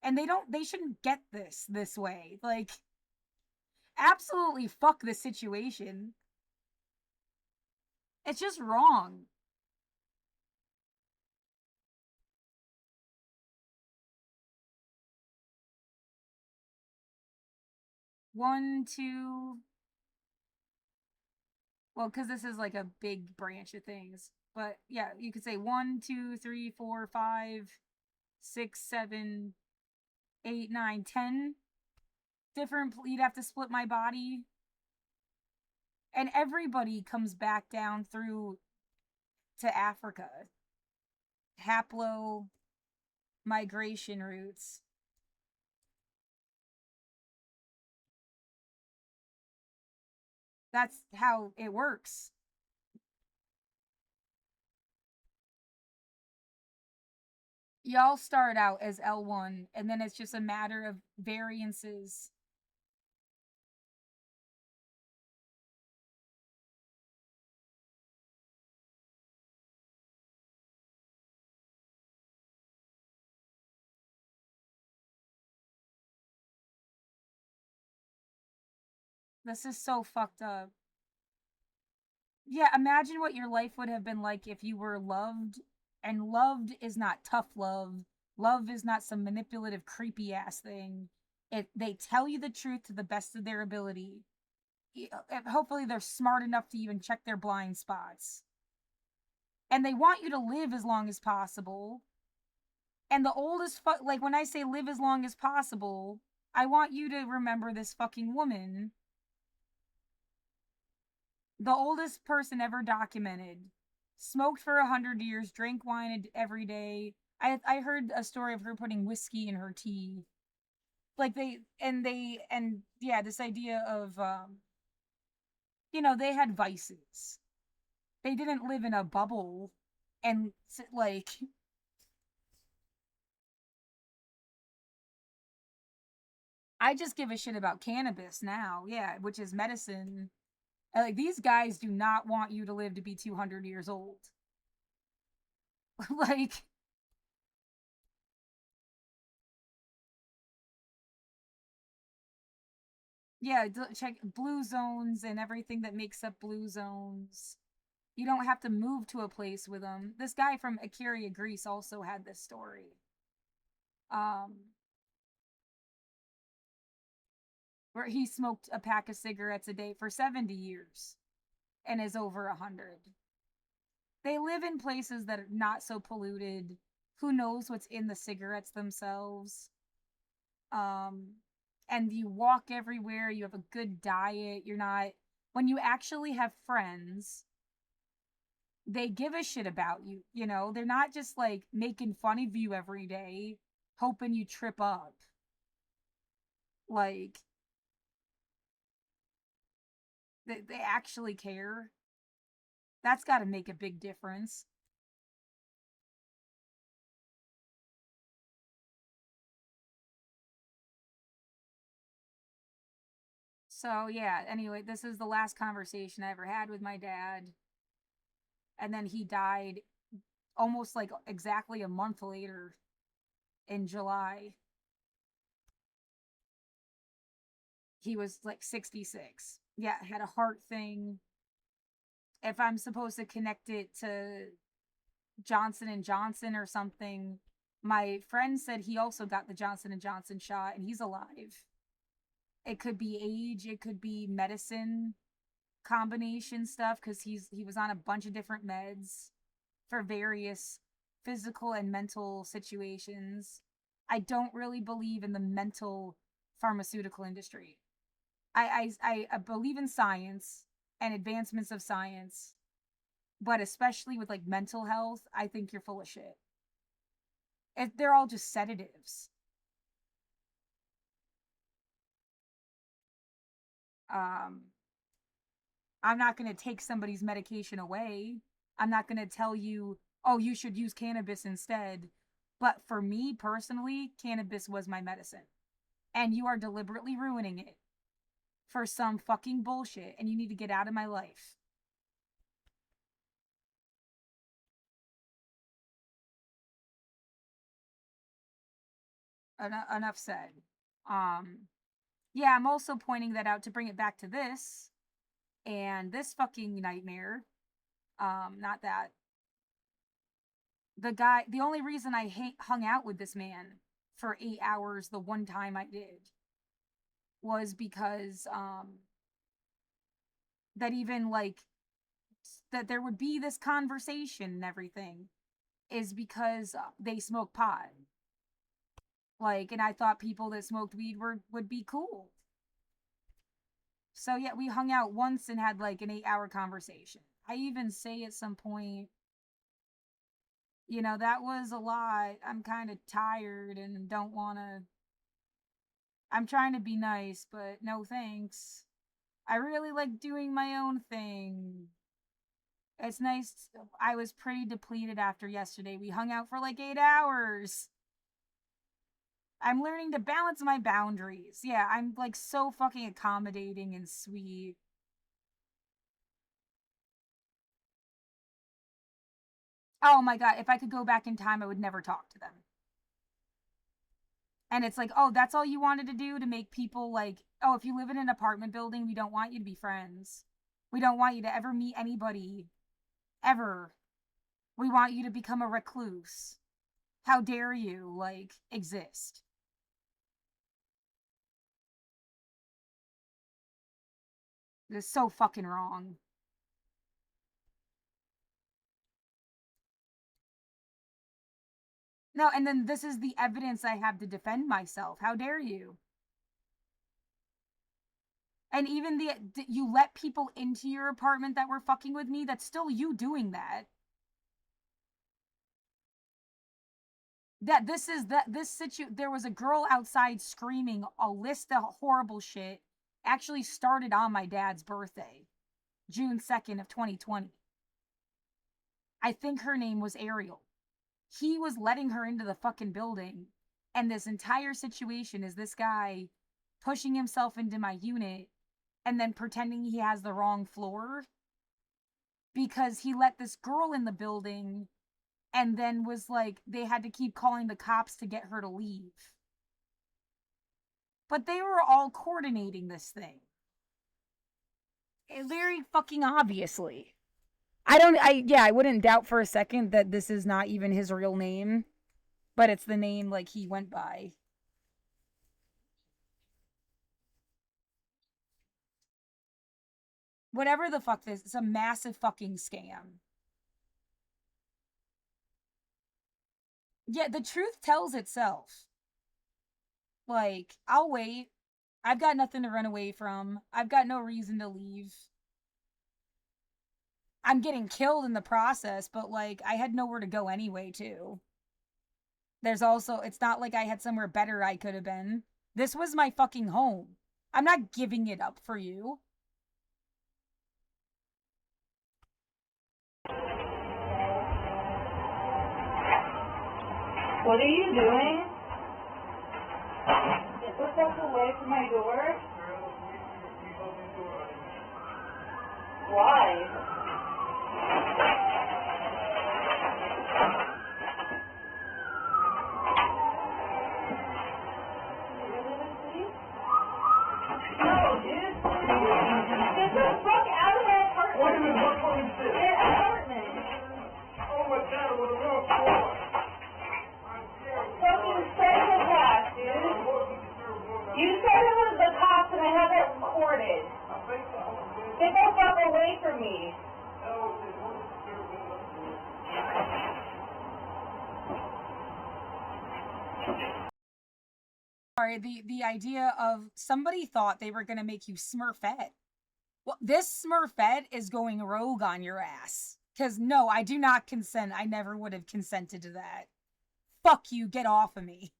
And they shouldn't get this way. Like, absolutely fuck this situation. It's just wrong. One, two. Well, because this is like a big branch of things. But yeah, you could say 1, 2, 3, 4, 5, 6, 7, 8, 9, 10 different. You'd have to split my body. And everybody comes back down through to Africa. Haplo migration routes. That's how it works. Y'all start out as L1, and then it's just a matter of variances. This is so fucked up. Yeah, imagine what your life would have been like if you were loved, and loved is not tough love. Love is not some manipulative, creepy ass thing. They tell you the truth to the best of their ability. Hopefully, they're smart enough to even check their blind spots. And they want you to live as long as possible. And the oldest, like when I say live as long as possible, I want you to remember this fucking woman. The oldest person ever documented. Smoked for 100 years, drank wine every day. I heard a story of her putting whiskey in her tea. Like and yeah, this idea of they had vices. They didn't live in a bubble and like I just give a shit about cannabis now, yeah, which is medicine. Like, these guys do not want you to live to be 200 years old. Like, yeah, check blue zones and everything that makes up blue zones. You don't have to move to a place with them. This guy from Ikaria, Greece also had this story. Where he smoked a pack of cigarettes a day for 70 years and is over 100. They live in places that are not so polluted. Who knows what's in the cigarettes themselves? And you walk everywhere, you have a good diet, you're not, when you actually have friends, they give a shit about you, they're not just like making fun of you every day, hoping you trip up. Like, they actually care. That's got to make a big difference. So, yeah, anyway, this is the last conversation I ever had with my dad. And then he died almost like exactly a month later in July. He was like 66. Yeah, had a heart thing. If I'm supposed to connect it to Johnson and Johnson or something, my friend said he also got the Johnson and Johnson shot and he's alive. It could be age, it could be medicine combination stuff, because he was on a bunch of different meds for various physical and mental situations. I don't really believe in the mental pharmaceutical industry. I believe in science and advancements of science, but especially with like mental health, I think you're full of shit. They're all just sedatives. I'm not going to take somebody's medication away. I'm not going to tell you, oh, you should use cannabis instead. But for me personally, cannabis was my medicine. And you are deliberately ruining it for some fucking bullshit, and you need to get out of my life. Enough said. Yeah, I'm also pointing that out to bring it back to this and this fucking nightmare. Not that. The only reason I hung out with this man for 8 hours the one time I did was because, that even like, that there would be this conversation and everything is because they smoke pot. Like, and I thought people that smoked weed would be cool. So yeah, we hung out once and had like an 8-hour conversation. I even say at some point, you know, that was a lot. I'm kind of tired and don't want to. I'm trying to be nice, but no thanks. I really like doing my own thing. It's nice. I was pretty depleted after yesterday. We hung out for like 8 hours. I'm learning to balance my boundaries. Yeah, I'm like so fucking accommodating and sweet. Oh my god, if I could go back in time, I would never talk to them. And it's like, oh, that's all you wanted to do to make people like, oh, if you live in an apartment building, we don't want you to be friends. We don't want you to ever meet anybody. Ever. We want you to become a recluse. How dare you, like, exist? This is so fucking wrong. No, and then this is the evidence I have to defend myself. How dare you? And even you let people into your apartment that were fucking with me, that's still you doing that. There was a girl outside screaming a list of horrible shit. Actually started on my dad's birthday, June 2nd of 2020. I think her name was Ariel. He was letting her into the fucking building, and this entire situation is this guy pushing himself into my unit and then pretending he has the wrong floor because he let this girl in the building and then was like, they had to keep calling the cops to get her to leave. But they were all coordinating this thing. Very fucking obviously. I wouldn't doubt for a second that this is not even his real name, but it's the name like he went by. Whatever the fuck this, it's a massive fucking scam. Yeah, the truth tells itself. Like, I'll wait. I've got nothing to run away from. I've got no reason to leave. I'm getting killed in the process, but like, I had nowhere to go anyway, too. There's also, it's not like I had somewhere better I could have been. This was my fucking home. I'm not giving it up for you. What are you doing? Get the fuck away from my door. Why? No, dude. Get the fuck out of my apartment. What is what fucking shit? Get apartment. Oh my god, what a real floor. Fucking psychopath, dude. You said it was the cops and I have it recorded. Get the fuck away from me. Sorry, the idea of somebody thought they were gonna make you Smurfette. Well, this Smurfette is going rogue on your ass. Cause no, I do not consent. I never would have consented to that. Fuck you, get off of me.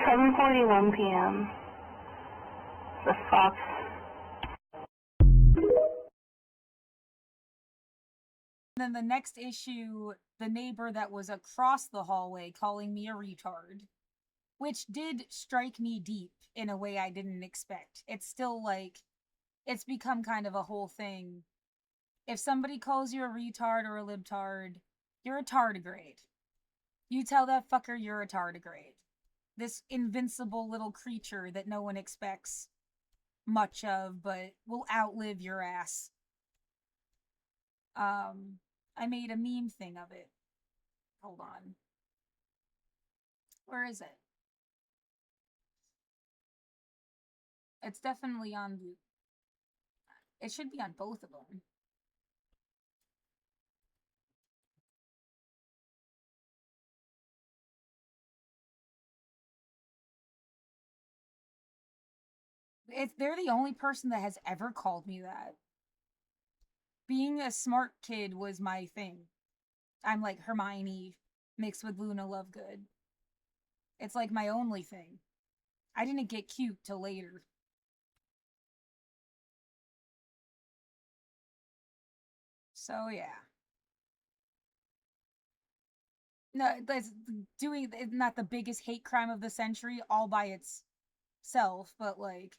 $7:41 p.m. The fuck? Then the next issue, the neighbor that was across the hallway calling me a retard, which did strike me deep in a way I didn't expect. It's still like, it's become kind of a whole thing. If somebody calls you a retard or a libtard, you're a tardigrade. You tell that fucker you're a tardigrade. This invincible little creature that no one expects much of, but will outlive your ass. I made a meme thing of it. Hold on. Where is it? It's definitely on the... It should be on both of them. They're the only person that has ever called me that. Being a smart kid was my thing. I'm like Hermione mixed with Luna Lovegood. It's like my only thing. I didn't get cute till later. So yeah. No, that's doing not the biggest hate crime of the century all by itself, but like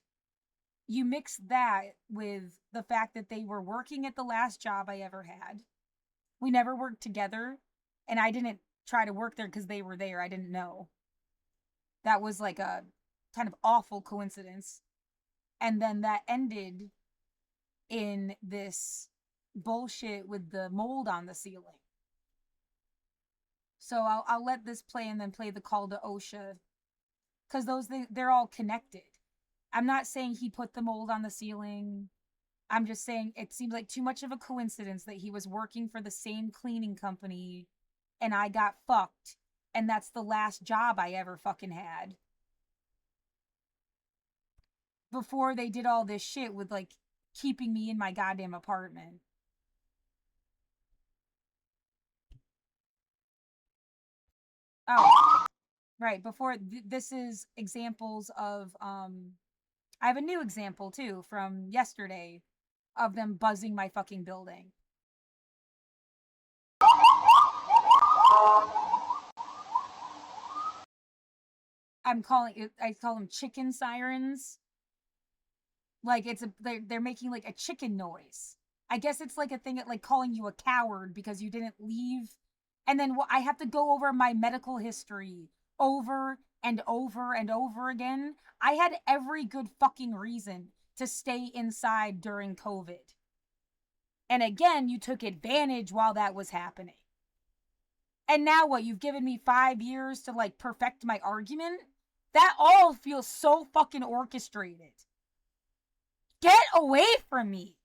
you mix that with the fact that they were working at the last job I ever had. We never worked together, and I didn't try to work there because they were there. I didn't know. That was like a kind of awful coincidence. And then that ended in this bullshit with the mold on the ceiling. So I'll let this play and then play the call to OSHA. Because they're all connected. I'm not saying he put the mold on the ceiling. I'm just saying it seems like too much of a coincidence that he was working for the same cleaning company and I got fucked. And that's the last job I ever fucking had. Before they did all this shit with like keeping me in my goddamn apartment. Oh, right. Before this is examples of I have a new example too from yesterday of them buzzing my fucking building. I call them chicken sirens. Like they're making like a chicken noise. I guess it's like a thing at like calling you a coward because you didn't leave. And then I have to go over my medical history over and over and over again. I had every good fucking reason to stay inside during COVID. And again, you took advantage while that was happening. And now what? You've given me 5 years to like perfect my argument? That all feels so fucking orchestrated. Get away from me.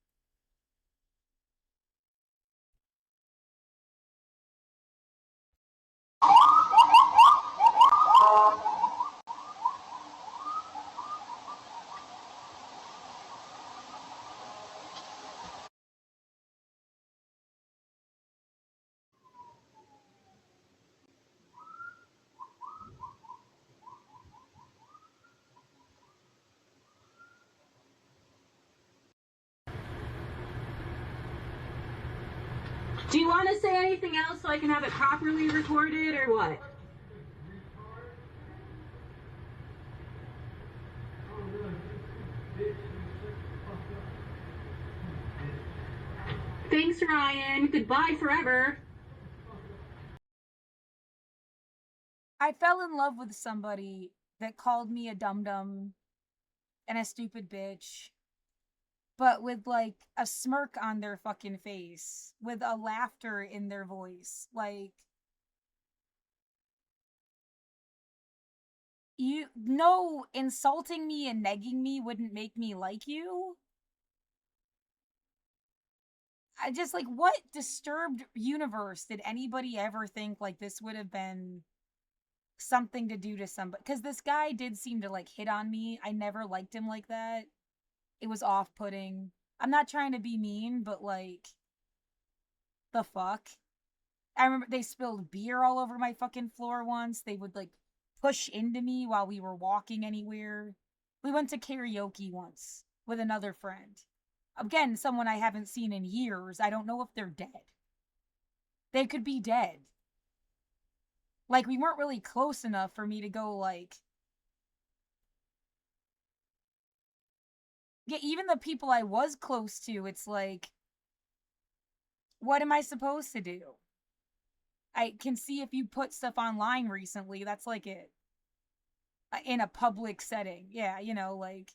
Do you want to say anything else so I can have it properly recorded or what? Thanks, Ryan. Goodbye forever. I fell in love with somebody that called me a dum-dum and a stupid bitch, but with like a smirk on their fucking face, with a laughter in their voice. Like, you no, insulting me and negging me wouldn't make me like you. I just like, what disturbed universe did anybody ever think like this would have been something to do to somebody? Because this guy did seem to like hit on me. I never liked him like that. It was off-putting. I'm not trying to be mean, but like, the fuck? I remember they spilled beer all over my fucking floor once. They would like push into me while we were walking anywhere. We went to karaoke once with another friend. Again, someone I haven't seen in years. I don't know if they're dead. They could be dead. Like, we weren't really close enough for me to go, like... Yeah, even the people I was close to, it's like... What am I supposed to do? I can see if you put stuff online recently, that's like it. In a public setting. Yeah, you know, like...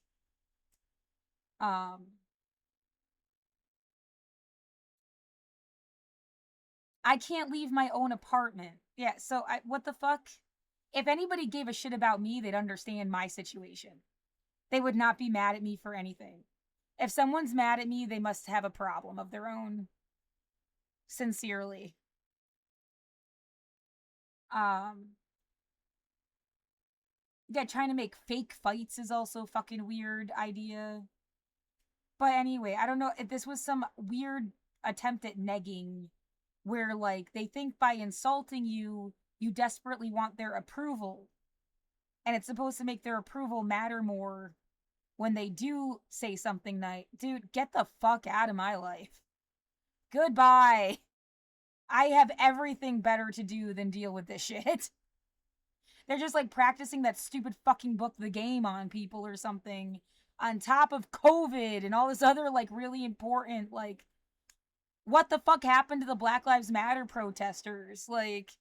I can't leave my own apartment. Yeah, so what the fuck? If anybody gave a shit about me, they'd understand my situation. They would not be mad at me for anything. If someone's mad at me, they must have a problem of their own. Sincerely. Yeah, trying to make fake fights is also a fucking weird idea. But anyway, I don't know if this was some weird attempt at negging where like they think by insulting you, you desperately want their approval. And it's supposed to make their approval matter more when they do say something nice. Dude, get the fuck out of my life. Goodbye. I have everything better to do than deal with this shit. They're just like practicing that stupid fucking book, The Game, on people or something, on top of COVID and all this other like really important like, what the fuck happened to the Black Lives Matter protesters? Like,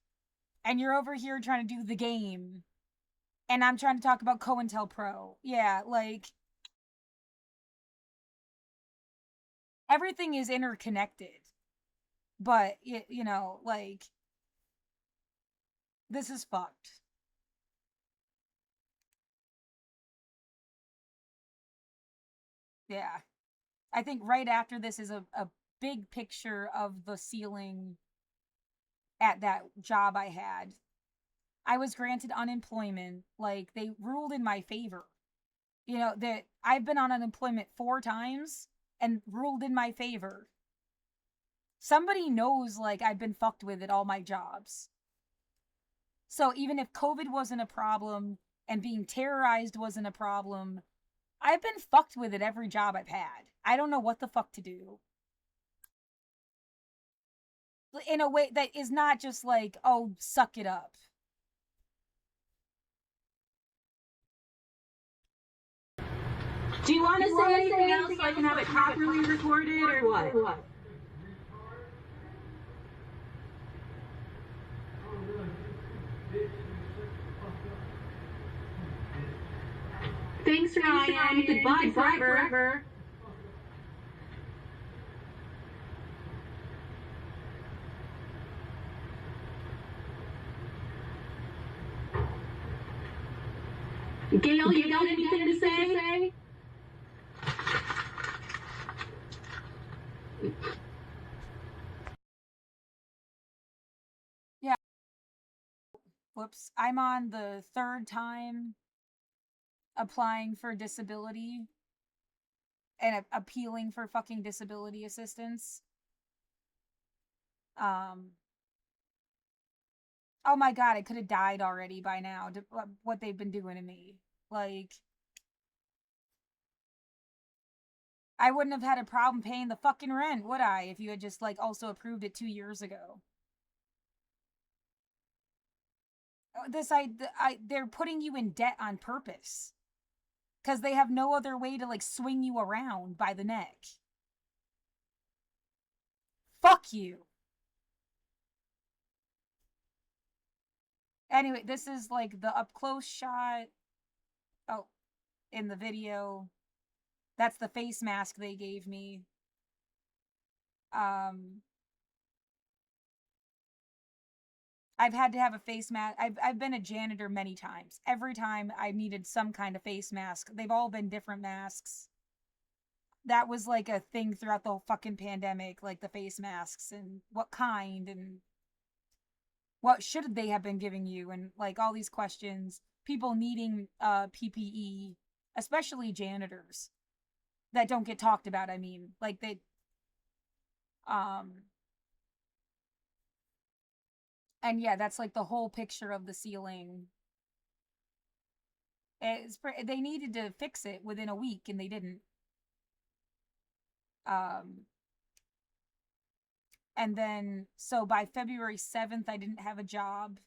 and you're over here trying to do The Game. And I'm trying to talk about cointelpro. Yeah, like, everything is interconnected. But, you know, like, this is fucked. Yeah. I think right after this is a big picture of the ceiling at that job I had. I was granted unemployment. Like, they ruled in my favor. You know, that I've been on unemployment 4 times and ruled in my favor. Somebody knows, like, I've been fucked with at all my jobs. So even if COVID wasn't a problem and being terrorized wasn't a problem, I've been fucked with at every job I've had. I don't know what the fuck to do. In a way that is not just like, oh, suck it up. Do you want to say anything else so I can have it properly recorded or what? Thanks, Ryan. Goodbye forever. Gail, you got anything to say? Yeah. Whoops. I'm on the 3rd time applying for disability and appealing for fucking disability assistance. Oh my god, I could have died already by now. What they've been doing to me. Like, I wouldn't have had a problem paying the fucking rent, would I, if you had just, like, also approved it 2 years ago? They're putting you in debt on purpose. Because they have no other way to, like, swing you around by the neck. Fuck you. Anyway, this is, like, the up-close shot. Oh, in the video. That's the face mask they gave me. I've had to have a face mask. I've been a janitor many times. Every time I needed some kind of face mask. They've all been different masks. That was like a thing throughout the whole fucking pandemic, like the face masks and what kind and what should they have been giving you and like all these questions. People needing PPE, especially janitors that don't get talked about. I mean, like they and yeah, that's like the whole picture of the ceiling. They needed to fix it within a week and they didn't. And then, so by February 7th, I didn't have a job.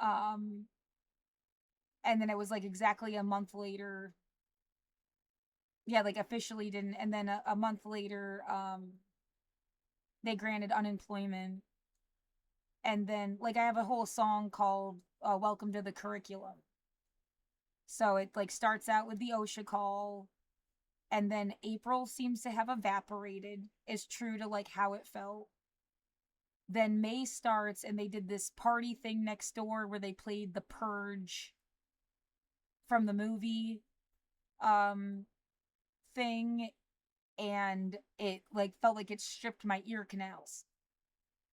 And then it was like exactly a month later. Yeah, like officially didn't. And then a month later, they granted unemployment. And then, like, I have a whole song called Welcome to the Curriculum. So it, like, starts out with the OSHA call. And then April seems to have evaporated, is true to, like, how it felt. Then May starts, and they did this party thing next door where they played The Purge from the movie thing. And it, like, felt like it stripped my ear canals.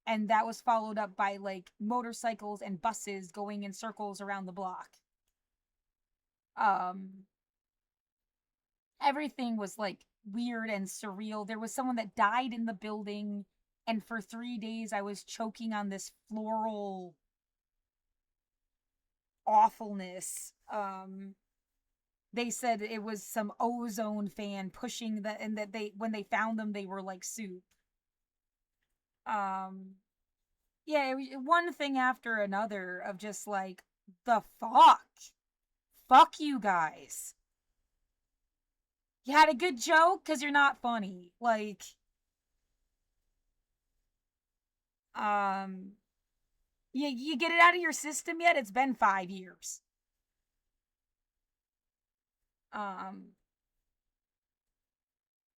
And that was followed up by, like, motorcycles and buses going in circles around the block. Everything was, like, weird and surreal. There was someone that died in the building, and for 3 days I was choking on this floral awfulness. They said it was some ozone fan pushing the, and that when they found them, they were like soup. Yeah, it was one thing after another of just like, the fuck you guys. You had a good joke because you're not funny. Like, you get it out of your system yet? It's been 5 years.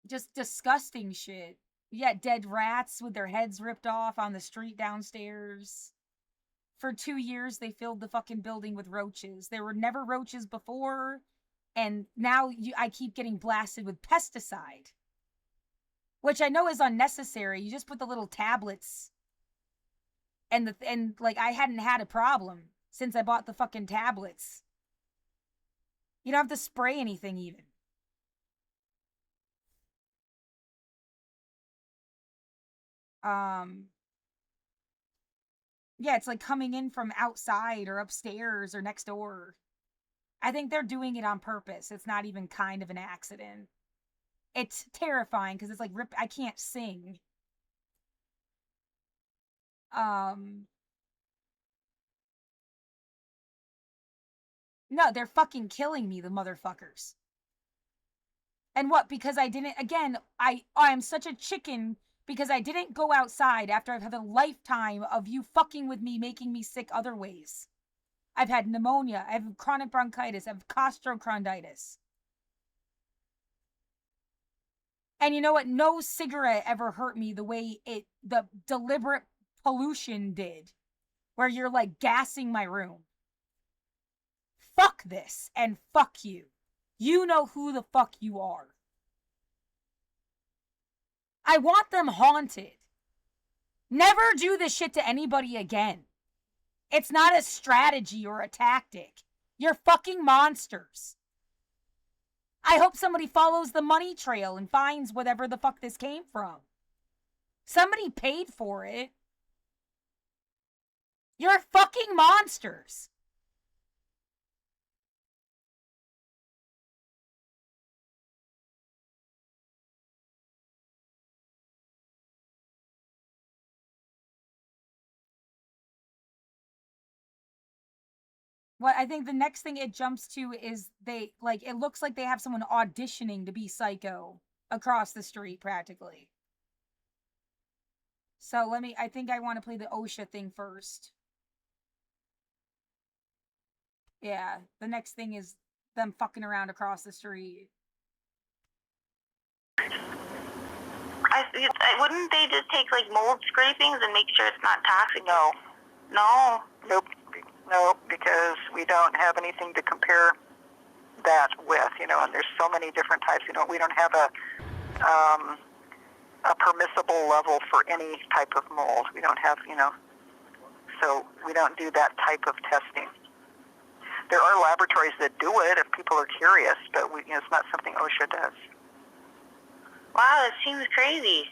Just disgusting shit. Yeah, dead rats with their heads ripped off on the street downstairs. For 2 years, they filled the fucking building with roaches. There were never roaches before, and now I keep getting blasted with pesticide. Which I know is unnecessary. You just put the little tablets, and like, I hadn't had a problem since I bought the fucking tablets. You don't have to spray anything even. Yeah, it's like coming in from outside or upstairs or next door. I think they're doing it on purpose. It's not even kind of an accident. It's terrifying because it's like, I can't sing. No, they're fucking killing me, the motherfuckers. And what? Because I didn't, again, I'm such a chicken because I didn't go outside after I've had a lifetime of you fucking with me, making me sick other ways. I've had pneumonia, I have chronic bronchitis, I have costochondritis. And you know what? No cigarette ever hurt me the way the deliberate pollution did, where you're like gassing my room. Fuck this, and fuck you. You know who the fuck you are. I want them haunted. Never do this shit to anybody again. It's not a strategy or a tactic. You're fucking monsters. I hope somebody follows the money trail and finds whatever the fuck this came from. Somebody paid for it. You're fucking monsters. What I think the next thing it jumps to is they like it looks like they have someone auditioning to be Psycho across the street practically. So I think I want to play the OSHA thing first. Yeah, the next thing is them fucking around across the street. Wouldn't they just take like mold scrapings and make sure it's not toxic? No. No. Nope, because we don't have anything to compare that with, and there's so many different types. We don't have a permissible level for any type of mold. We don't have, so we don't do that type of testing. There are laboratories that do it if people are curious, but it's not something OSHA does. Wow, it seems crazy.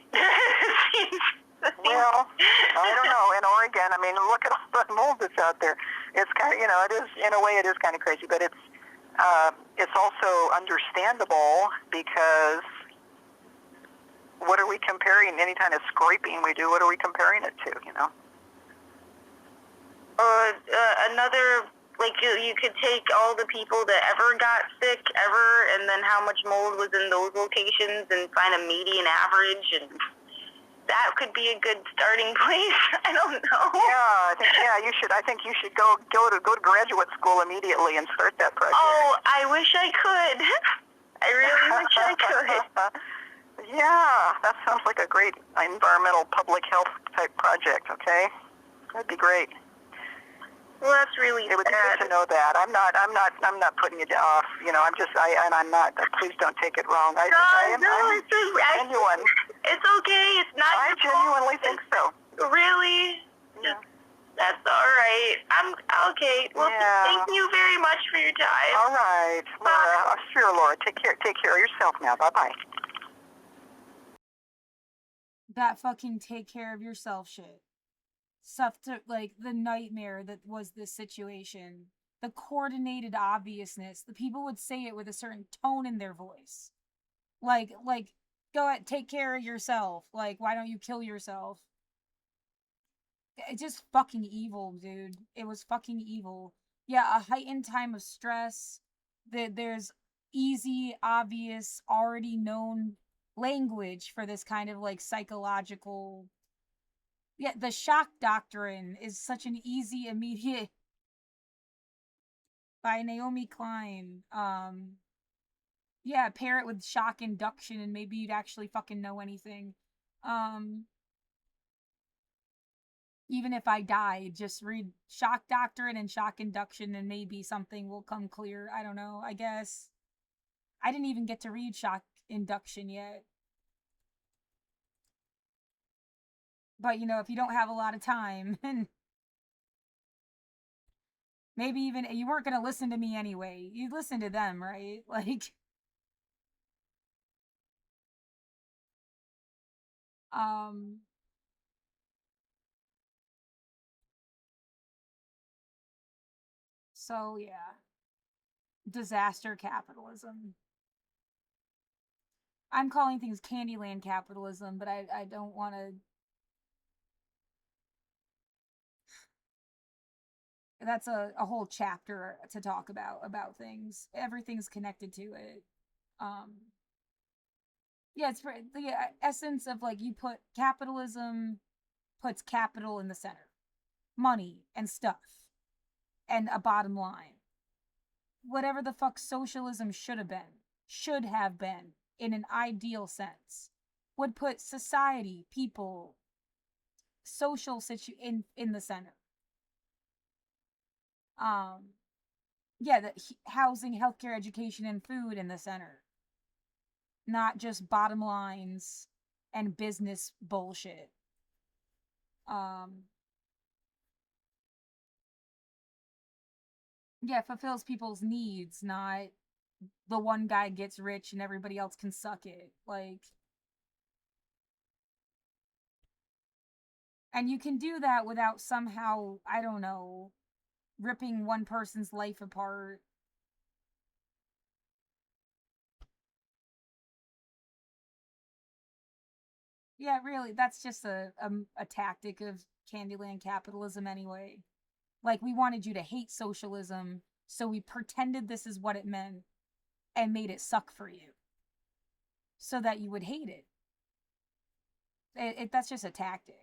Well, I don't know. In Oregon, look at all the mold that's out there. It's kind of, it is, in a way, it is kind of crazy, but it's also understandable because what are we comparing? Any kind of scraping we do, what are we comparing it to, Another, like you could take all the people that ever got sick ever, and then how much mold was in those locations, and find a median average, and that could be a good starting place. I don't know. Yeah, you should. I think you should go to graduate school immediately and start that project. Oh, I wish I could. I really wish I could. Yeah, that sounds like a great environmental public health type project. Okay, that'd be great. Well, that's really it would be good to know that. I'm not putting you off. I'm not. Please don't take it wrong. I'm genuine. It's okay. It's not. I genuinely think so. Really? Yeah. That's all right. I'm okay. Well, thank you very much for your time. All right, Laura. Sure, Laura. Take care of yourself now. Bye bye. That fucking take care of yourself shit. Stuff to like the nightmare that was this situation, the coordinated obviousness. The people would say it with a certain tone in their voice, like go ahead, take care of yourself. Like, why don't you kill yourself? It's just fucking evil, dude. It was fucking evil. Yeah, a heightened time of stress. There's easy, obvious, already known language for this kind of like psychological. Yeah, the shock doctrine is such an easy, immediate. By Naomi Klein. Yeah, pair it with shock induction and maybe you'd actually fucking know anything. Even if I die, just read shock doctrine and shock induction and maybe something will come clear. I don't know, I guess. I didn't even get to read shock induction yet. But, if you don't have a lot of time, maybe even, you weren't going to listen to me anyway. You'd listen to them, right? Like, so yeah. Disaster capitalism. I'm calling things Candyland capitalism, but I don't want to. That's a whole chapter to talk about things. Everything's connected to it. Yeah, it's the essence of like you put capitalism puts capital in the center, money and stuff, and a bottom line. Whatever the fuck socialism should have been in an ideal sense, would put society, people, social in the center. Yeah, the housing, healthcare, education, and food in the center. Not just bottom lines and business bullshit. Yeah, fulfills people's needs, not the one guy gets rich and everybody else can suck it. Like, and you can do that without somehow, I don't know, ripping one person's life apart. Yeah, really, that's just a tactic of Candyland capitalism anyway. Like, we wanted you to hate socialism, so we pretended this is what it meant and made it suck for you so that you would hate it. That's just a tactic.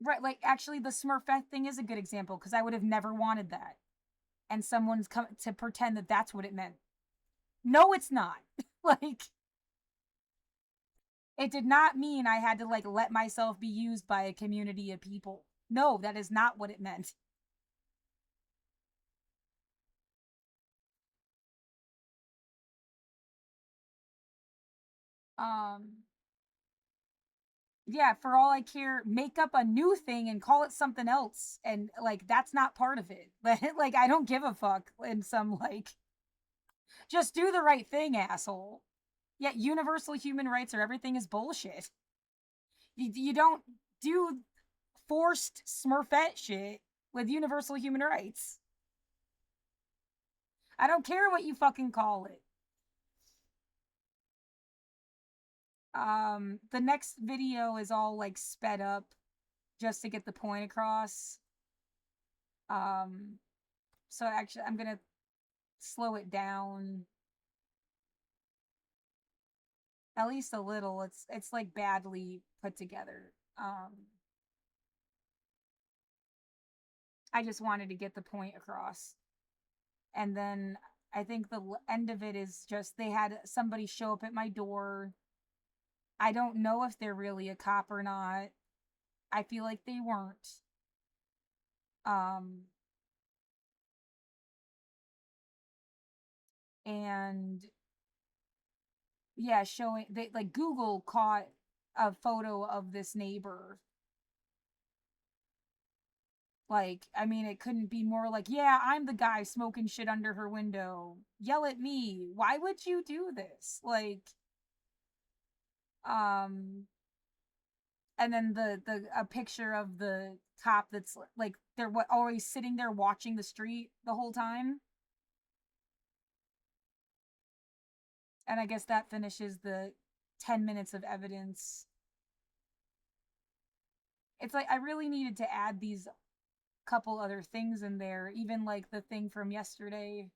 Right, like, actually, the Smurfette thing is a good example, because I would have never wanted that. And someone's come to pretend that that's what it meant. No, it's not. Like, it did not mean I had to, like, let myself be used by a community of people. No, that is not what it meant. Yeah, for all I care, make up a new thing and call it something else. And, like, that's not part of it. Like, I don't give a fuck. And some, like, just do the right thing, asshole. Yet universal human rights or everything is bullshit. You don't do forced Smurfette shit with universal human rights. I don't care what you fucking call it. The next video is all, like, sped up just to get the point across. So actually, I'm gonna slow it down at least a little. It's like badly put together. I just wanted to get the point across. And then I think the end of it is just they had somebody show up at my door. I don't know if they're really a cop or not. I feel like they weren't. And yeah, showing they, like, Google caught a photo of this neighbor. Like, I mean, it couldn't be more like, yeah, I'm the guy smoking shit under her window. Yell at me. Why would you do this? Like, and then a picture of the cop that's like, they're always sitting there watching the street the whole time. And I guess that finishes the 10 minutes of evidence. It's like, I really needed to add these couple other things in there, even like the thing from yesterday.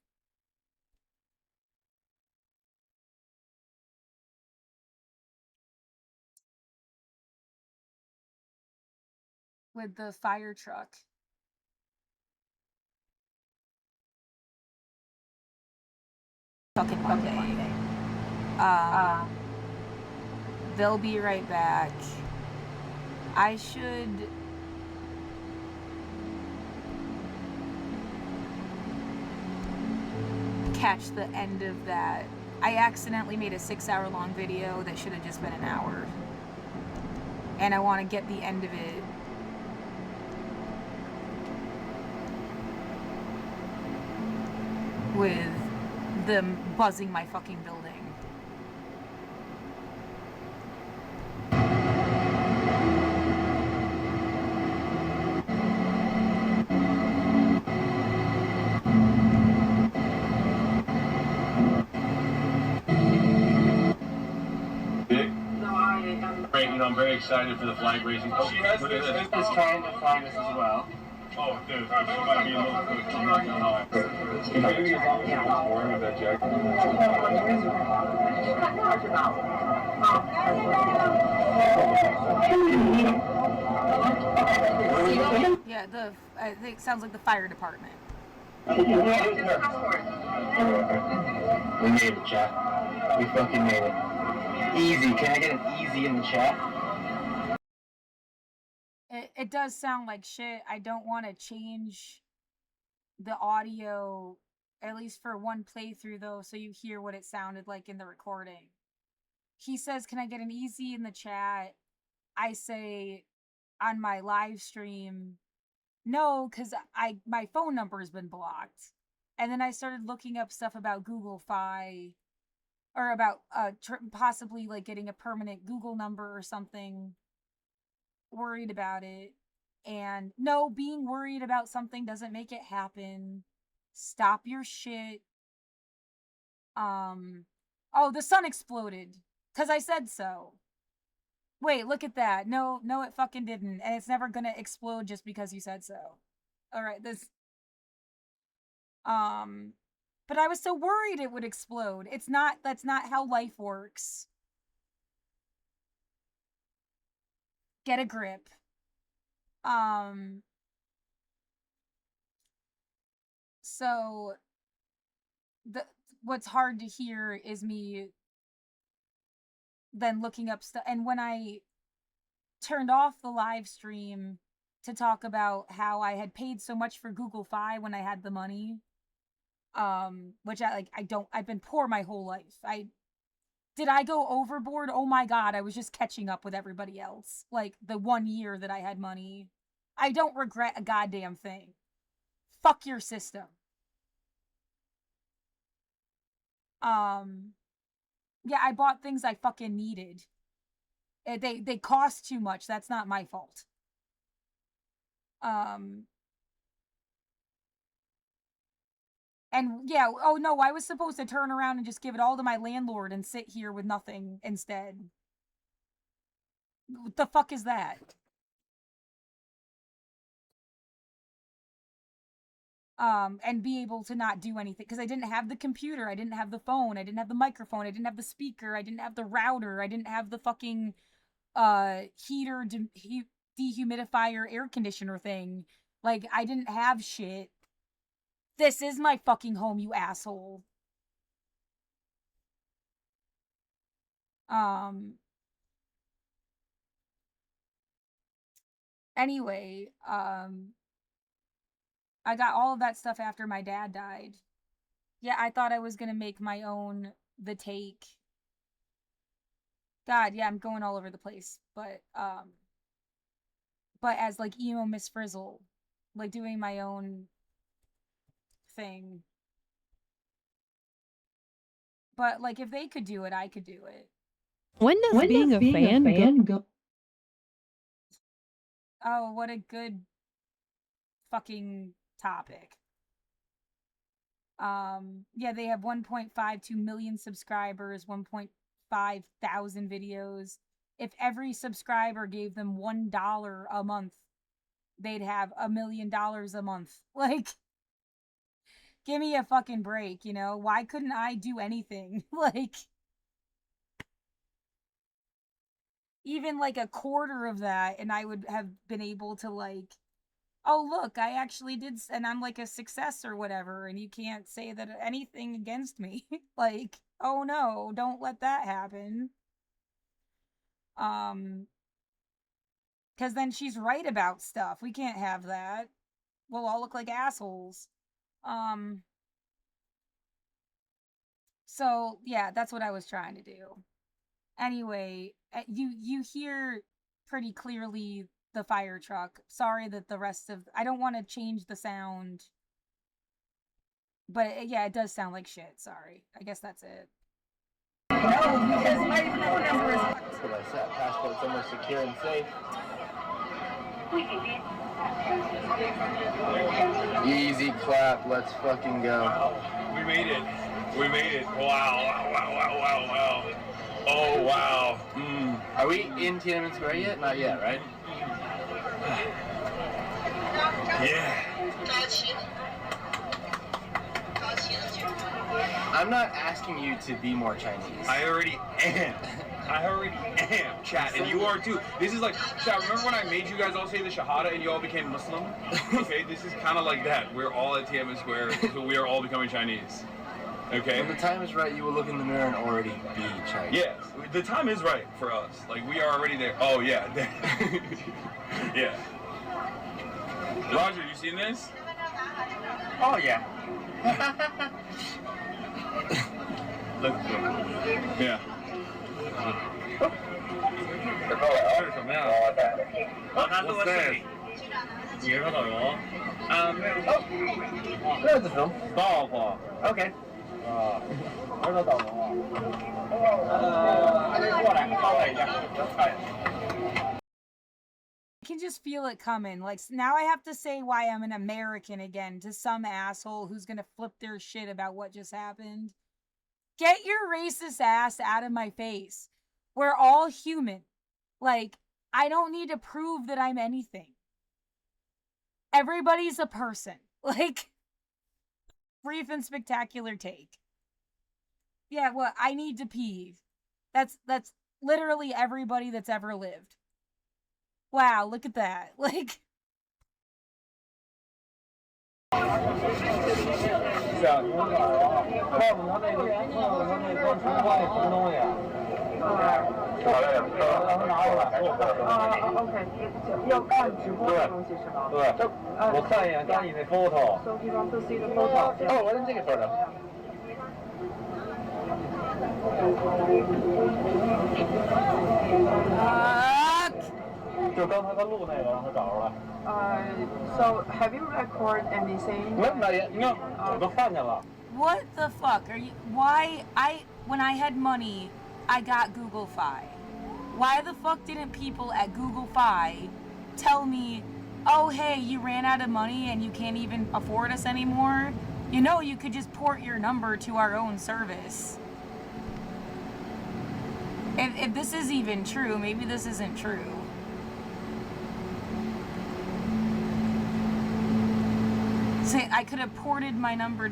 With the fire truck. Fucking Monday. They'll be right back. I should catch the end of that. I accidentally made a 6-hour-long video that should have just been an hour. And I want to get the end of it. With them buzzing my fucking building. I'm very excited for the flag raising. Look at this. Is trying to find us as well. Oh, dude, she might be a little quick. I'm not gonna lie. Can you be as long as you're wearing of that jacket? Yeah, I think it sounds like the fire department. We made it, chat. We fucking made it. Easy. Can I get an easy in the chat? It does sound like shit. I don't want to change the audio, at least for one playthrough, though, so you hear what it sounded like in the recording. He says, can I get an easy in the chat? I say, on my live stream, no, because my phone number has been blocked. And then I started looking up stuff about Google Fi, or about possibly, like, getting a permanent Google number or something. Worried about it. And no, being worried about something doesn't make it happen. Stop your shit. Oh, the sun exploded. 'Cause I said so. Wait, look at that. No, it fucking didn't. And it's never gonna explode just because you said so. Alright, this... But I was so worried it would explode. That's not how life works. Get a grip. So... What's hard to hear is me then looking up stuff. And when I turned off the live stream to talk about how I had paid so much for Google Fi when I had the money, which I've been poor my whole life. Did I go overboard? Oh my god, I was just catching up with everybody else. Like, the 1 year that I had money. I don't regret a goddamn thing. Fuck your system. Yeah, I bought things I fucking needed. They cost too much. That's not my fault. And yeah, oh no, I was supposed to turn around and just give it all to my landlord and sit here with nothing instead. What the fuck is that? And be able to not do anything. Because I didn't have the computer, I didn't have the phone, I didn't have the microphone, I didn't have the speaker, I didn't have the router, I didn't have the fucking heater, dehumidifier, air conditioner thing. Like, I didn't have shit. This is my fucking home, you asshole. Anyway, I got all of that stuff after my dad died. Yeah, I thought I was gonna make my own The Take. God, yeah, I'm going all over the place. But as, like, emo Miss Frizzle. Like, doing my own thing. But, like, if they could do it, I could do it. When does being a fan go? Oh, what a good fucking topic. Yeah, they have 1.52 million subscribers, 1.5 thousand videos. If every subscriber gave them $1 a month, they'd have $1 million a month. Like, give me a fucking break, you know? Why couldn't I do anything? Like, even like a quarter of that, and I would have been able to, like, oh, look, I actually did, and I'm like a success or whatever, and you can't say that anything against me. Like, oh no, don't let that happen. Because then she's right about stuff. We can't have that. We'll all look like assholes. So, yeah, that's what I was trying to do. Anyway, you hear pretty clearly the fire truck. Sorry that the rest of... I don't want to change the sound. But, yeah, it does sound like shit. Sorry. I guess that's it. No, because my phone number is... That's what I said. Passport somewhere secure and safe. Easy clap. Let's fucking go. Wow. We made it. We made it. Wow. Wow. Oh, wow. Are we in Tiananmen Square yet? Not yet, right? Yeah. I'm not asking you to be more Chinese. I already am. Chat, and you are too. This is like, chat, remember when I made you guys all say the Shahada and you all became Muslim? Okay, this is kind of like that. We're all at Tiananmen Square, so we are all becoming Chinese. Okay? When the time is right, you will look in the mirror and already be Chinese. Yes, the time is right for us. Like, we are already there. Oh, yeah. Yeah. Roger, you seen this? Oh, yeah. Let's go. Yeah. What's that? There's the film. Ball. Okay. I can just feel it coming. Like, now I have to say why I'm an American again to some asshole who's gonna flip their shit about what just happened. Get your racist ass out of my face. We're all human. Like, I don't need to prove that I'm anything. Everybody's a person. Like, brief and spectacular take. Yeah, well, I need to pee. That's literally everybody that's ever lived. Wow, look at that. Like, So have you recorded anything? what the fuck are you? Why when I had money, I got Google Fi. Why the fuck didn't people at Google Fi tell me, oh hey, you ran out of money and you can't even afford us anymore? You know, you could just port your number to our own service. If this is even true, maybe this isn't true. Say, I could have ported my number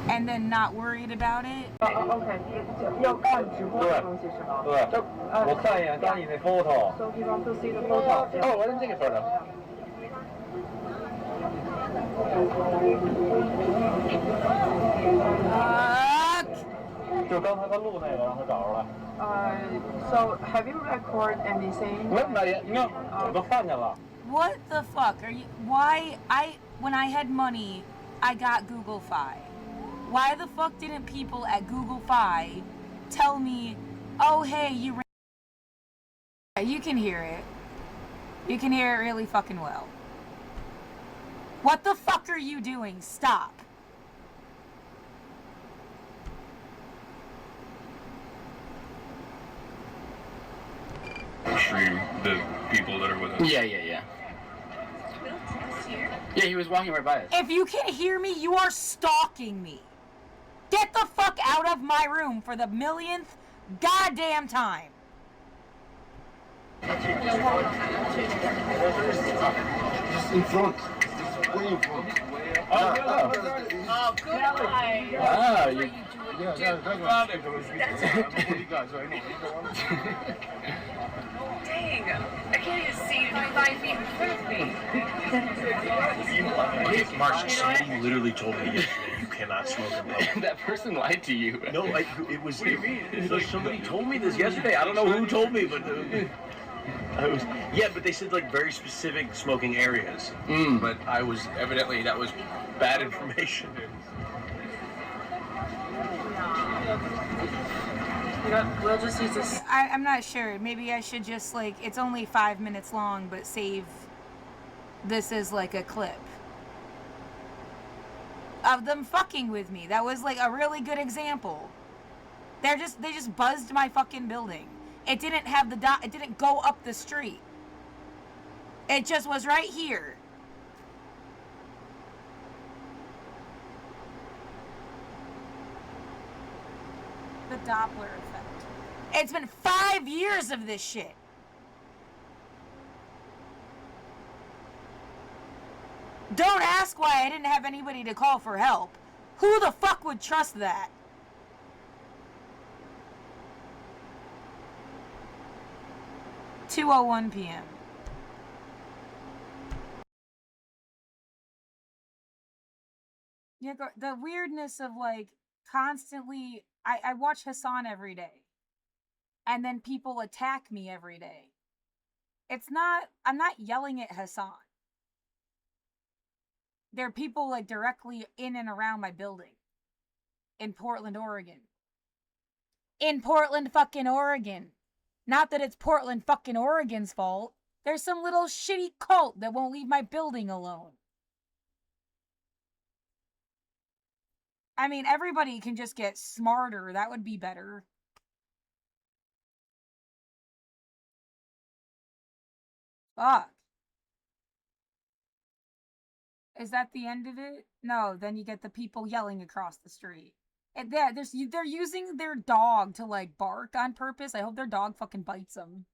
and then not worried about it. OK，要看直播的东西是吗？对。我看一眼刚你那 photo。So he wants to see the photo. Oh, I didn't take a photo. 就刚才他录那个，让他找出来。So have you recorded anything? Not yet. No. 我都看见了。What the fuck are you? Why when I had money, I got Google Fi. Why the fuck didn't people at Google Fi tell me, oh hey, you ran... You can hear it. You can hear it really fucking well. What the fuck are you doing? Stop. Stream the people that are with us. Yeah. Yeah, he was walking right by us. If you can hear me, you are stalking me. Get the fuck out of my room for the millionth goddamn time. Just in front. Way in front. Oh, good eye. Wow, you... Dang, I can't even see 5 feet in front of me. Mark, somebody literally told me yesterday you cannot smoke in public. That person lied to you. No, it was. Somebody told me this yesterday. I don't know who told me, but but they said like very specific smoking areas. But I was evidently that was bad information. We'll just use this. I'm not sure. Maybe I should just like, it's only 5 minutes long, but save this as like a clip of them fucking with me. That was like a really good example. They just buzzed my fucking building. It didn't have the it didn't go up the street. It just was right here. The Doppler effect. It's been 5 years of this shit. Don't ask why I didn't have anybody to call for help. Who the fuck would trust that? (2:01 p.m.) Yeah, the weirdness of like constantly, I watch Hassan every day, and then people attack me every day. I'm not yelling at Hassan. There are people like directly in and around my building in Portland, Oregon. In Portland fucking Oregon. Not that it's Portland fucking Oregon's fault. There's some little shitty cult that won't leave my building alone. I mean, everybody can just get smarter. That would be better. Fuck. Is that the end of it? No, then you get the people yelling across the street. And they're using their dog to like bark on purpose. I hope their dog fucking bites them.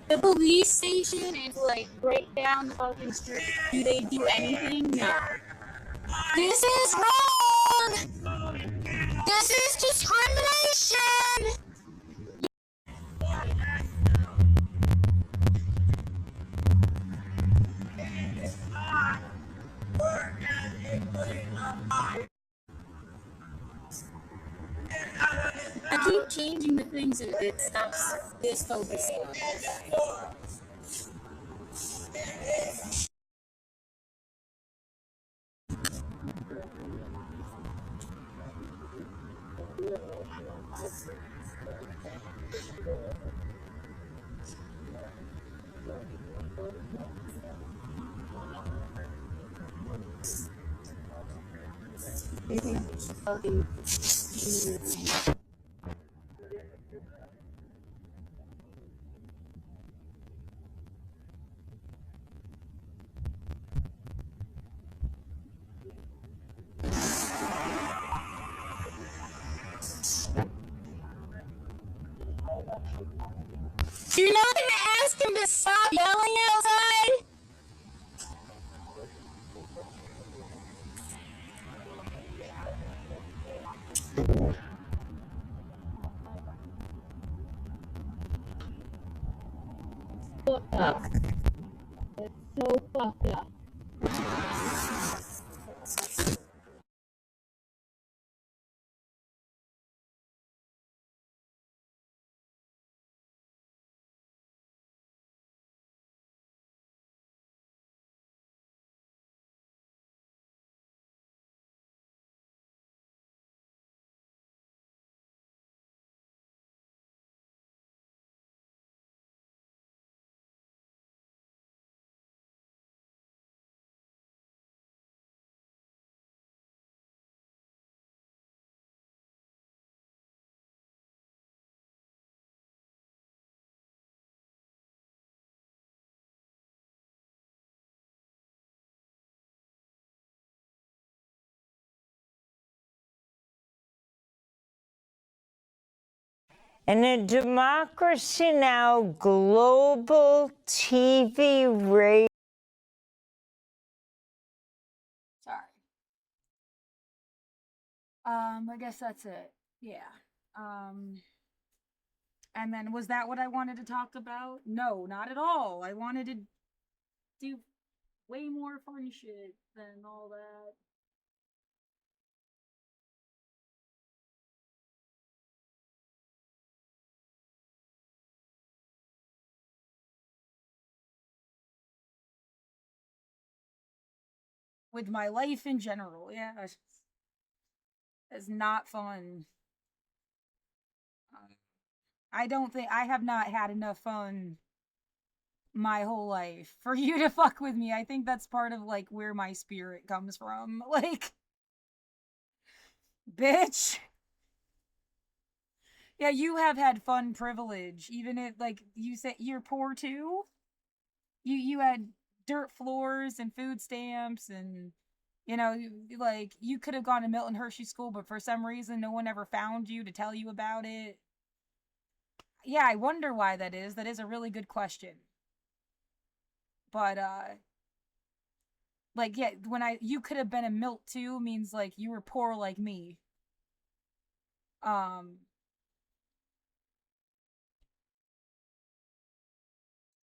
The police station is like right down the fucking street. Do they do anything? No. This is wrong! This is discrimination! I keep changing the things and it stops this focusing on it. You're not gonna ask him to stop yelling outside? Fucked up. It's so fucked up. In a democracy now, global TV radio. Sorry. I guess that's it. Yeah. And then was that what I wanted to talk about? No, not at all. I wanted to do way more fun shit than all that. With my life in general, yeah. It's not fun. I don't think I have not had enough fun my whole life for you to fuck with me. I think that's part of like where my spirit comes from. Like, bitch. Yeah, you have had fun privilege. Even if like you said you're poor too. You had dirt floors and food stamps and like you could have gone to Milton Hershey School, but for some reason no one ever found you to tell you about it. Yeah, I wonder why that is. That is a really good question. But like yeah, you could have been a Milt too means like you were poor like me.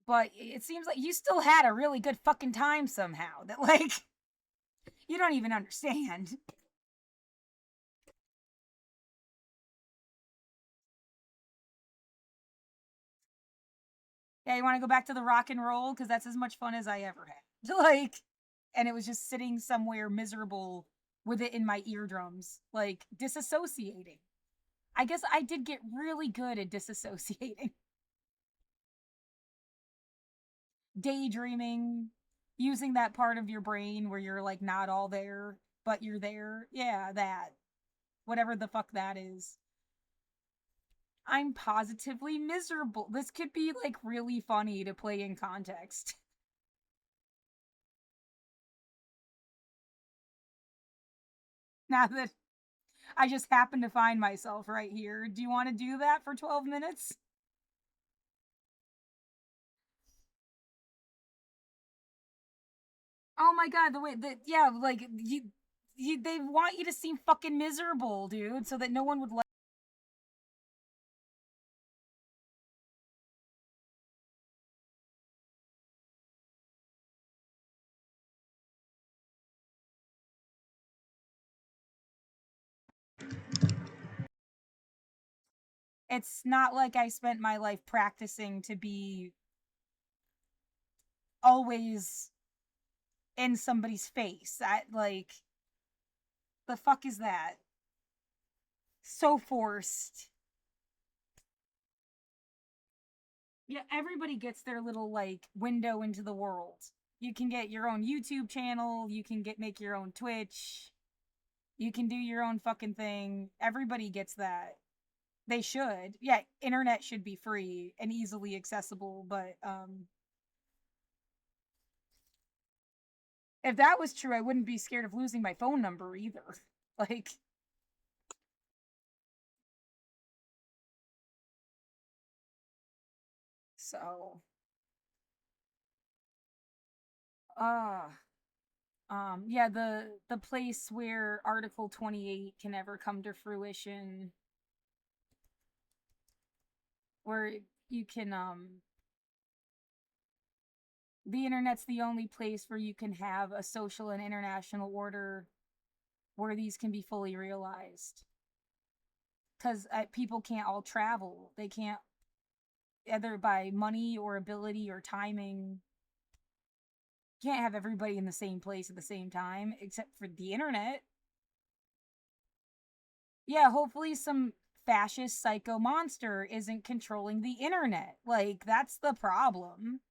But it seems like you still had a really good fucking time somehow. That like you don't even understand. Yeah, you want to go back to the rock and roll because that's as much fun as I ever had. Like, and it was just sitting somewhere miserable with it in my eardrums, like disassociating. I guess I did get really good at disassociating. Daydreaming, Using that part of your brain where you're like not all there, but you're there. Yeah, that. Whatever the fuck that is. I'm positively miserable. This could be like really funny to play in context. Now that I just happen to find myself right here. Do you want to do that for 12 minutes? Oh my god, the way that, yeah, like, they want you to seem fucking miserable, dude, so that no one would like. It's not like I spent my life practicing to be always in somebody's face. Like, the fuck is that? So forced. Yeah, everybody gets their little, like, window into the world. You can get your own YouTube channel, you can make your own Twitch, you can do your own fucking thing. Everybody gets that. They should. Yeah, internet should be free and easily accessible, but if that was true, I wouldn't be scared of losing my phone number either. Like, so uh yeah, the place where Article 28 can ever come to fruition, where you can the internet's the only place where you can have a social and international order where these can be fully realized. Because people can't all travel. They can't, either by money or ability or timing. Can't have everybody in the same place at the same time, except for the internet. Yeah, hopefully some fascist psycho monster isn't controlling the internet. Like, that's the problem.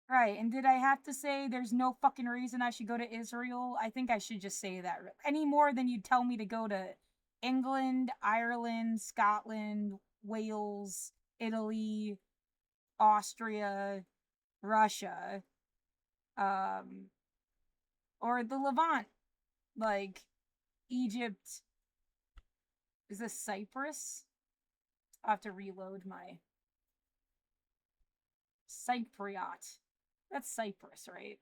Right, and did I have to say there's no fucking reason I should go to Israel? I think I should just say that. Any more than you'd tell me to go to England, Ireland, Scotland, Wales, Italy, Austria, Russia, or the Levant, like Egypt. Is this Cyprus? I have to reload my Cypriot. That's Cyprus, right?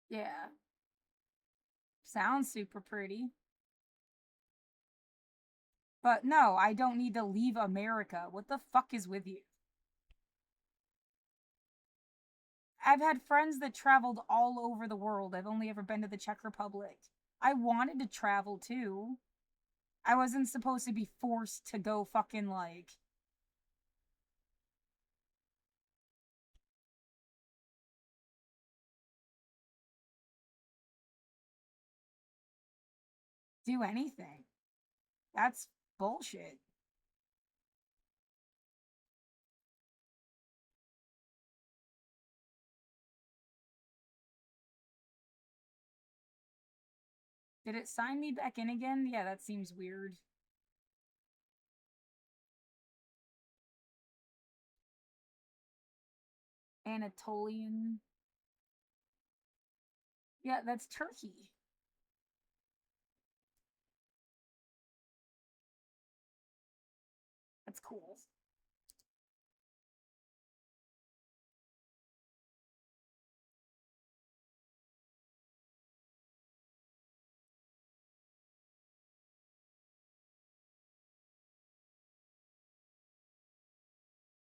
Yeah. Sounds super pretty. But no, I don't need to leave America. What the fuck is with you? I've had friends that traveled all over the world. I've only ever been to the Czech Republic. I wanted to travel too. I wasn't supposed to be forced to go fucking like. Do anything. That's bullshit. Did it sign me back in again? Yeah, that seems weird. Anatolian. Yeah, that's Turkey. That's cool.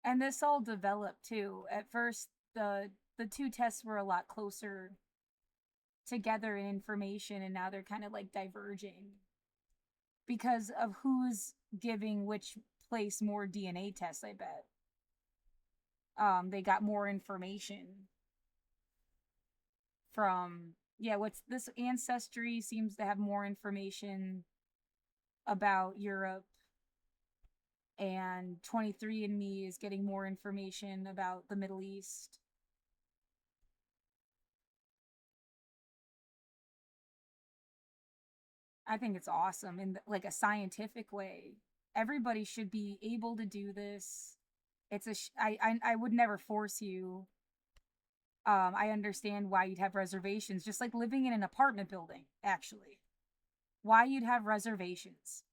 And this all developed too. At first, the two tests were a lot closer together in information, and now they're kind of like diverging because of who's giving which place more DNA tests, I bet. They got more information from, yeah, what's this? Ancestry seems to have more information about Europe, and 23andMe is getting more information about the Middle East. I think it's awesome in like a scientific way. Everybody should be able to do this. It's I would never force you. I understand why you'd have reservations, just like living in an apartment building, actually. Why you'd have reservations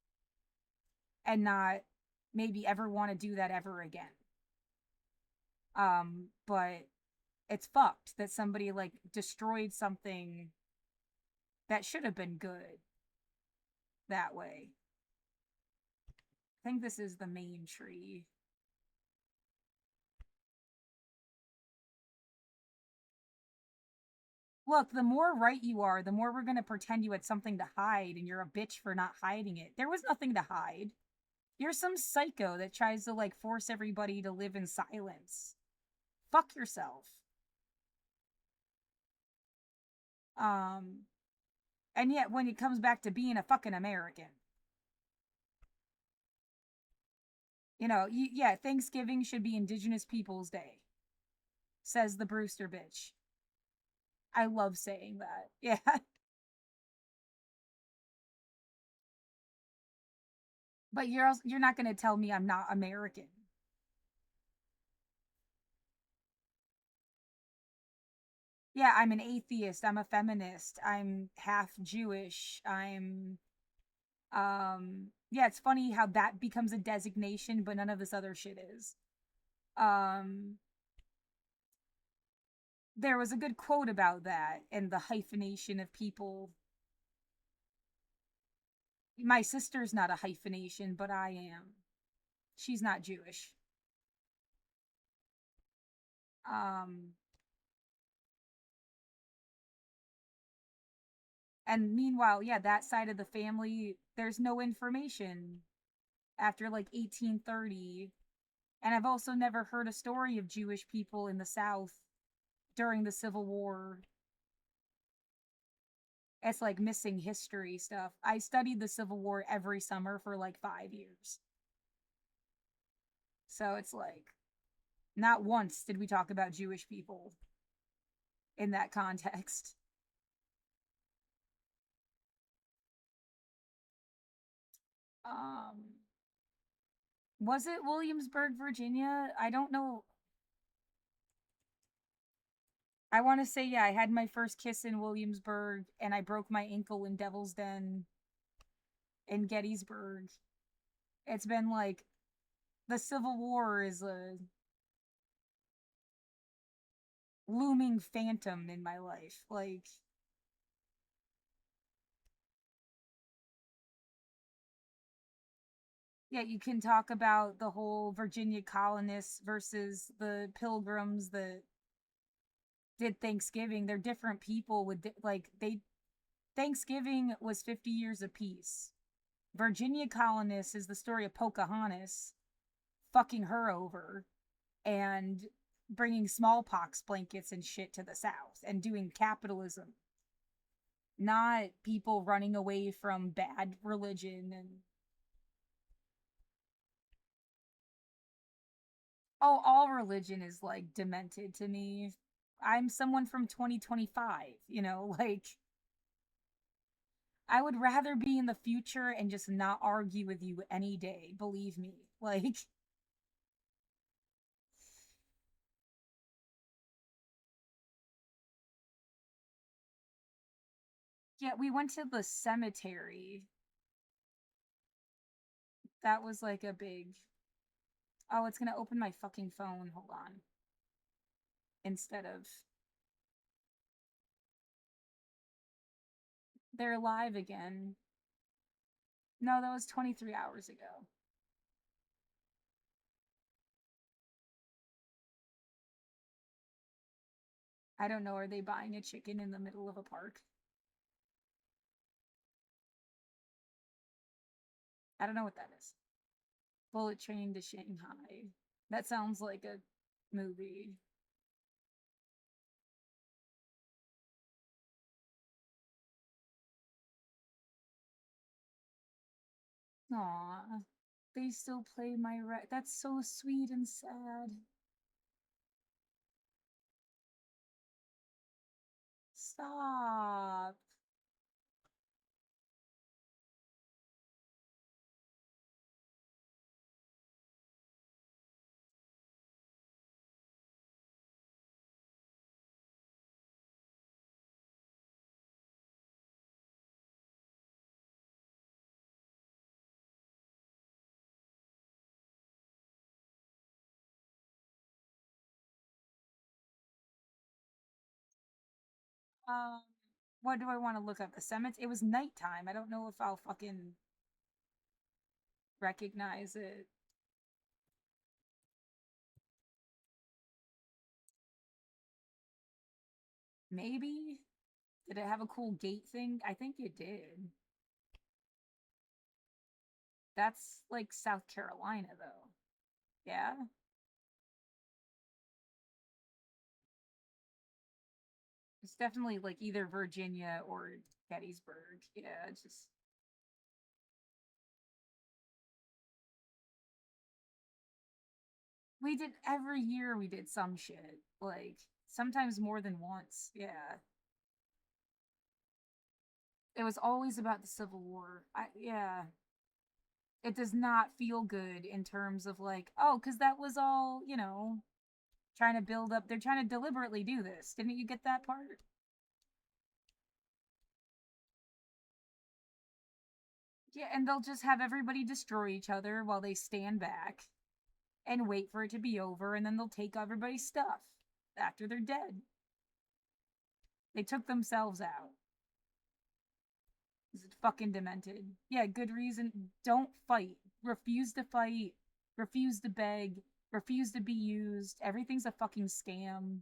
and not maybe ever want to do that ever again. But it's fucked that somebody like destroyed something that should have been good that way. I think this is the main tree. Look, the more right you are, the more we're going to pretend you had something to hide and you're a bitch for not hiding it. There was nothing to hide. You're some psycho that tries to like force everybody to live in silence. Fuck yourself. And yet when it comes back to being a fucking American, you know, yeah, Thanksgiving should be Indigenous Peoples Day, says the Brewster bitch. I love saying that. Yeah. But you're not going to tell me I'm not American. Yeah, I'm an atheist, I'm a feminist, I'm half Jewish, I'm yeah, it's funny how that becomes a designation, but none of this other shit is. There was a good quote about that and the hyphenation of people. My sister's not a hyphenation, but I am. She's not Jewish. And meanwhile, yeah, that side of the family, there's no information after like 1830. And I've also never heard a story of Jewish people in the South during the Civil War. It's like missing history stuff. I studied the Civil War every summer for like 5 years. So it's like, not once did we talk about Jewish people in that context. Was it Williamsburg, Virginia? I don't know. I want to say, yeah, I had my first kiss in Williamsburg, and I broke my ankle in Devil's Den in Gettysburg. It's been like, the Civil War is a looming phantom in my life. Like, yeah, you can talk about the whole Virginia colonists versus the Pilgrims that did Thanksgiving. They're different people with Thanksgiving was 50 years of peace. Virginia colonists is the story of Pocahontas fucking her over and bringing smallpox blankets and shit to the South and doing capitalism. Not people running away from bad religion and all religion is like demented to me. I'm someone from 2025, you know, like I would rather be in the future and just not argue with you any day, believe me. Like, yeah, we went to the cemetery. That was like a big. Oh, it's gonna open my fucking phone. Hold on. Instead of. They're live again. No, that was 23 hours ago. I don't know. Are they buying a chicken in the middle of a park? I don't know what that is. Bullet train to Shanghai. That sounds like a movie. Aw, they still play my that's so sweet and sad. Stop. Um, what do I want to look up? The cemetery? It was nighttime. I don't know if I'll fucking recognize it. Maybe? Did it have a cool gate thing? I think it did. That's like South Carolina, though. Yeah? It's definitely like either Virginia or Gettysburg. Yeah, it's just. We did every year we did some shit. Like, sometimes more than once. Yeah. It was always about the Civil War. Yeah. It does not feel good in terms of like, oh, because that was all, you know, trying to build up. They're trying to deliberately do this. Didn't you get that part? Yeah, and they'll just have everybody destroy each other while they stand back and wait for it to be over, and then they'll take everybody's stuff after they're dead. They took themselves out. This is fucking demented. Yeah, good reason. Don't fight. Refuse to fight. Refuse to beg. Refuse to be used. Everything's a fucking scam.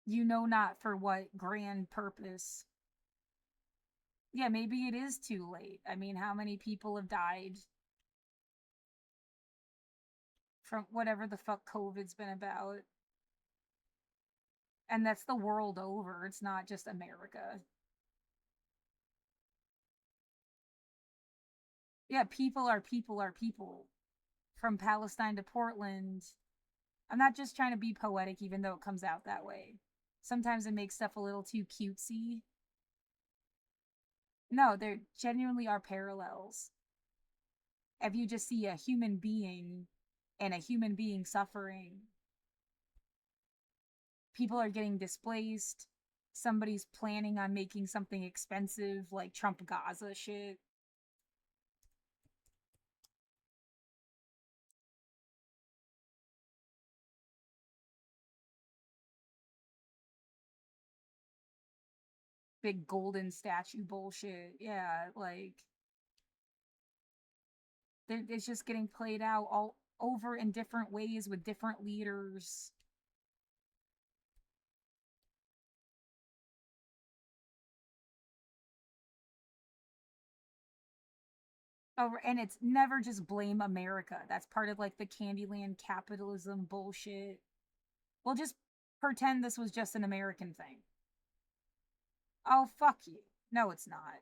You know not for what grand purpose. Yeah, maybe it is too late. I mean, how many people have died from whatever the fuck COVID's been about? And that's the world over. It's not just America. Yeah, people are people are people. From Palestine to Portland. I'm not just trying to be poetic, even though it comes out that way. Sometimes it makes stuff a little too cutesy. No, there genuinely are parallels. If you just see a human being and a human being suffering, people are getting displaced. Somebody's planning on making something expensive like Trump Gaza shit. Big golden statue bullshit. Yeah, like it's just getting played out all over in different ways with different leaders. Oh, and it's never just blame America. That's part of like the Candyland capitalism bullshit. We'll just pretend this was just an American thing. Oh, fuck you. No, it's not.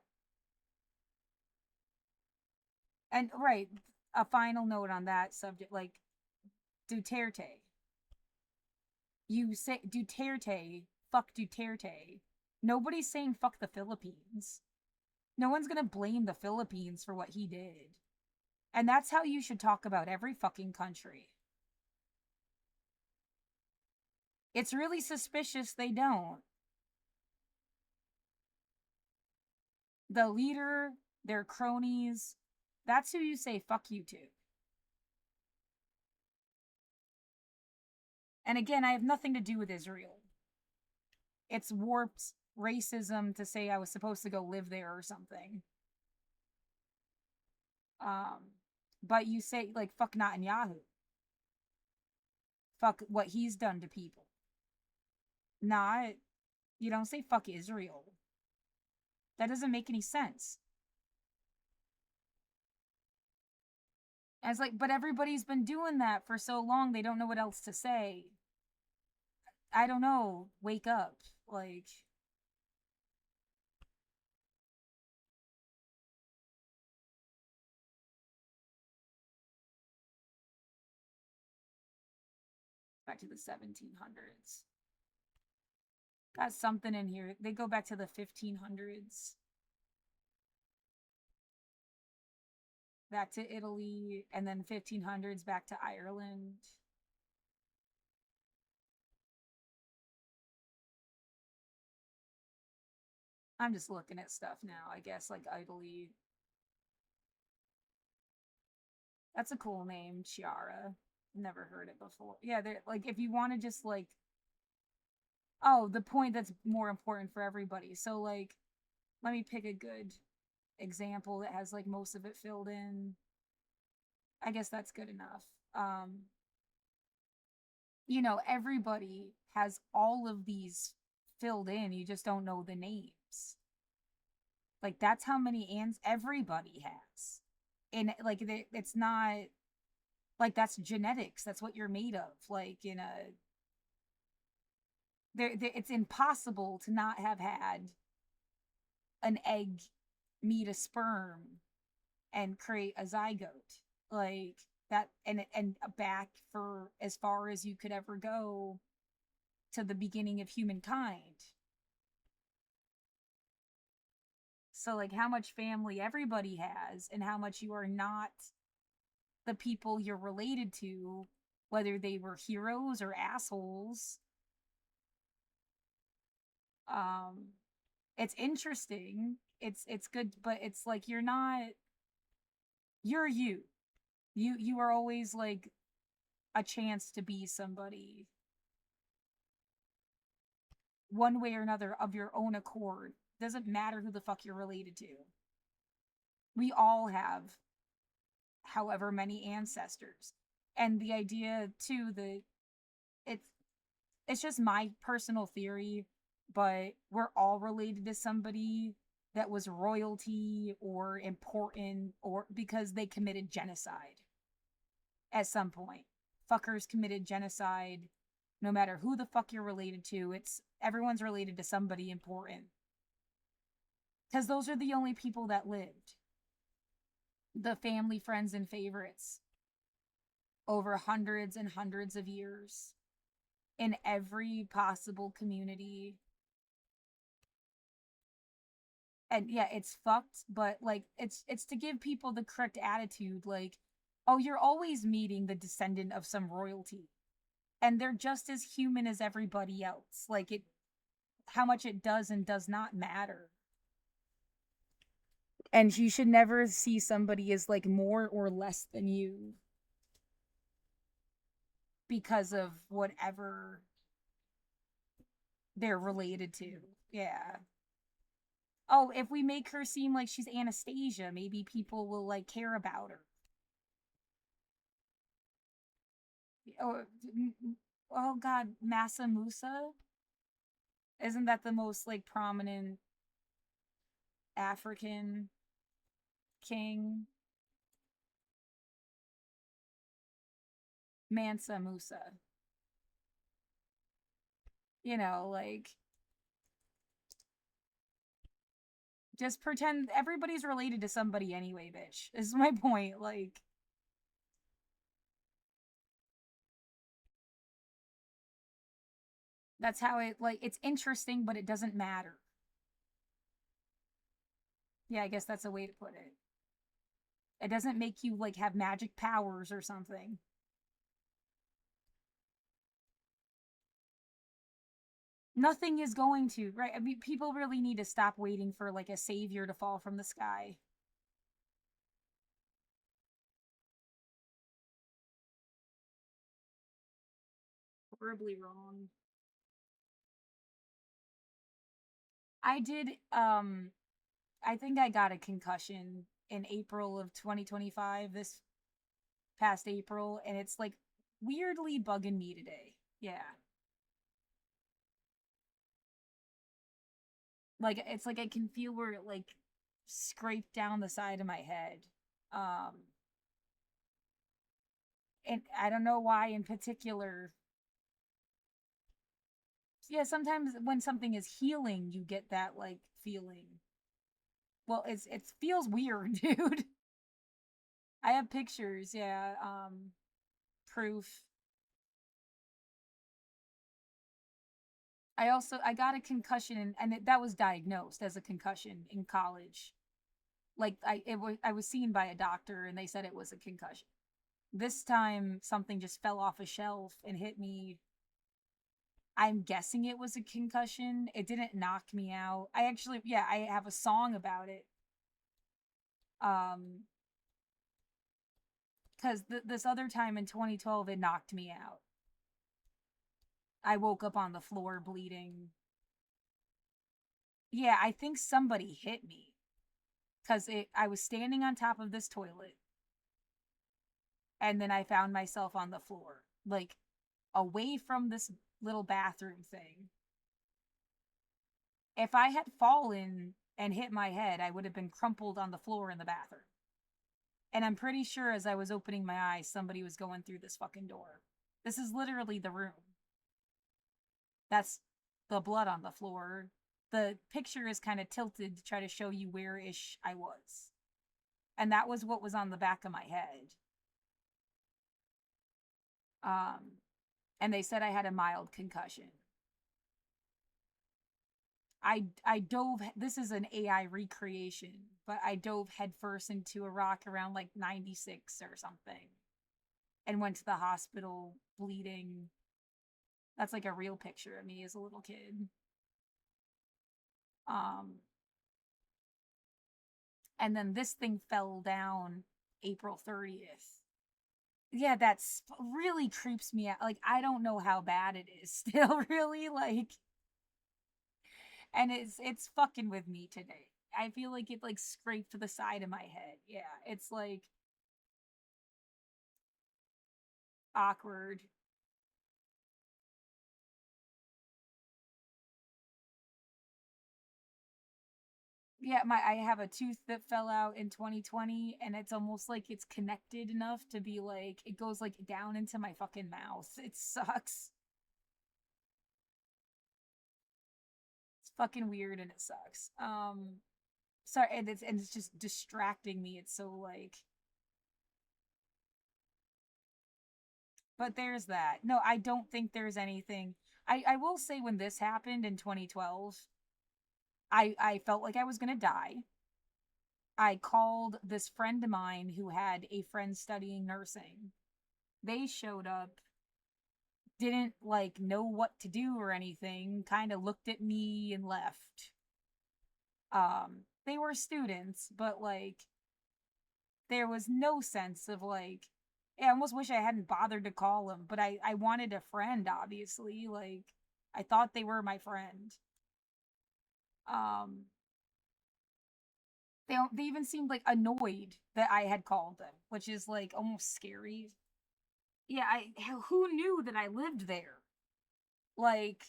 And right, a final note on that subject, like Duterte. You say Duterte, fuck Duterte. Nobody's saying fuck the Philippines. No one's gonna blame the Philippines for what he did. And that's how you should talk about every fucking country. It's really suspicious they don't. The leader, their cronies, that's who you say fuck you to. And again, I have nothing to do with Israel. It's warped racism to say I was supposed to go live there or something. But you say like fuck Netanyahu. Fuck what he's done to people. Not, you don't say fuck Israel. That doesn't make any sense. I was like, but everybody's been doing that for so long, they don't know what else to say. I don't know. Wake up. Like, back to the 1700s. Got something in here. They go back to the 1500s. Back to Italy, and then 1500s back to Ireland. I'm just looking at stuff now, I guess, like Italy. That's a cool name, Chiara. Never heard it before. Yeah, they're like, if you want to just like, oh, the point that's more important for everybody. So like, let me pick a good example that has like most of it filled in. I guess that's good enough. You know, everybody has all of these filled in. You just don't know the names. Like, that's how many ants everybody has. And like, it's not like, that's genetics. That's what you're made of. Like, in a, it's impossible to not have had an egg meet a sperm and create a zygote. Like that, and back for as far as you could ever go to the beginning of humankind. So like, how much family everybody has and how much you are not the people you're related to, whether they were heroes or assholes. It's interesting. It's good, but it's like, you're you. You are always like a chance to be somebody one way or another of your own accord. Doesn't matter who the fuck you're related to. We all have however many ancestors. And the idea too that it's just my personal theory, but we're all related to somebody that was royalty or important, or because they committed genocide at some point. Fuckers committed genocide. No matter who the fuck you're related to, everyone's related to somebody important. Because those are the only people that lived. The family, friends, and favorites over hundreds and hundreds of years in every possible community. And yeah, it's fucked, but like, it's to give people the correct attitude. Like, oh, you're always meeting the descendant of some royalty, and they're just as human as everybody else. Like, how much it does and does not matter. And you should never see somebody as like more or less than you because of whatever they're related to. Yeah. Oh, if we make her seem like she's Anastasia, maybe people will like care about her. Oh God, Massa Musa? Isn't that the most like prominent African king? Mansa Musa. You know, like, just pretend everybody's related to somebody anyway, bitch. Is my point. Like, that's how it's interesting, but it doesn't matter. Yeah, I guess that's a way to put it. It doesn't make you like have magic powers or something. Nothing is going to, right? I mean, people really need to stop waiting for like a savior to fall from the sky. Horribly wrong. I did, I think I got a concussion in April of 2025, this past April, and it's like weirdly bugging me today. Yeah. Like, it's like I can feel where it like scraped down the side of my head. and I don't know why in particular. Yeah, sometimes when something is healing, you get that like feeling. Well, it feels weird, dude. I have pictures, yeah, proof. I got a concussion and that was diagnosed as a concussion in college. Like I was seen by a doctor and they said it was a concussion. This time something just fell off a shelf and hit me. I'm guessing it was a concussion. It didn't knock me out. I have a song about it. Cuz this other time in 2012 it knocked me out. I woke up on the floor bleeding. Yeah, I think somebody hit me. Cuz I was standing on top of this toilet. And then I found myself on the floor, like away from this little bathroom thing. If I had fallen and hit my head, I would have been crumpled on the floor in the bathroom. And I'm pretty sure as I was opening my eyes, somebody was going through this fucking door. This is literally the room. That's the blood on the floor. The picture is kind of tilted to try to show you where-ish I was. And that was what was on the back of my head. And they said I had a mild concussion. I dove, this is an AI recreation, but I dove headfirst into a rock around like 96 or something and went to the hospital bleeding. That's like a real picture of me as a little kid. And then this thing fell down April 30th. Yeah, that's really creeps me out. Like, I don't know how bad it is still, really, like, and it's fucking with me today. I feel like it like scraped the side of my head. Yeah, it's like awkward. Yeah, I have a tooth that fell out in 2020 and it's almost like it's connected enough to be like it goes like down into my fucking mouth. It sucks. It's fucking weird and it sucks. Sorry, and it's just distracting me. It's so like, but there's that. No, I don't think there's anything. I will say when this happened in 2012, I felt like I was gonna die. I called this friend of mine who had a friend studying nursing. They showed up, didn't like know what to do or anything, kind of looked at me and left. They were students, but like there was no sense of like I almost wish I hadn't bothered to call them, but I wanted a friend, obviously. Like I thought they were my friend. Um they even seemed like annoyed that I had called them, which is like almost scary. Yeah, who knew that I lived there? Like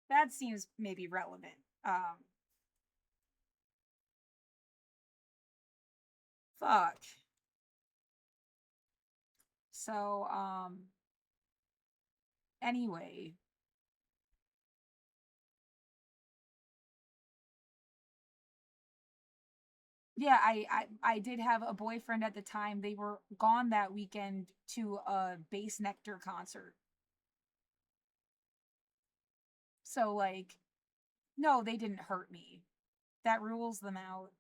that seems maybe relevant. Fuck. So anyway, yeah, I did have a boyfriend at the time. They were gone that weekend to a Bass Nectar concert. So like, no, they didn't hurt me. That rules them out.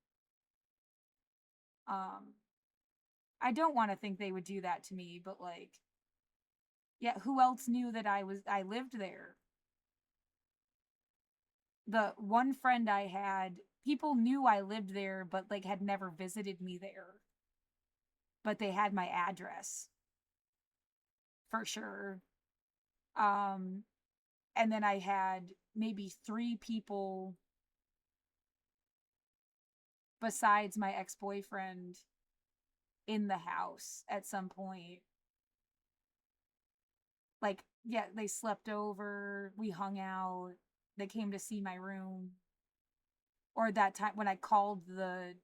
Um, I don't want to think they would do that to me, but like, yeah, who else knew that I lived there? The one friend I had, people knew I lived there, but like had never visited me there. But they had my address for sure. And then I had maybe 3 people besides my ex-boyfriend in the house at some point. Like, yeah, they slept over, we hung out, they came to see my room. Or that time when I called the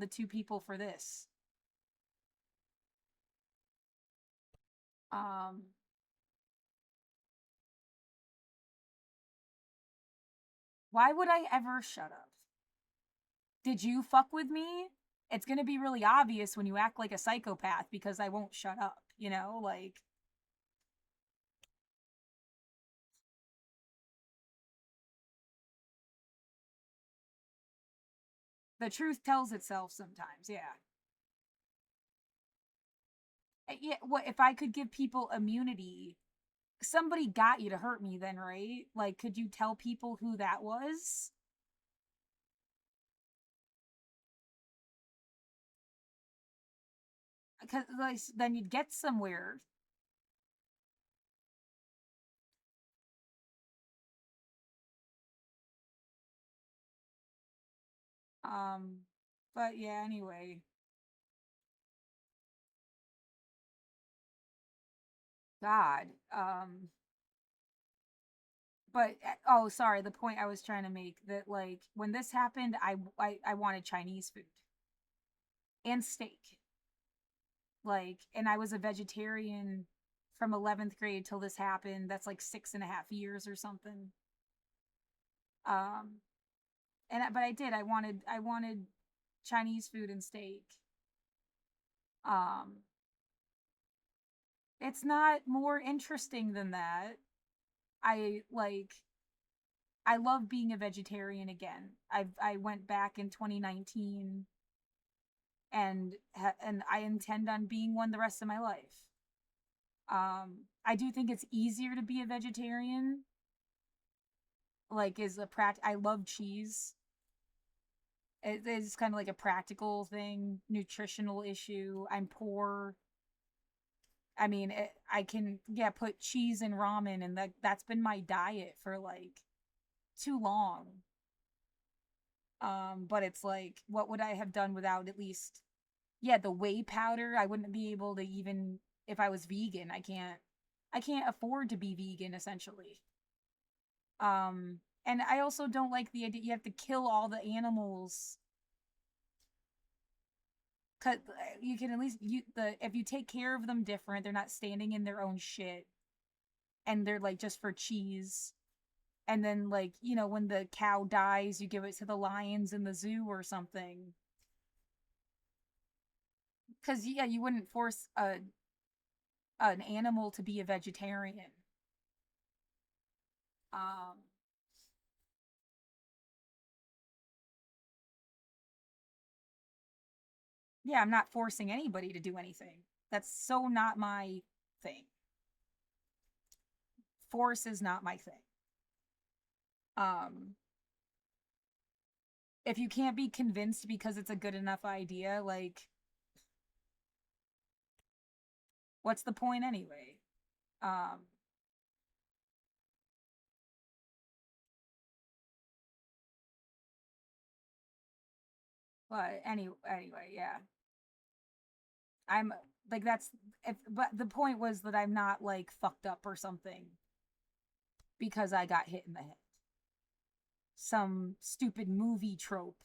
2 people for this. Why would I ever shut up? Did you fuck with me? It's gonna be really obvious when you act like a psychopath because I won't shut up, you know? Like, the truth tells itself sometimes, yeah. Yeah, what if I could give people immunity? Somebody got you to hurt me then, right? Like, could you tell people who that was? Because like, then you'd get somewhere. But yeah, anyway. God. But oh, sorry, the point I was trying to make that like when this happened, I wanted Chinese food and steak. Like, and I was a vegetarian from 11th grade till this happened. That's like 6.5 years or something. Um, but I did. I wanted Chinese food and steak. Um, it's not more interesting than that. I like. I love being a vegetarian again. I went back in 2019, and I intend on being one the rest of my life. I do think it's easier to be a vegetarian. Like, I love cheese. It is kind of like a practical thing, nutritional issue. I'm poor. I mean, I can put cheese in ramen, and that's been my diet for like too long. But it's like, what would I have done without at least, the whey powder? I wouldn't be able to, even if I was vegan. I can't afford to be vegan essentially. And I also don't like the idea you have to kill all the animals. Cause you can at least if you take care of them different, they're not standing in their own shit, and they're like just for cheese. And then like, when the cow dies, you give it to the lions in the zoo or something. Cause you wouldn't force an animal to be a vegetarian. Yeah, I'm not forcing anybody to do anything. That's so not my thing. Force is not my thing. If you can't be convinced because it's a good enough idea, like, what's the point anyway? But anyway, yeah. I'm like, but the point was that I'm not like fucked up or something because I got hit in the head. Some stupid movie trope.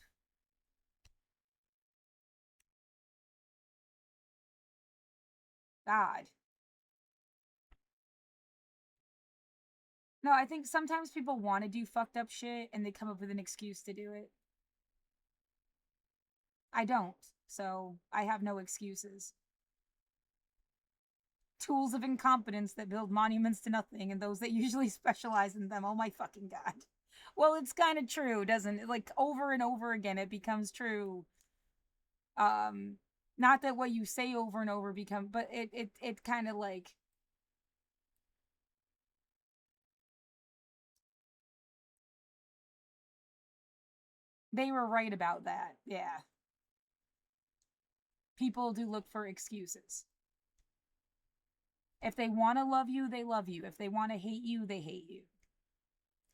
God. No, I think sometimes people want to do fucked up shit and they come up with an excuse to do it. I don't, so I have no excuses. Tools of incompetence that build monuments to nothing, and those that usually specialize in them. Oh my fucking god. Well, it's kind of true, doesn't it? Like, over and over again, it becomes true. Not that what you say over and over but it kind of like. They were right about that, yeah. People do look for excuses. If they want to love you, they love you. If they want to hate you, they hate you.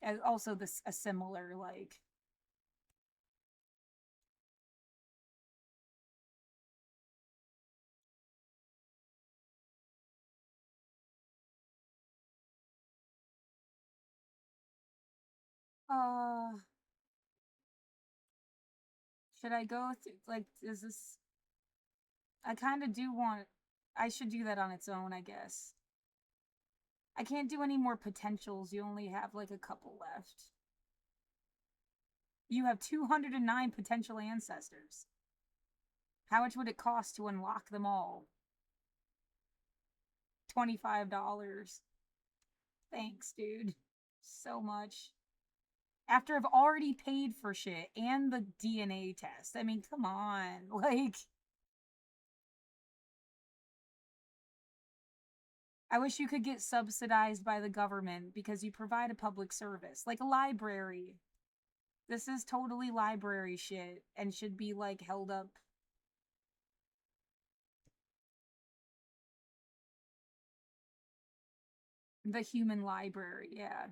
And also a similar, like, should I go through, like, is this, I kind of do want, I should do that on its own, I guess. I can't do any more potentials. You only have like a couple left. You have 209 potential ancestors. How much would it cost to unlock them all? $25. Thanks, dude. So much. After I've already paid for shit and the DNA test. I mean, come on. Like, I wish you could get subsidized by the government because you provide a public service, like a library. This is totally library shit and should be, like, held up. The human library, yeah.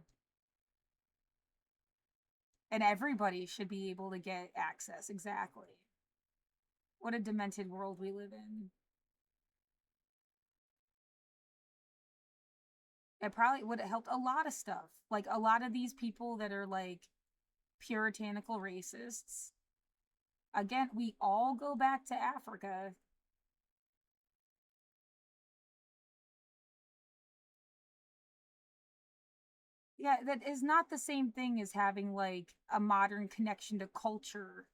And everybody should be able to get access, exactly. What a demented world we live in. It probably would have helped a lot of stuff. Like, a lot of these people that are, like, puritanical racists. Again, we all go back to Africa. Yeah, that is not the same thing as having, like, a modern connection to culture.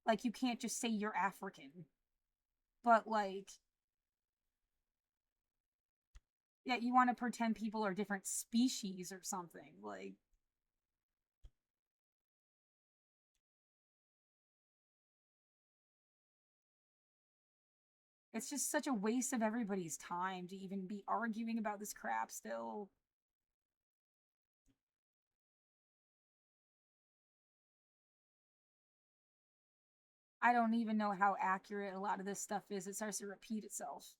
Like, you can't just say you're African. But, like, yeah, you want to pretend people are different species or something. Like, it's just such a waste of everybody's time to even be arguing about this crap still. I don't even know how accurate a lot of this stuff is. It starts to repeat itself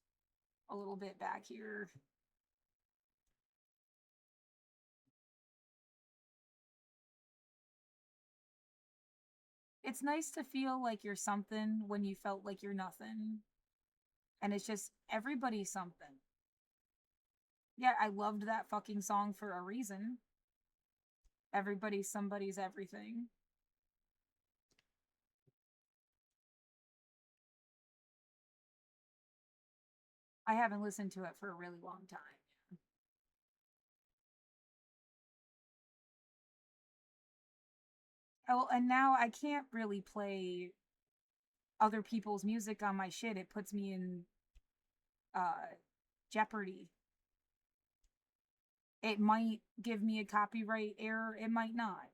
a little bit back here. It's nice to feel like you're something when you felt like you're nothing. And it's just everybody's something. Yeah, I loved that fucking song for a reason. Everybody's somebody's everything. I haven't listened to it for a really long time. Oh, and now I can't really play other people's music on my shit. It puts me in jeopardy. It might give me a copyright error, it might not.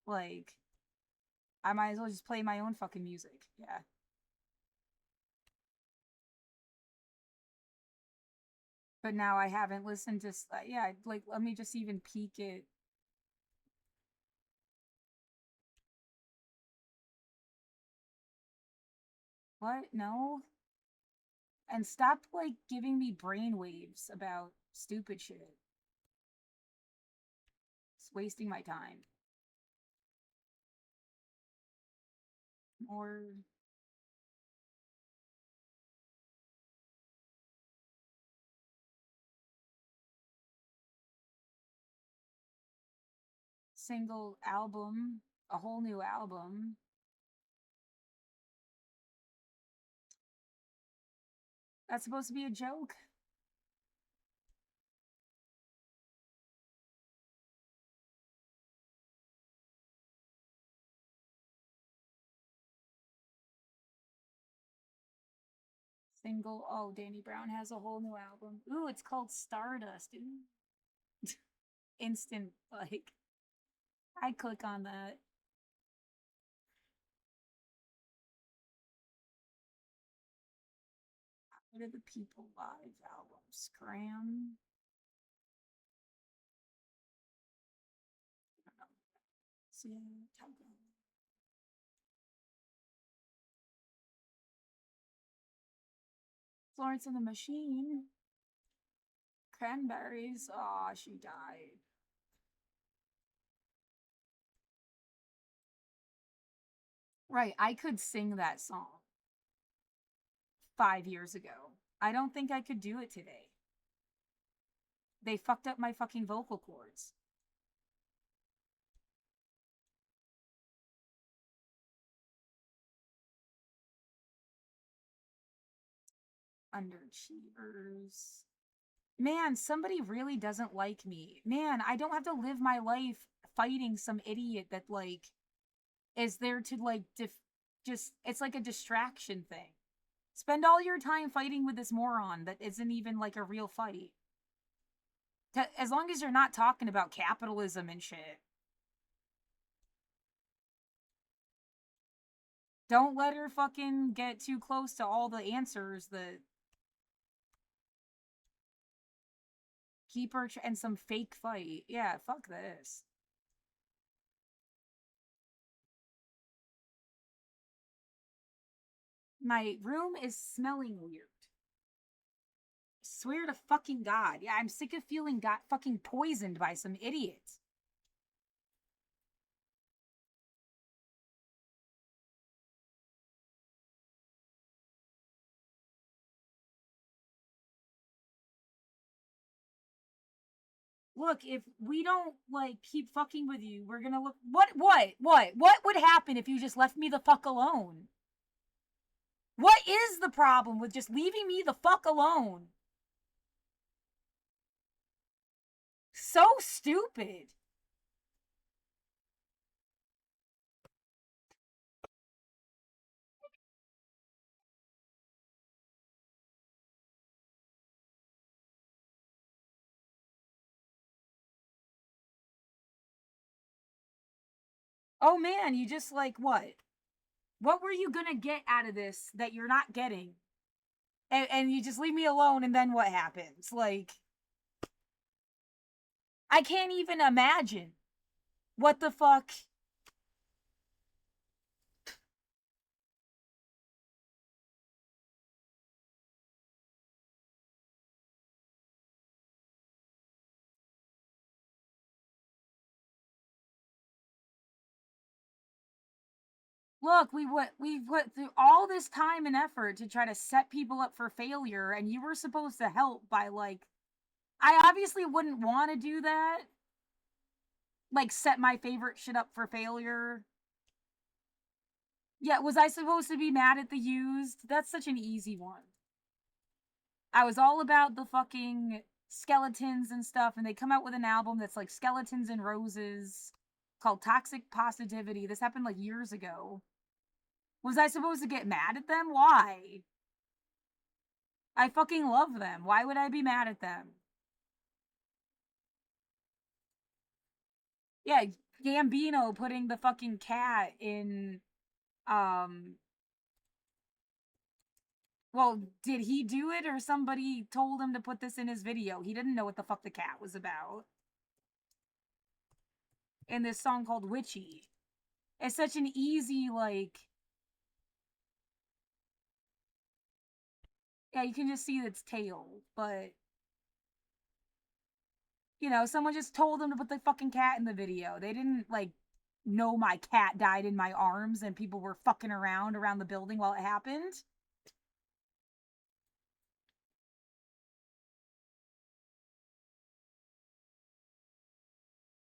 Like, I might as well just play my own fucking music. Yeah. But now I haven't listened to, yeah, like, let me just even peek it. What? No? And stop, like, giving me brainwaves about stupid shit. It's wasting my time. Or... single album, a whole new album. That's supposed to be a joke? Single, oh, Danny Brown has a whole new album. Ooh, it's called Stardust. Ooh. Instant, like, I click on that. What are the People Live album? Scram. I don't know. See, Florence and the Machine. Cranberries. Aw, oh, she died. Right, I could sing that song 5 years ago. I don't think I could do it today. They fucked up my fucking vocal cords. Underachievers. Man, somebody really doesn't like me. Man, I don't have to live my life fighting some idiot that, like, is there to, like, just, it's like a distraction thing. Spend all your time fighting with this moron that isn't even, like, a real fight. As long as you're not talking about capitalism and shit. Don't let her fucking get too close to all the answers that keep her and some fake fight. Yeah, fuck this. My room is smelling weird. Swear to fucking God. Yeah, I'm sick of feeling got fucking poisoned by some idiot. Look, if we don't, like, keep fucking with you, we're gonna look. What would happen if you just left me the fuck alone? What is the problem with just leaving me the fuck alone? So stupid. Oh man, you just, like, what? What were you gonna get out of this that you're not getting? And you just leave me alone, and then what happens? Like, I can't even imagine what the fuck. Look, we went through all this time and effort to try to set people up for failure, and you were supposed to help by, like, I obviously wouldn't want to do that. Like, set my favorite shit up for failure. Yeah, was I supposed to be mad at the used? That's such an easy one. I was all about the fucking skeletons and stuff, and they come out with an album that's like Skeletons and Roses called Toxic Positivity. This happened like years ago. Was I supposed to get mad at them? Why? I fucking love them. Why would I be mad at them? Yeah, Gambino putting the fucking cat in, well, did he do it or somebody told him to put this in his video? He didn't know what the fuck the cat was about. In this song called Witchy. It's such an easy, like, yeah, you can just see its tail, but, you know, someone just told them to put the fucking cat in the video. They didn't, like, know my cat died in my arms and people were fucking around the building while it happened.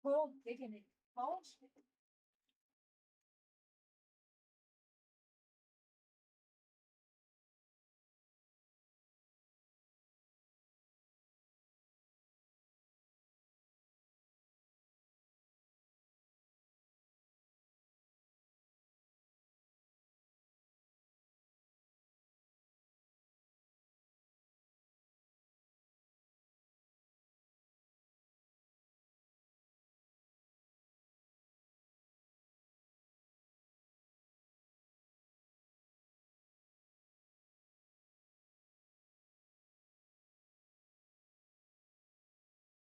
Cold digging it. Cold.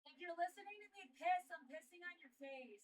If you're listening to me piss, I'm pissing on your face.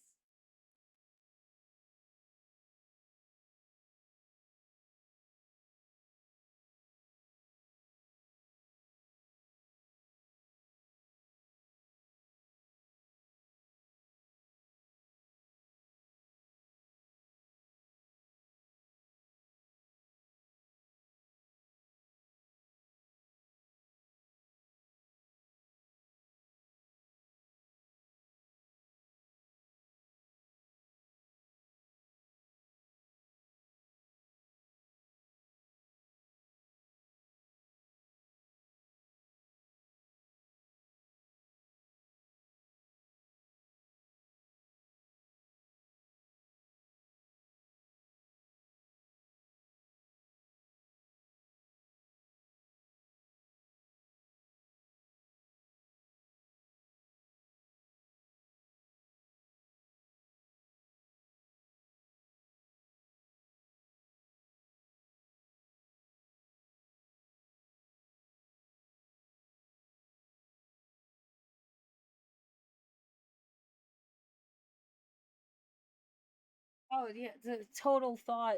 Oh yeah, the total thought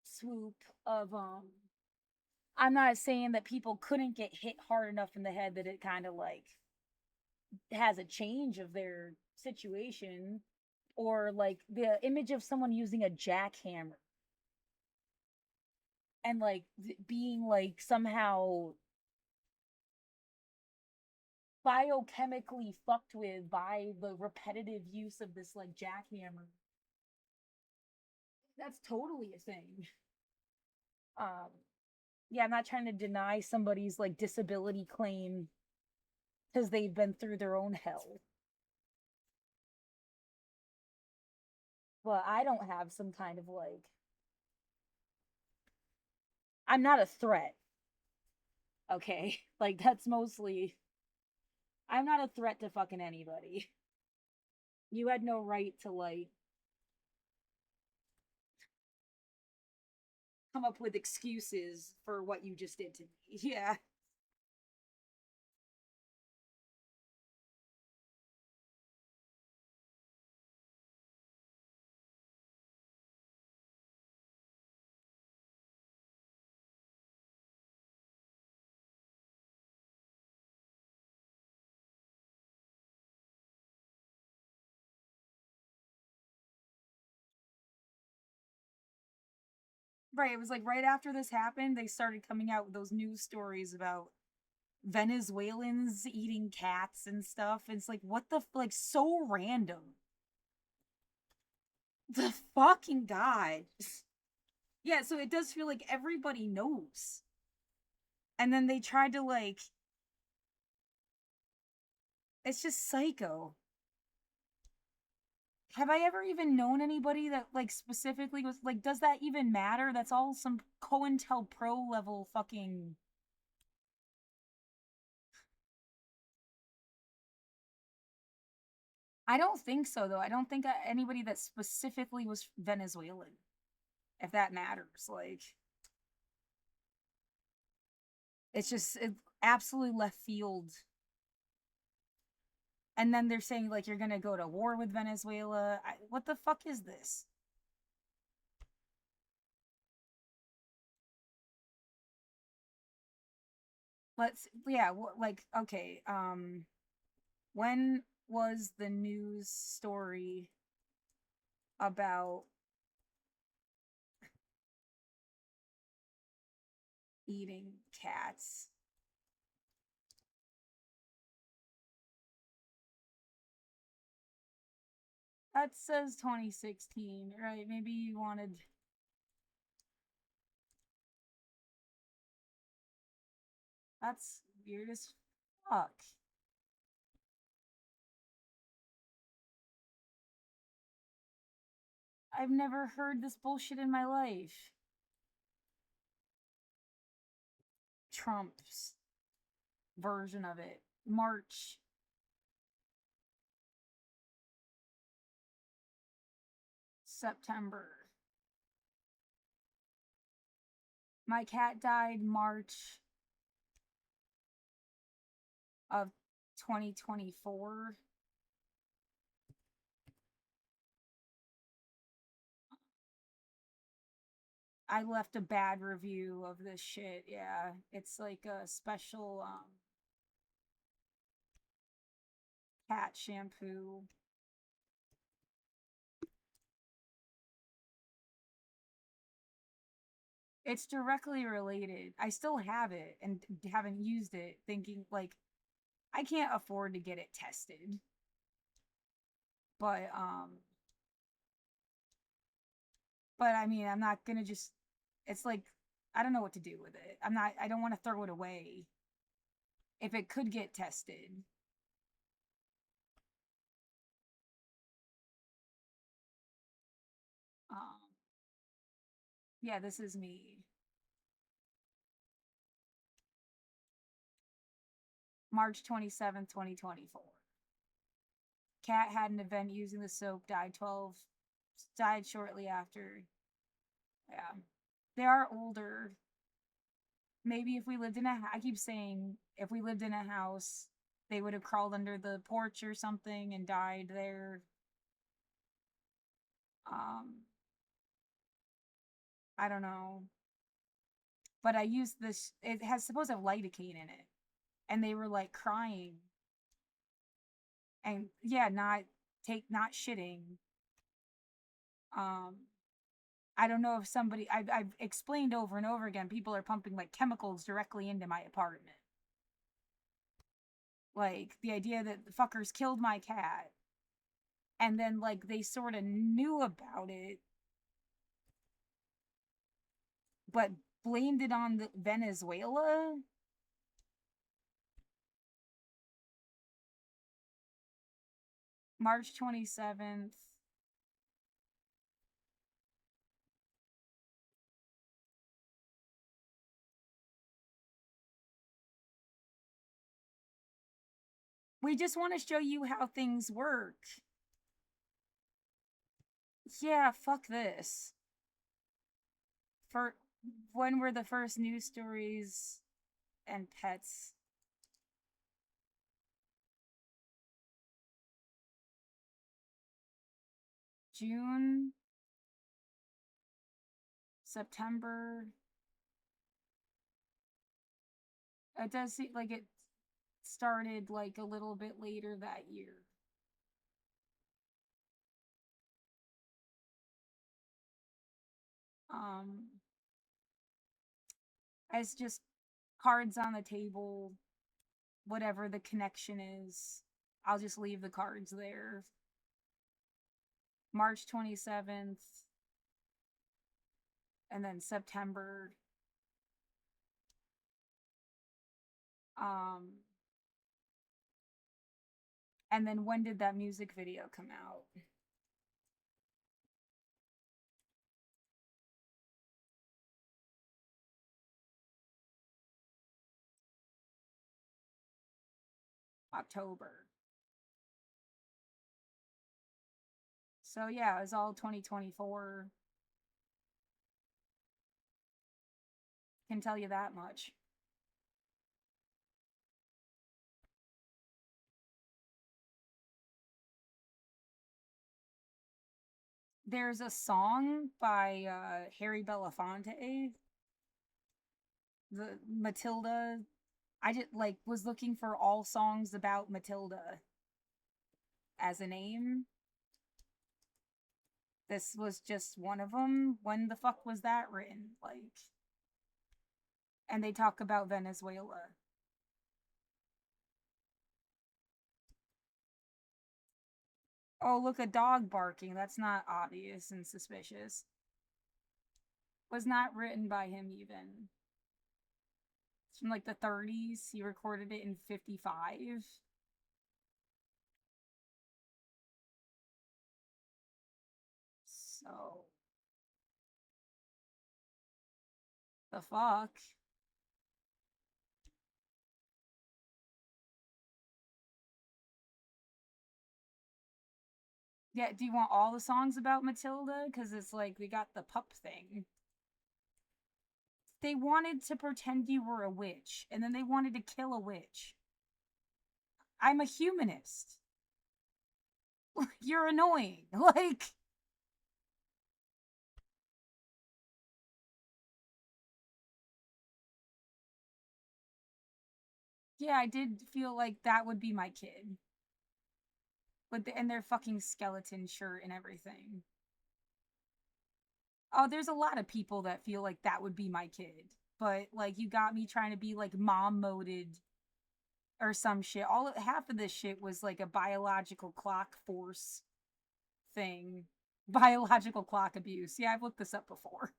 swoop of I'm not saying that people couldn't get hit hard enough in the head that it kind of like has a change of their situation, or like the image of someone using a jackhammer and like being like somehow biochemically fucked with by the repetitive use of this like jackhammer. That's totally a thing. Um yeah, I'm not trying to deny somebody's like disability claim because they've been through their own hell. But I don't have some kind of like I'm not a threat. Okay? Like that's mostly I'm not a threat to fucking anybody. You had no right to like come up with excuses for what you just did to me. Yeah. Right, it was like right after this happened, they started coming out with those news stories about Venezuelans eating cats and stuff. And it's like, what the like so random. The fucking god. Yeah, so it does feel like everybody knows. And then they tried to like it's just psycho. Have I ever even known anybody that like specifically was like, does that even matter? That's all some cointelpro level fucking I don't think so though. I don't think anybody that specifically was Venezuelan, if that matters. Like, it's just absolutely left field. And then they're saying like you're gonna go to war with Venezuela. What the fuck is this? Yeah, like okay. When was the news story about eating cats? That says 2016, right? Maybe you wanted. That's weird as fuck. I've never heard this bullshit in my life. Trump's version of it. March. September. My cat died March of 2024. I left a bad review of this shit. Yeah, it's like a special cat shampoo. It's directly related. I still have it and haven't used it, thinking like I can't afford to get it tested. But I mean, I'm not gonna just it's like I don't know what to do with it. I don't want to throw it away if it could get tested. Yeah, this is me. March 27th, 2024. Cat had an event using the soap, died shortly after. Yeah. They are older. Maybe if we lived in I keep saying if we lived in a house, they would have crawled under the porch or something and died there. I don't know. But I used this, it has supposed to have lidocaine in it. And they were like crying. And yeah, not shitting. I don't know if somebody, I've explained over and over again, people are pumping like chemicals directly into my apartment. Like the idea that the fuckers killed my cat. And then like they sort of knew about it, but blamed it on Venezuela. March 27th. We just want to show you how things work. Yeah, fuck this. For when were the first news stories and pets? June, September. It does seem like it started like a little bit later that year. As just cards on the table, whatever the connection is, I'll just leave the cards there. March 27th, and then September. And then when did that music video come out? October. So yeah, it was all 2024. Can tell you that much. There's a song by Harry Belafonte, the Matilda. I just like was looking for all songs about Matilda as a name. This was just one of them. When the fuck was that written? Like, and they talk about Venezuela. Oh, look, a dog barking. That's not obvious and suspicious. Was not written by him even. It's from like the 30s. He recorded it in 55. So. The fuck? Yeah, do you want all the songs about Matilda? Because it's like, we got the pup thing. They wanted to pretend you were a witch, and then they wanted to kill a witch. I'm a humanist. You're annoying. Like... Yeah, I did feel like that would be my kid. And their fucking skeleton shirt and everything. Oh, there's a lot of people that feel like that would be my kid. But, like, you got me trying to be, like, mom-moded or some shit. Half of this shit was, like, a biological clock force thing. Biological clock abuse. Yeah, I've looked this up before.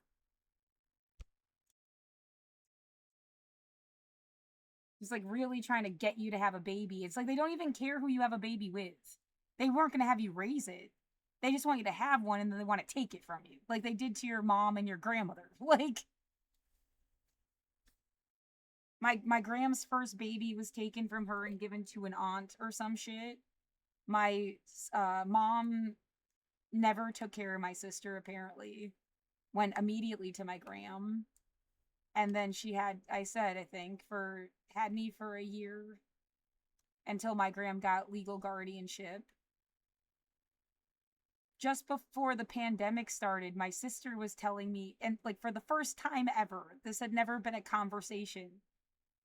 It's like really trying to get you to have a baby. It's like they don't even care who you have a baby with. They weren't going to have you raise it. They just want you to have one and then they want to take it from you. Like they did to your mom and your grandmother. Like, my gram's first baby was taken from her and given to an aunt or some shit. My mom never took care of my sister, apparently. Went immediately to my gram. And then she had, I think, had me for a year until my gram got legal guardianship. just before the pandemic started, my sister was telling me, and like for the first time ever, this had never been a conversation.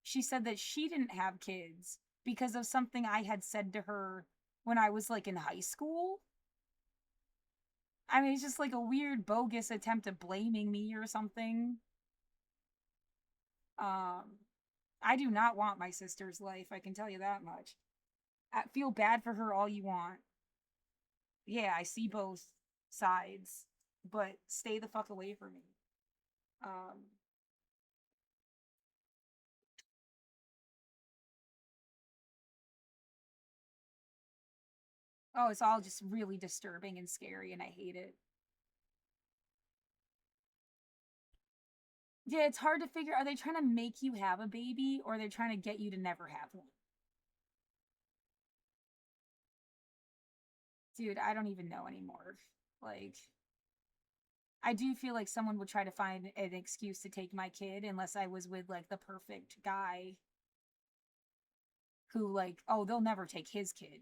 She said that she didn't have kids because of something I had said to her when I was like in high school. I mean, it's just like a weird, bogus attempt at blaming me or something. I do not want my sister's life, I can tell you that much. I feel bad for her all you want. Yeah, I see both sides, but stay the fuck away from me. Oh, it's all just really disturbing and scary, and I hate it. Yeah, it's hard to figure. Are they trying to make you have a baby, or are they trying to get you to never have one? Dude, I don't even know anymore. Like, I do feel like someone would try to find an excuse to take my kid unless I was with like the perfect guy who like, oh, they'll never take his kid.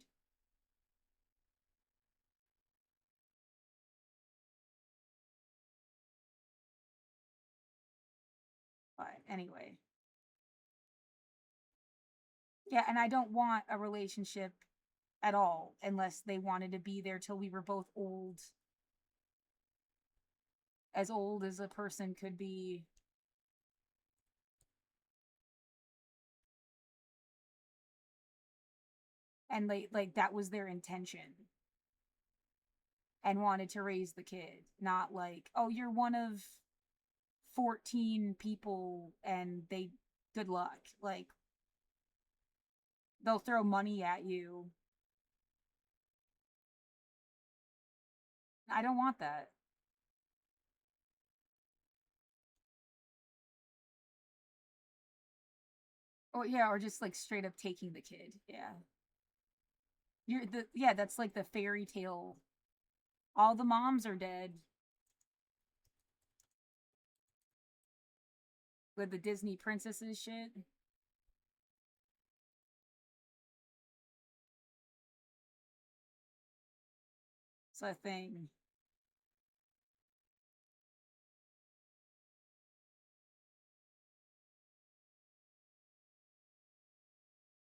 But anyway. Yeah, and I don't want a relationship at all unless they wanted to be there till we were both old. As old as a person could be. And like that was their intention. And wanted to raise the kid, not like, oh, you're one of 14 people and they good luck. Like they'll throw money at you. I don't want that. Or yeah, or just like straight up taking the kid. Yeah. Yeah, that's like the fairy tale. All the moms are dead. With the Disney princesses shit. It's a thing.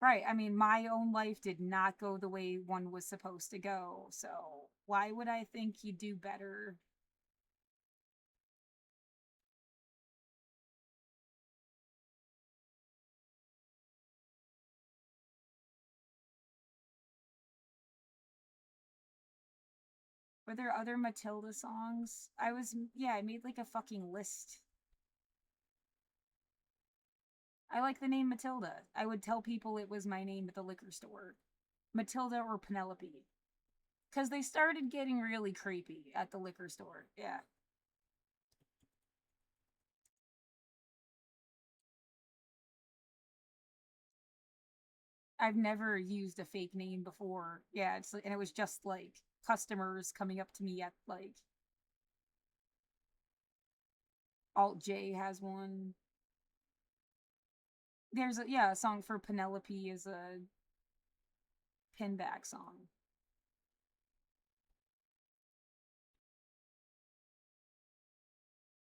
Right. I mean, my own life did not go the way one was supposed to go. So why would I think you do better? Were there other Matilda songs? I made like a fucking list. I like the name Matilda. I would tell people it was my name at the liquor store. Matilda or Penelope. Because they started getting really creepy at the liquor store. Yeah. I've never used a fake name before. Yeah, and it was just like customers coming up to me at like Alt J has one. There's a song for Penelope is a pinback song.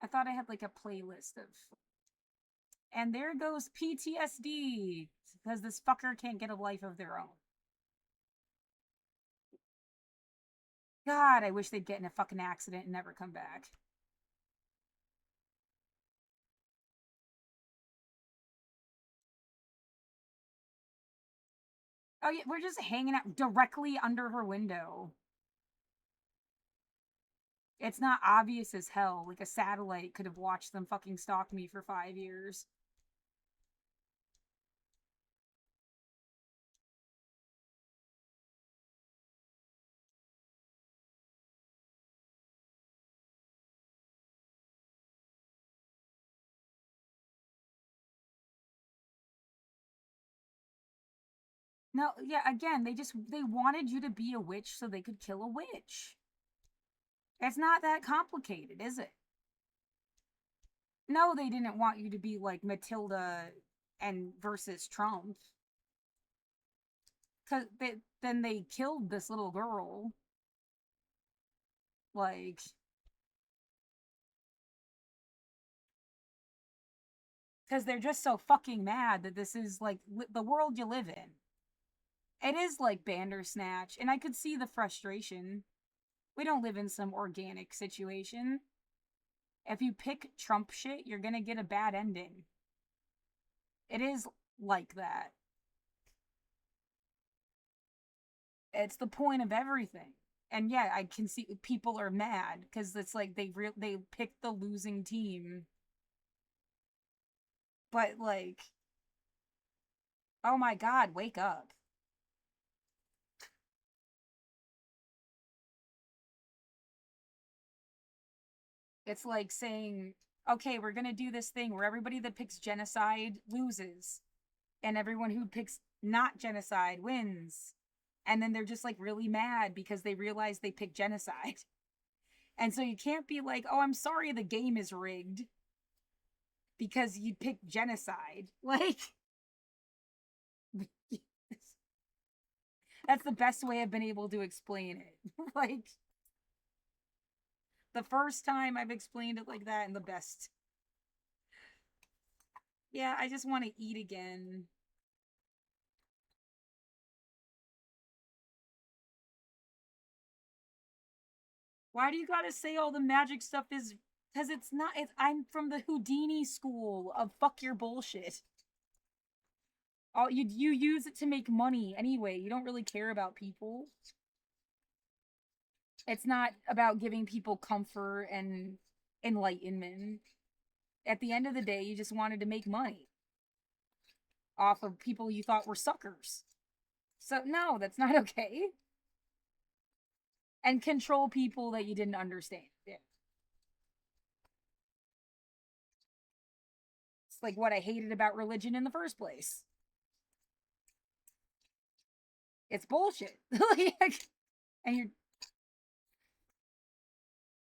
I thought I had like a playlist of. And there goes PTSD because this fucker can't get a life of their own. God, I wish they'd get in a fucking accident and never come back. Oh yeah, we're just hanging out directly under her window. It's not obvious as hell. Like a satellite could have watched them fucking stalk me for 5 years. No, yeah, again, they wanted you to be a witch so they could kill a witch. It's not that complicated, is it? No, they didn't want you to be like Matilda and versus Trump. Cause then they killed this little girl. Like, because they're just so fucking mad that this is like the world you live in. It is like Bandersnatch, and I could see the frustration. We don't live in some organic situation. If you pick Trump shit, you're gonna get a bad ending. It is like that. It's the point of everything. And yeah, I can see people are mad because it's like they picked the losing team. But like, oh my god, wake up. It's like saying, okay, we're gonna do this thing where everybody that picks genocide loses, and everyone who picks not genocide wins. And then they're just like really mad because they realize they picked genocide. And so you can't be like, oh, I'm sorry the game is rigged because you picked genocide. Like, that's the best way I've been able to explain it. Like, the first time I've explained it like that, and the best. Yeah, I just want to eat again. Why do you gotta say all the magic stuff is... Because it's not... I'm from the Houdini school of fuck your bullshit. Oh, you use it to make money anyway. You don't really care about people. It's not about giving people comfort and enlightenment. At the end of the day, you just wanted to make money off of people you thought were suckers. So no, that's not okay. And control people that you didn't understand. Yeah. It's like what I hated about religion in the first place. It's bullshit. And you're...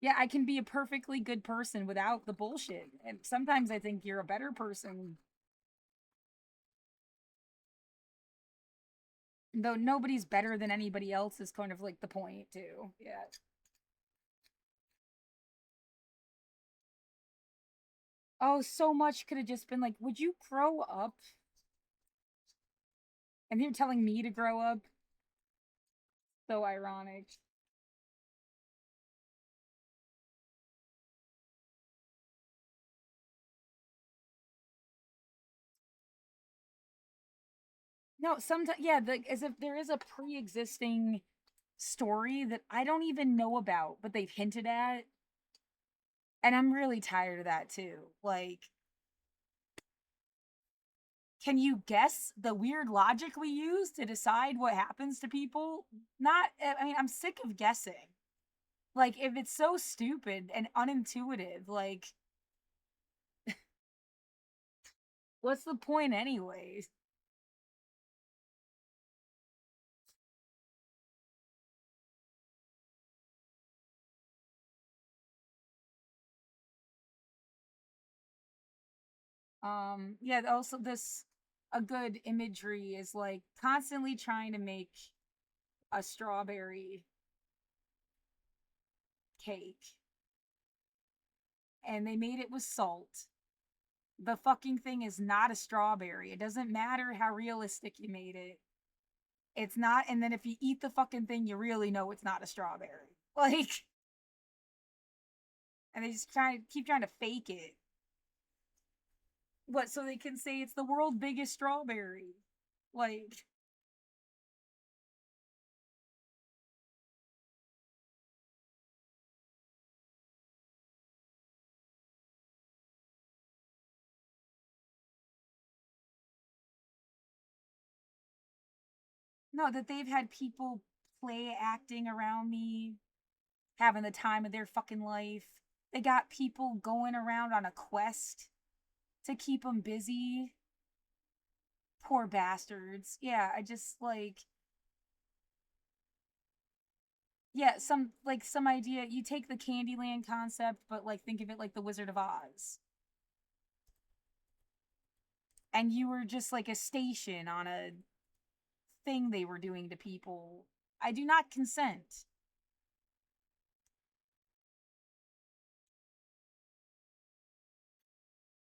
Yeah, I can be a perfectly good person without the bullshit. And sometimes I think you're a better person. Though nobody's better than anybody else is kind of like the point, too. Yeah. Oh, so much could have just been like, would you grow up? And you're telling me to grow up? So ironic. No, sometimes, yeah, as if there is a pre-existing story that I don't even know about, but they've hinted at. And I'm really tired of that too. Like, can you guess the weird logic we use to decide what happens to people? Not, I mean, I'm sick of guessing. Like, if it's so stupid and unintuitive, like, what's the point anyways? Yeah, also a good imagery is like constantly trying to make a strawberry cake. And they made it with salt. The fucking thing is not a strawberry. It doesn't matter how realistic you made it. It's not, and then if you eat the fucking thing, you really know it's not a strawberry. Like, and they just keep trying to fake it. What, so they can say it's the world's biggest strawberry? Like, no, that they've had people play acting around me, having the time of their fucking life. They got people going around on a quest to keep them busy. Poor bastards. Yeah, I just like... Yeah, some idea. You take the Candyland concept, but like think of it like the Wizard of Oz. And you were just like a station on a thing they were doing to people. I do not consent.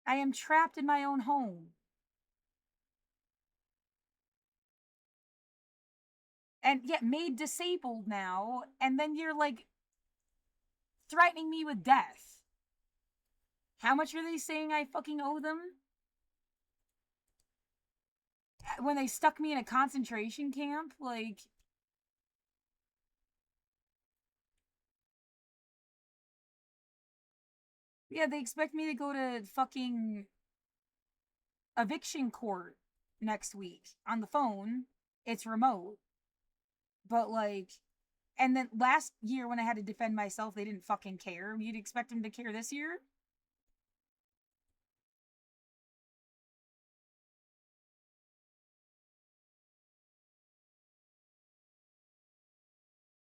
I am trapped in my own home. And yet made disabled now, and then you're like threatening me with death. How much are they saying I fucking owe them? When they stuck me in a concentration camp, like... Yeah, they expect me to go to fucking eviction court next week on the phone. It's remote. But, like... And then last year when I had to defend myself, they didn't fucking care. You'd expect them to care this year?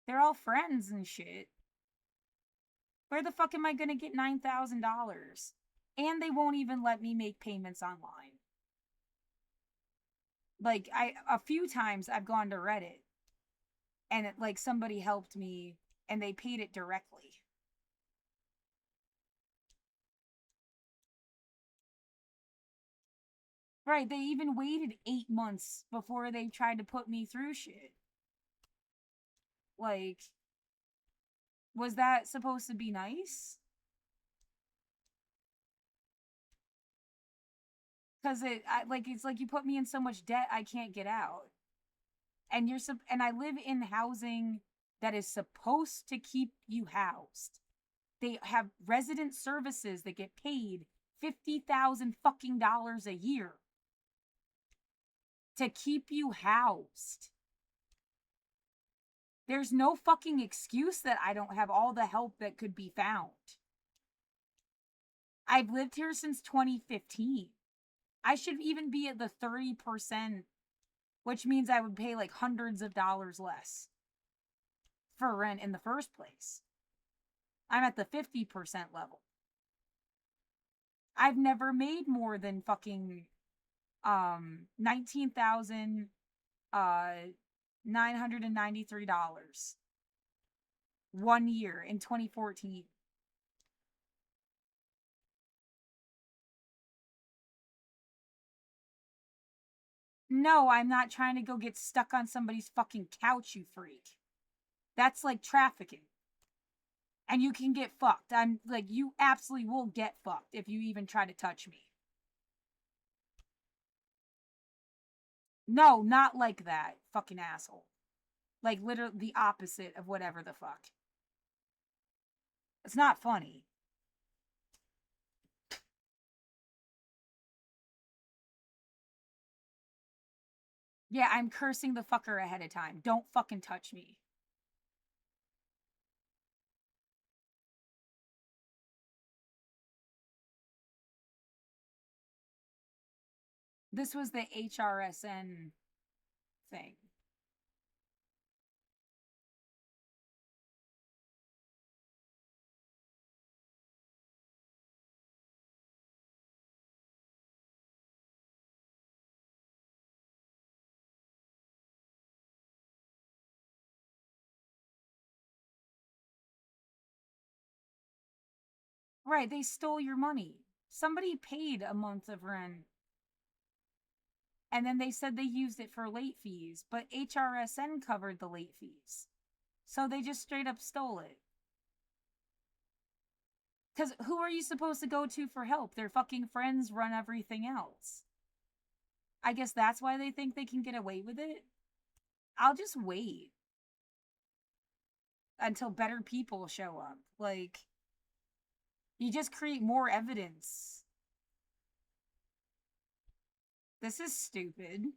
They're all friends and shit. Where the fuck am I gonna get $9,000? And they won't even let me make payments online. Like, a few times I've gone to Reddit and like somebody helped me and they paid it directly. Right, they even waited 8 months before they tried to put me through shit. Like, was that supposed to be nice? Because it's like you put me in so much debt I can't get out. And and I live in housing that is supposed to keep you housed. They have resident services that get paid $50,000 fucking dollars a year to keep you housed. There's no fucking excuse that I don't have all the help that could be found. I've lived here since 2015. I should even be at the 30%, which means I would pay like hundreds of dollars less for rent in the first place. I'm at the 50% level. I've never made more than fucking $19,993 1 year in 2014. No, I'm not trying to go get stuck on somebody's fucking couch, you freak. That's like trafficking. And you can get fucked. I'm like, you absolutely will get fucked if you even try to touch me. No, not like that, fucking asshole. Like, literally the opposite of whatever the fuck. It's not funny. Yeah, I'm cursing the fucker ahead of time. Don't fucking touch me. This was the HRSN thing. Right, they stole your money. Somebody paid a month of rent. And then they said they used it for late fees, but HRSN covered the late fees. So they just straight up stole it. Because who are you supposed to go to for help? Their fucking friends run everything else. I guess that's why they think they can get away with it. I'll just wait until better people show up. Like, you just create more evidence. This is stupid.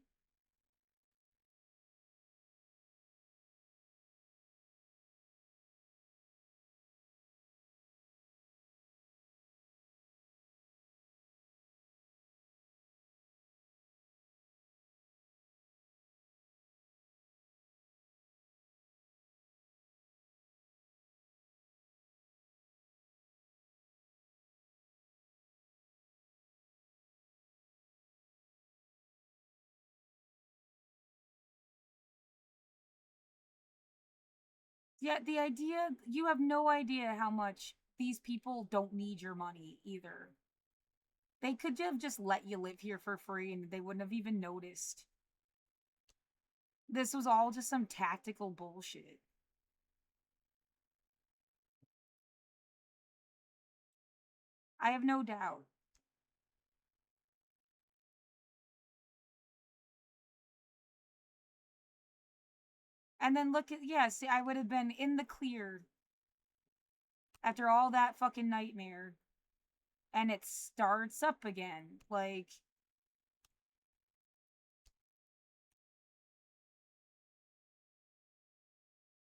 Yeah, the idea, you have no idea how much these people don't need your money either. They could have just let you live here for free and they wouldn't have even noticed. This was all just some tactical bullshit. I have no doubt. And then look at, yeah, see, I would have been in the clear after all that fucking nightmare. And it starts up again. Like,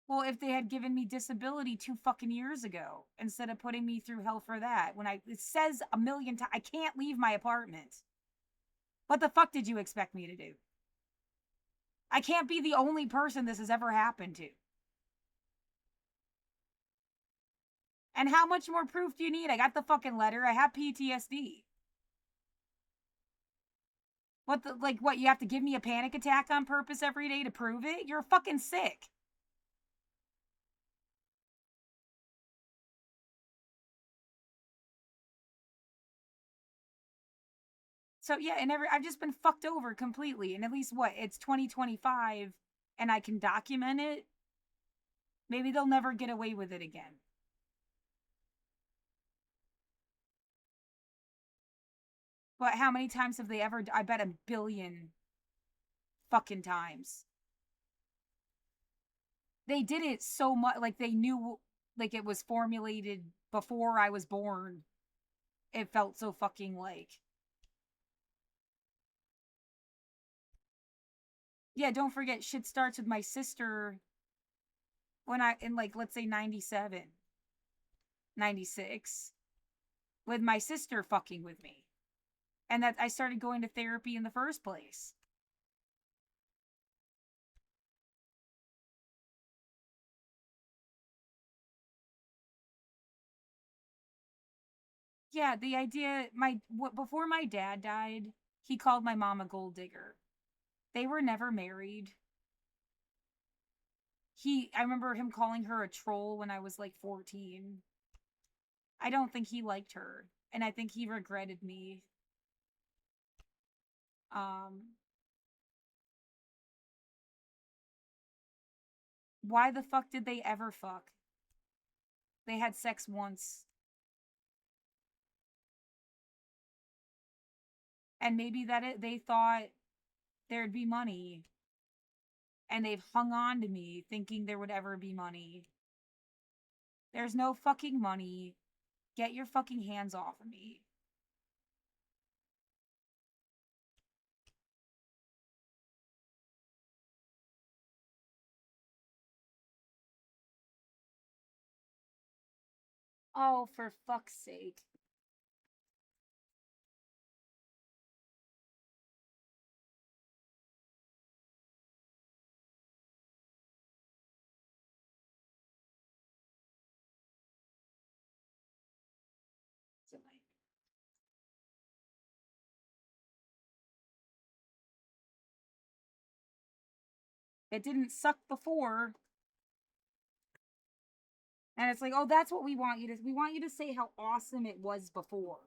well, if they had given me disability 2 fucking years ago instead of putting me through hell for that, when it says a million times, I can't leave my apartment. What the fuck did you expect me to do? I can't be the only person this has ever happened to. And how much more proof do you need? I got the fucking letter. I have PTSD. What the, like, what, you have to give me a panic attack on purpose every day to prove it? You're fucking sick. So yeah, and I've just been fucked over completely. And at least what, it's 2025 and I can document it. Maybe they'll never get away with it again. But how many times have they ever, I bet 1 billion fucking times. They did it so much, like they knew, like it was formulated before I was born. It felt so fucking like. Yeah, don't forget, shit starts with my sister when in like, let's say 97, 96, with my sister fucking with me. And that I started going to therapy in the first place. Yeah, the idea, before my dad died, he called my mom a gold digger. They were never married. I remember him calling her a troll when I was like 14. I don't think he liked her, and I think he regretted me. Why the fuck did they ever fuck? They had sex once. And maybe they thought there'd be money. And they've hung on to me thinking there would ever be money. There's no fucking money. Get your fucking hands off of me. Oh, for fuck's sake. It didn't suck before. And it's like, oh, that's what we want you to say how awesome it was before.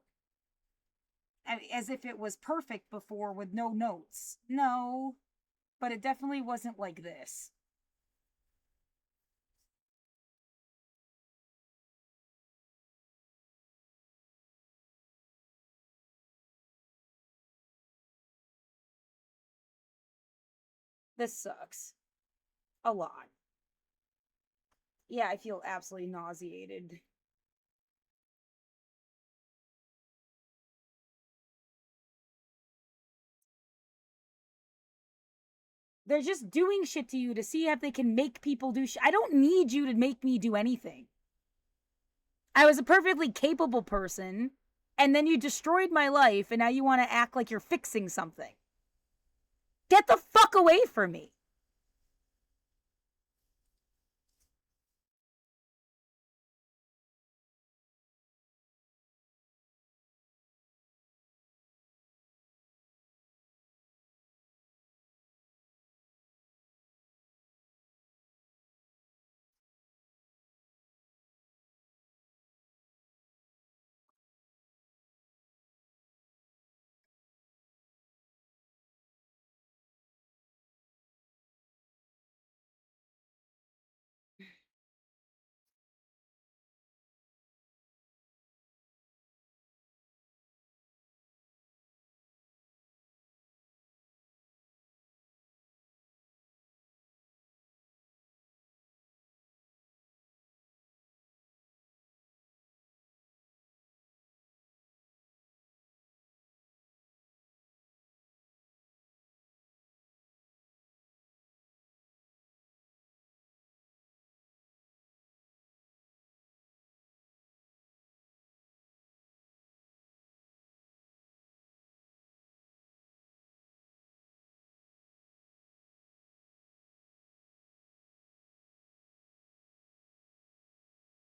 As if it was perfect before with no notes. No, but it definitely wasn't like this. This sucks. A lot. Yeah, I feel absolutely nauseated. They're just doing shit to you to see if they can make people do shit. I don't need you to make me do anything. I was a perfectly capable person, and then you destroyed my life, and now you want to act like you're fixing something. Get the fuck away from me.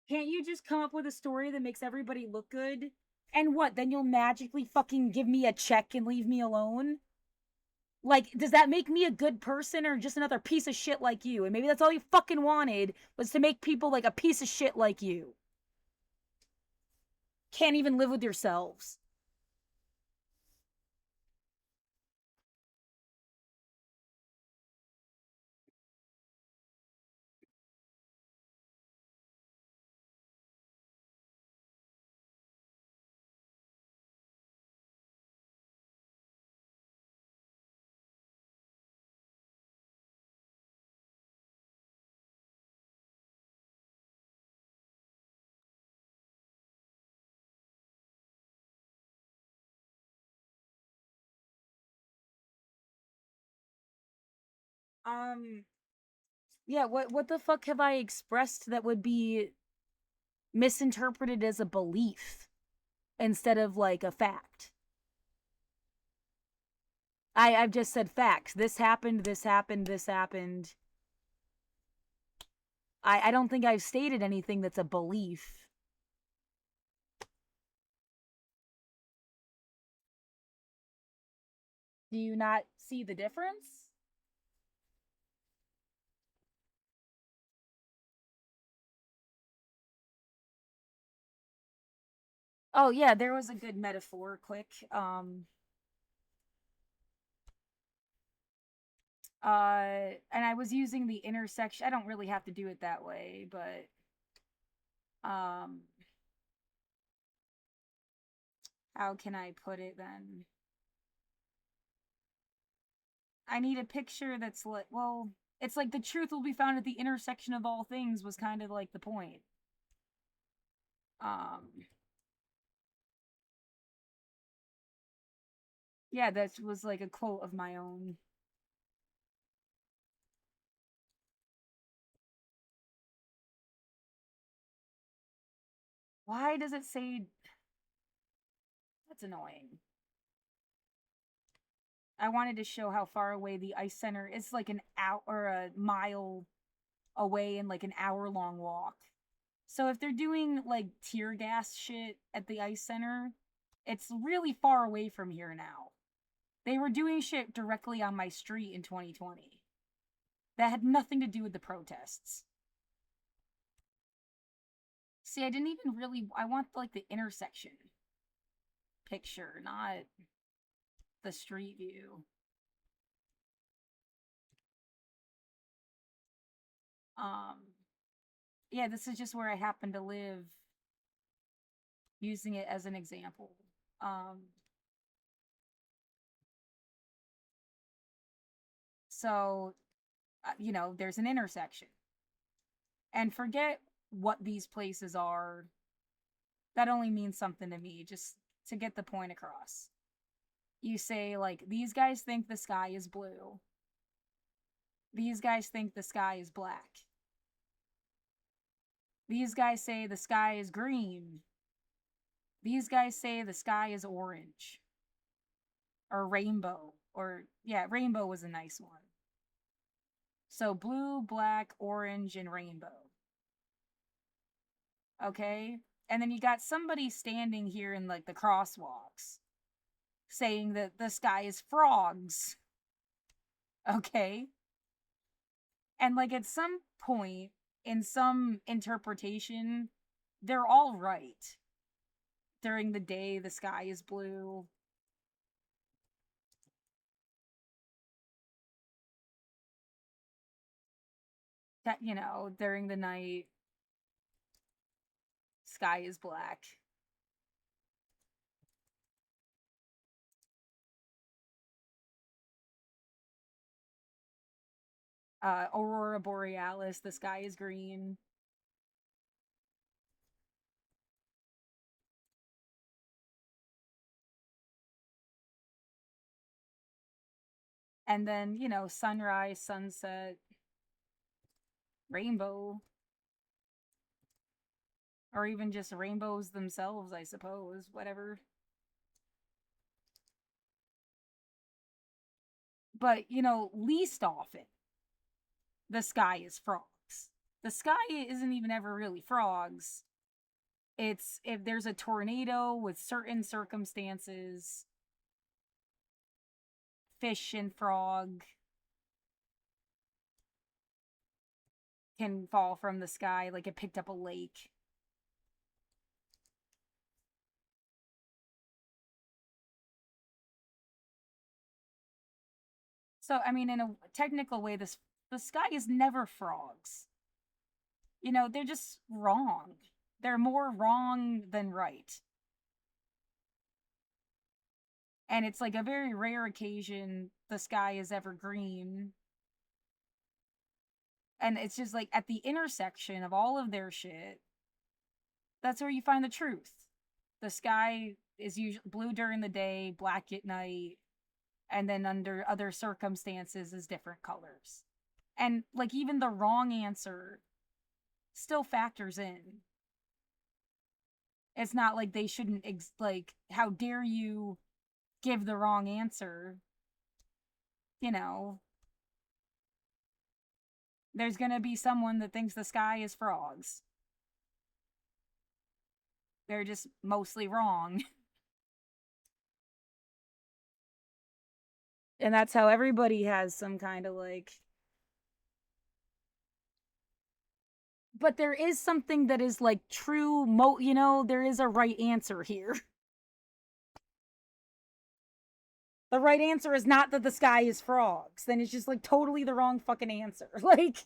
Can't you just come up with a story that makes everybody look good? And what, then you'll magically fucking give me a check and leave me alone? Like, does that make me a good person or just another piece of shit like you? And maybe that's all you fucking wanted, was to make people like a piece of shit like you. Can't even live with yourselves. Yeah, what the fuck have I expressed that would be misinterpreted as a belief instead of like a fact? I've just said facts. This happened, this happened, this happened. I don't think I've stated anything that's a belief. Do you not see the difference? Oh yeah, there was a good metaphor, quick. And I was using the intersection. I don't really have to do it that way, but how can I put it then? I need a picture that's like, well, it's like the truth will be found at the intersection of all things was kind of like the point. Yeah, that was like a quote of my own. Why does it say? That's annoying. I wanted to show how far away the ice center is, like an hour or a mile away and like an hour-long walk. So if they're doing like tear gas shit at the ice center, it's really far away from here now. They were doing shit directly on my street in 2020. That had nothing to do with the protests. See, I didn't even really. I want like the intersection picture, not the street view. Yeah, this is just where I happen to live, using it as an example. So, you know, there's an intersection. And forget what these places are. That only means something to me, just to get the point across. You say, like, these guys think the sky is blue. These guys think the sky is black. These guys say the sky is green. These guys say the sky is orange. Or rainbow. Or, yeah, rainbow was a nice one. So blue, black, orange, and rainbow. Okay? And then you got somebody standing here in, like, the crosswalks saying that the sky is frogs. Okay? And, like, at some point, in some interpretation, they're all right. During the day, the sky is blue. That, you know, during the night, sky is black. Aurora Borealis, the sky is green. And then, you know, sunrise, sunset, rainbow. Or even just rainbows themselves, I suppose. Whatever. But, you know, least often, the sky is frogs. The sky isn't even ever really frogs. It's if there's a tornado with certain circumstances, fish and frog can fall from the sky, like it picked up a lake. So, I mean, in a technical way, the sky is never frogs. You know, they're just wrong. They're more wrong than right. And it's like a very rare occasion the sky is ever green. And it's just like at the intersection of all of their shit, that's where you find the truth. The sky is usually blue during the day, black at night, and then under other circumstances is different colors. And like even the wrong answer still factors in. It's not like they shouldn't like, how dare you give the wrong answer? You know, there's gonna be someone that thinks the sky is frogs. They're just mostly wrong. And that's how everybody has some kind of like... But there is something that is like true, you know, there is a right answer here. The right answer is not that the sky is frogs. Then it's just like totally the wrong fucking answer. Like...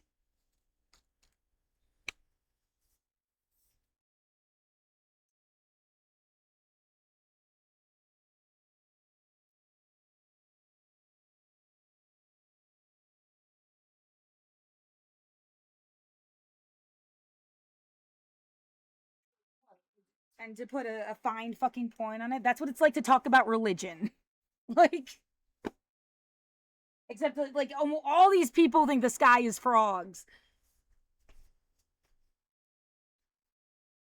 And to put a fine fucking point on it, that's what it's like to talk about religion. Like, except that, like, all these people think the sky is frogs.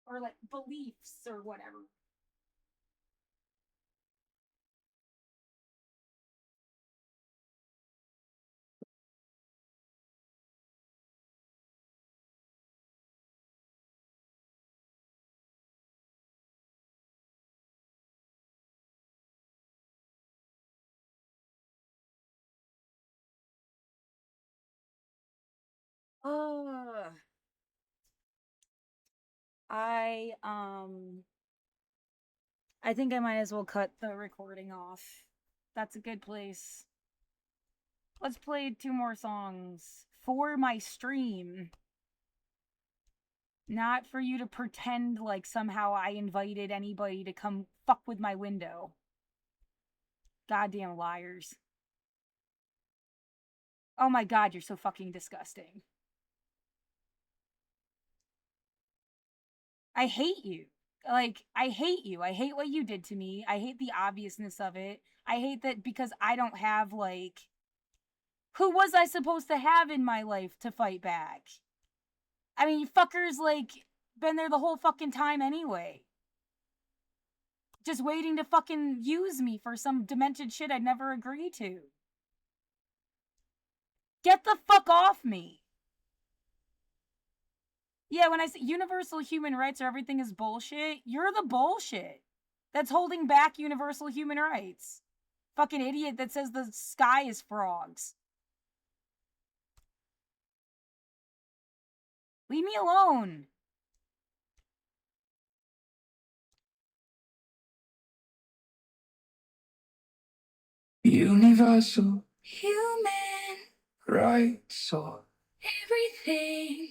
Or like beliefs or whatever. I think I might as well cut the recording off. That's a good place. Let's play 2 more songs for my stream. Not for you to pretend like somehow I invited anybody to come fuck with my window. Goddamn liars. Oh my god, you're so fucking disgusting. I hate you. Like, I hate you. I hate what you did to me. I hate the obviousness of it. I hate that because I don't have, like... Who was I supposed to have in my life to fight back? I mean, you fuckers, like, been there the whole fucking time anyway. Just waiting to fucking use me for some demented shit I'd never agree to. Get the fuck off me. Yeah, when I say universal human rights or everything is bullshit, you're the bullshit that's holding back universal human rights. Fucking idiot that says the sky is frogs. Leave me alone. Universal human rights or everything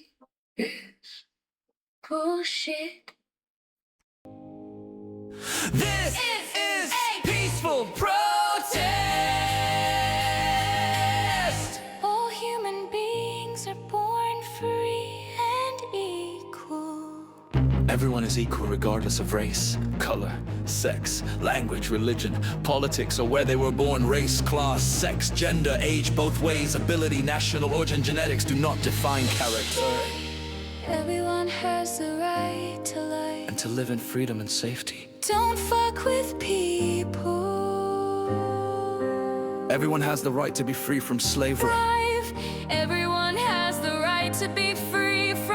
is bullshit. This is peaceful protest. All human beings are born free and equal. Everyone is equal regardless of race, color, sex, language, religion, politics, or where they were born. Race, class, sex, gender, age, both ways, ability, national origin, genetics do not define character. Everyone has the right to life And to live in freedom and safety. Don't fuck with people. Everyone has the right to be free from slavery. Everyone has the right to be free from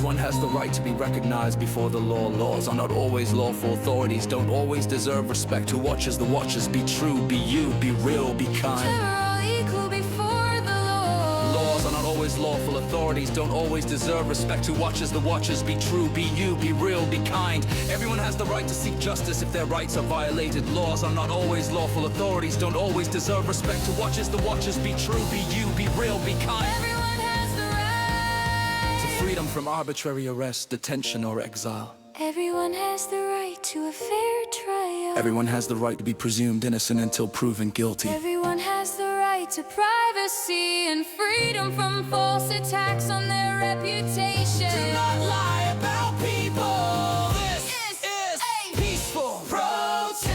Everyone has the right to be recognized before the law. Laws are not always lawful. Authorities don't always deserve respect. Who watches the watchers? Be true, be you, be real, be kind. We're all equal before the law. Laws are not always lawful. Authorities don't always deserve respect. Who watches the watchers? Be true, be you, be real, be kind. Everyone has the right to seek justice if their rights are violated. Laws are not always lawful. Authorities don't always deserve respect. Who watches the watchers? Be true, be you, be real, be kind. Everyone has the right To freedom from arbitrary arrest, detention, or exile. Everyone has the right to a fair trial. Everyone has the right to be presumed innocent until proven guilty. Everyone has the right to privacy and freedom from false attacks on their reputation. Do not lie about people. This is a peaceful protest.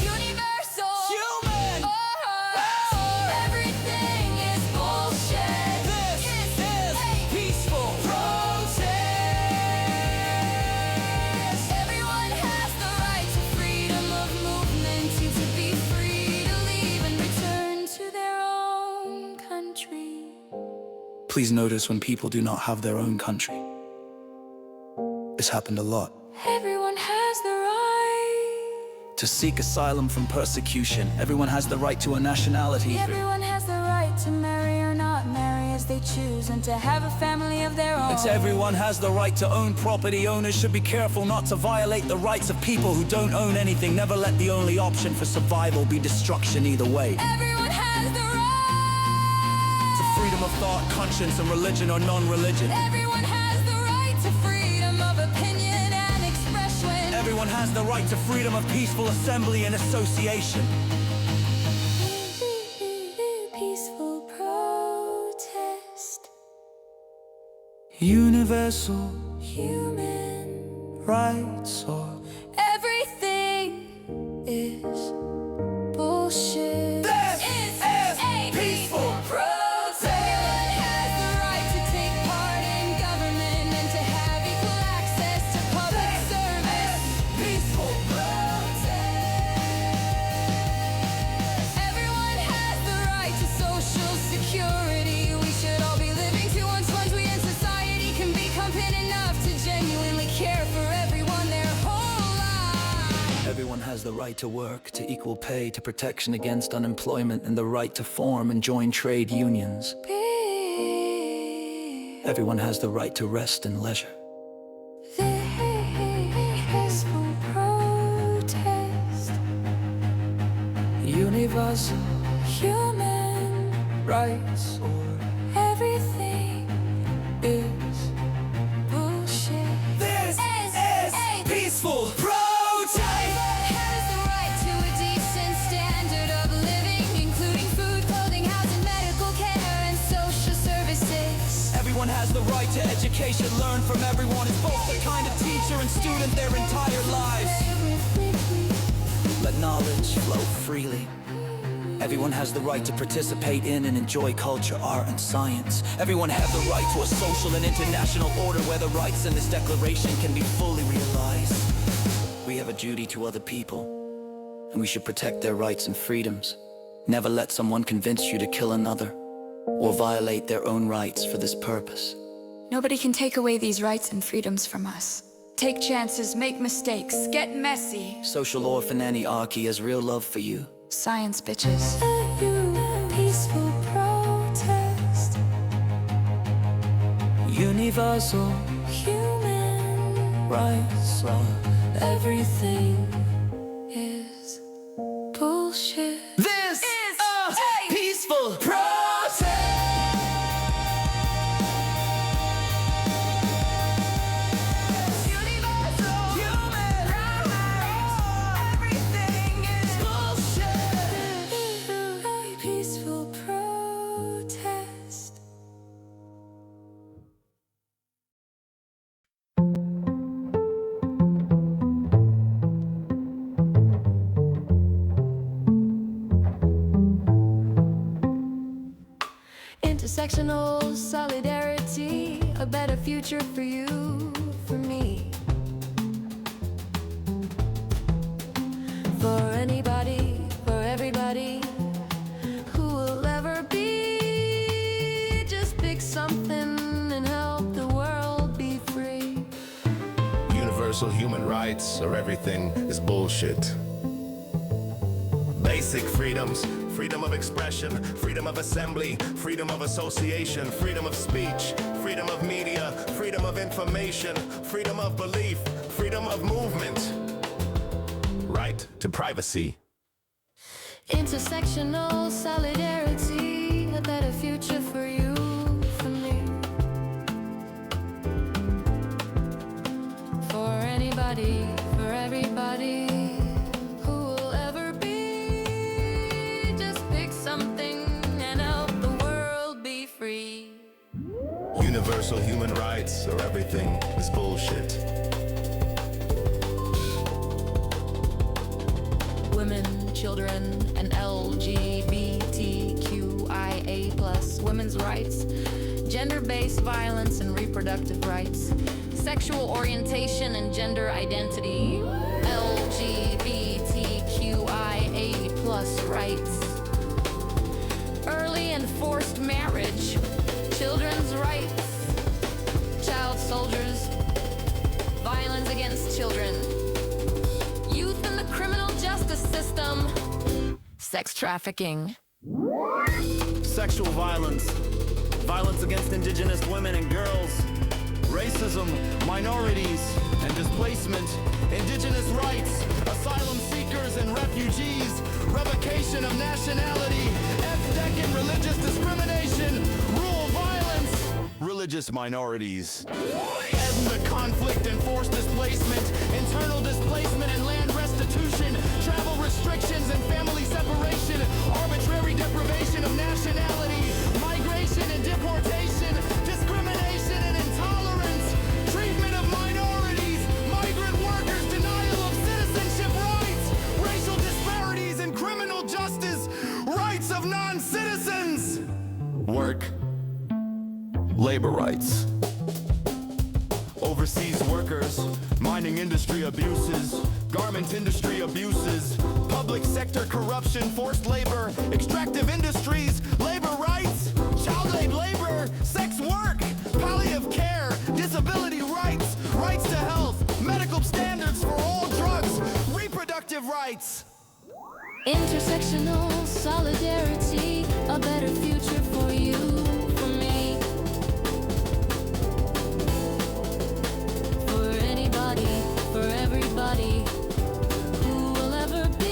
Universal. Human. Everything is bullshit. This is a peaceful protest. Everyone has the right to freedom of movement, to be free to leave and return to their own country. Please notice when people do not have their own country. It's happened a lot. Everyone has the right. To seek asylum from persecution. Everyone has the right to a nationality. Everyone has the right to marry or not marry as they choose, and to have a family of their own. It's everyone has the right to own property. Owners should be careful not to violate the rights of people who don't own anything. Never let the only option for survival be destruction either way. Everyone has the right. To freedom of thought, conscience, and religion or non-religion. Everyone has the right to freedom of opinion and expression. Everyone has the right to freedom of peaceful assembly and association. Peaceful protest. Universal Human rights or everything is bullshit. This is a peaceful protest. Everyone has the right to take part in government and to have equal access to public service. peaceful Everyone has the right to social security. We should all be living to once we in society can be competent enough to genuinely care for everyone their whole life. Everyone has the right to work, to equal pay, to protection against unemployment, and the right to form and join trade unions. Everyone has the right to rest and leisure. Peaceful protest. Universal Human rights or everything is bullshit. This is peaceful protest. Everyone has the right to a decent standard of living, including food, clothing, housing, medical care, and social services. Everyone has the right to education. Learn from everyone. It's both the kind of teacher and student their entire lives. Let knowledge flow freely. Everyone has the right to participate in and enjoy culture, art, and science. Everyone has the right to a social and international order where the rights in this declaration can be fully realized. We have a duty to other people, and we should protect their rights and freedoms. Never let someone convince you to kill another or violate their own rights for this purpose. Nobody can take away these rights and freedoms from us. Take chances, make mistakes, get messy. Social orphananarchy has real love for you. Science, bitches. Peaceful protest. Universal Human rights or everything is bullshit. This is a peaceful protest. Universal human rights. Everything is bullshit. Peaceful protest. Intersectional solidarity, a better future for you, for me. For anybody, for everybody who will ever be. Just pick something Universal human rights or everything is bullshit. Basic freedoms, freedom of expression, freedom of assembly, freedom of association, freedom of speech, freedom of media, freedom of information, freedom of belief, freedom of movement, right to privacy. Intersectional solidarity, a better future for you, for me. For anybody, for everybody who will ever be. Just pick something and help the world be free. Universal human rights or everything is bullshit. Women, children, and LGBTQIA+, women's rights, gender-based violence and reproductive rights, sexual orientation and gender identity, LGBTQIA+ rights, early and forced marriage, children's rights, child soldiers, violence against children, youth in the criminal justice system, sex trafficking. Sexual violence, violence against indigenous women and girls, racism, minorities, and displacement, indigenous rights, asylum seekers and refugees, revocation of nationality, ethnic and religious discrimination, rural violence, religious minorities, ethnic conflict and forced displacement, internal displacement and land restitution, travel restrictions and family separation, arbitrary deprivation of nationality, migration and deportation, discrimination and intolerance, treatment of minorities, migrant workers, denial of citizenship rights, racial disparities and criminal justice, rights of non-citizens. Work, labor rights, overseas workers, mining industry abuses, garment industry abuses, public sector corruption, forced labor, extractive industries, labor rights, child labor, sex work, palliative care, disability rights, rights to health, medical standards for all drugs, reproductive rights. Intersectional solidarity, a better future for you, for me. For anybody, for everybody who will ever be.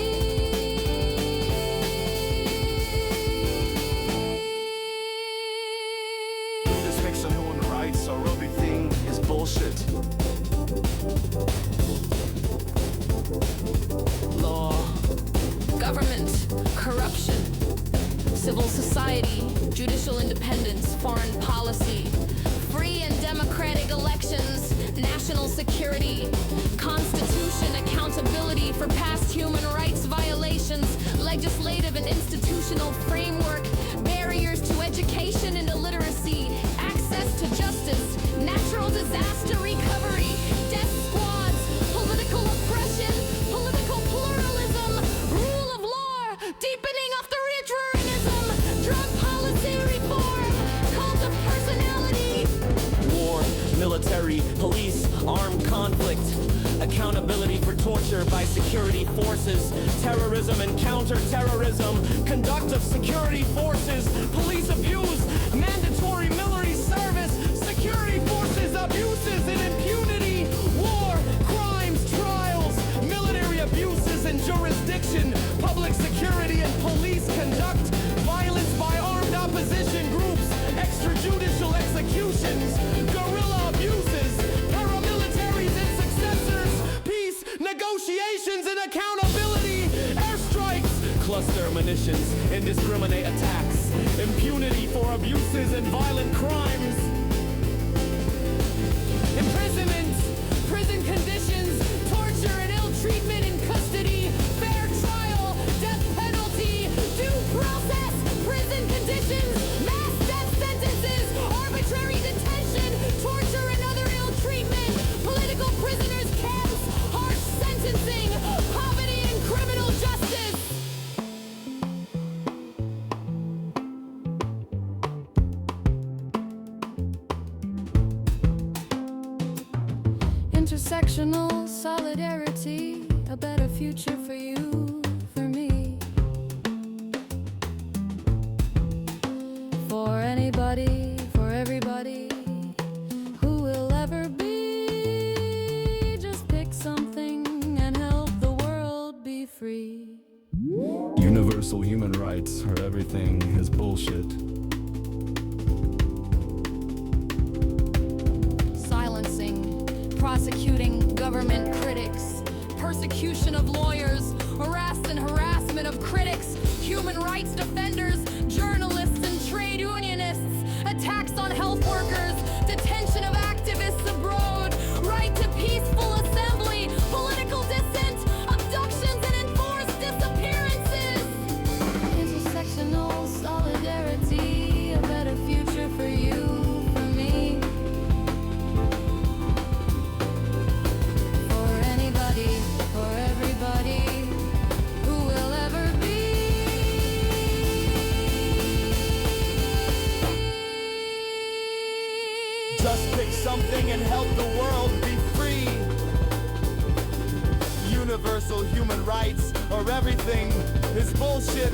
This fiction human rights or everything is bullshit. Law, government, corruption, civil society, judicial independence, foreign policy, free and democratic elections, national security, constitution, accountability for past human rights violations, legislative and institutional framework, barriers to education and illiteracy, access to justice, natural disaster recovery, death squads, political oppression, political pluralism, rule of law, deepening authoritarianism, drug policy reform, cult of personality. War, military, police, armed conflict, accountability for torture by security forces, terrorism and counter-terrorism, conduct of security forces, police abuse, mandatory military service, security forces abuses and impunity, war, crimes, trials, military abuses and jurisdiction, public security and police conduct, violence by armed opposition groups, extrajudicial executions, guerrilla abuses, paramilitaries and successors, peace, negotiations and accountability, airstrikes, cluster munitions, indiscriminate attacks, impunity for abuses and violent crimes, imprisonment, prison conditions, torture and ill treatment in custody, fair trial, death penalty, due process, prison conditions, mass death sentences, arbitrary detention, torture and other ill treatment, political prisoners camps, harsh sentencing, poverty and criminal justice. Intersectional solidarity, a better future for you, for me. For anybody, for everybody who will ever be. Just pick something and help the world be free. Universal human rights or everything is bullshit. Silencing, prosecuting government critics, persecution of lawyers, arrest and harassment of critics, human rights defenders, journalists and trade unionists, attacks on health workers, detention of activists abroad, right to peaceful assembly, political dissent, abductions and enforced disappearances. Intersectional solidarity, a better future for you, for me. For anybody, for everybody who will ever be. Just pick something and help the world be free. Universal human rights or everything is bullshit.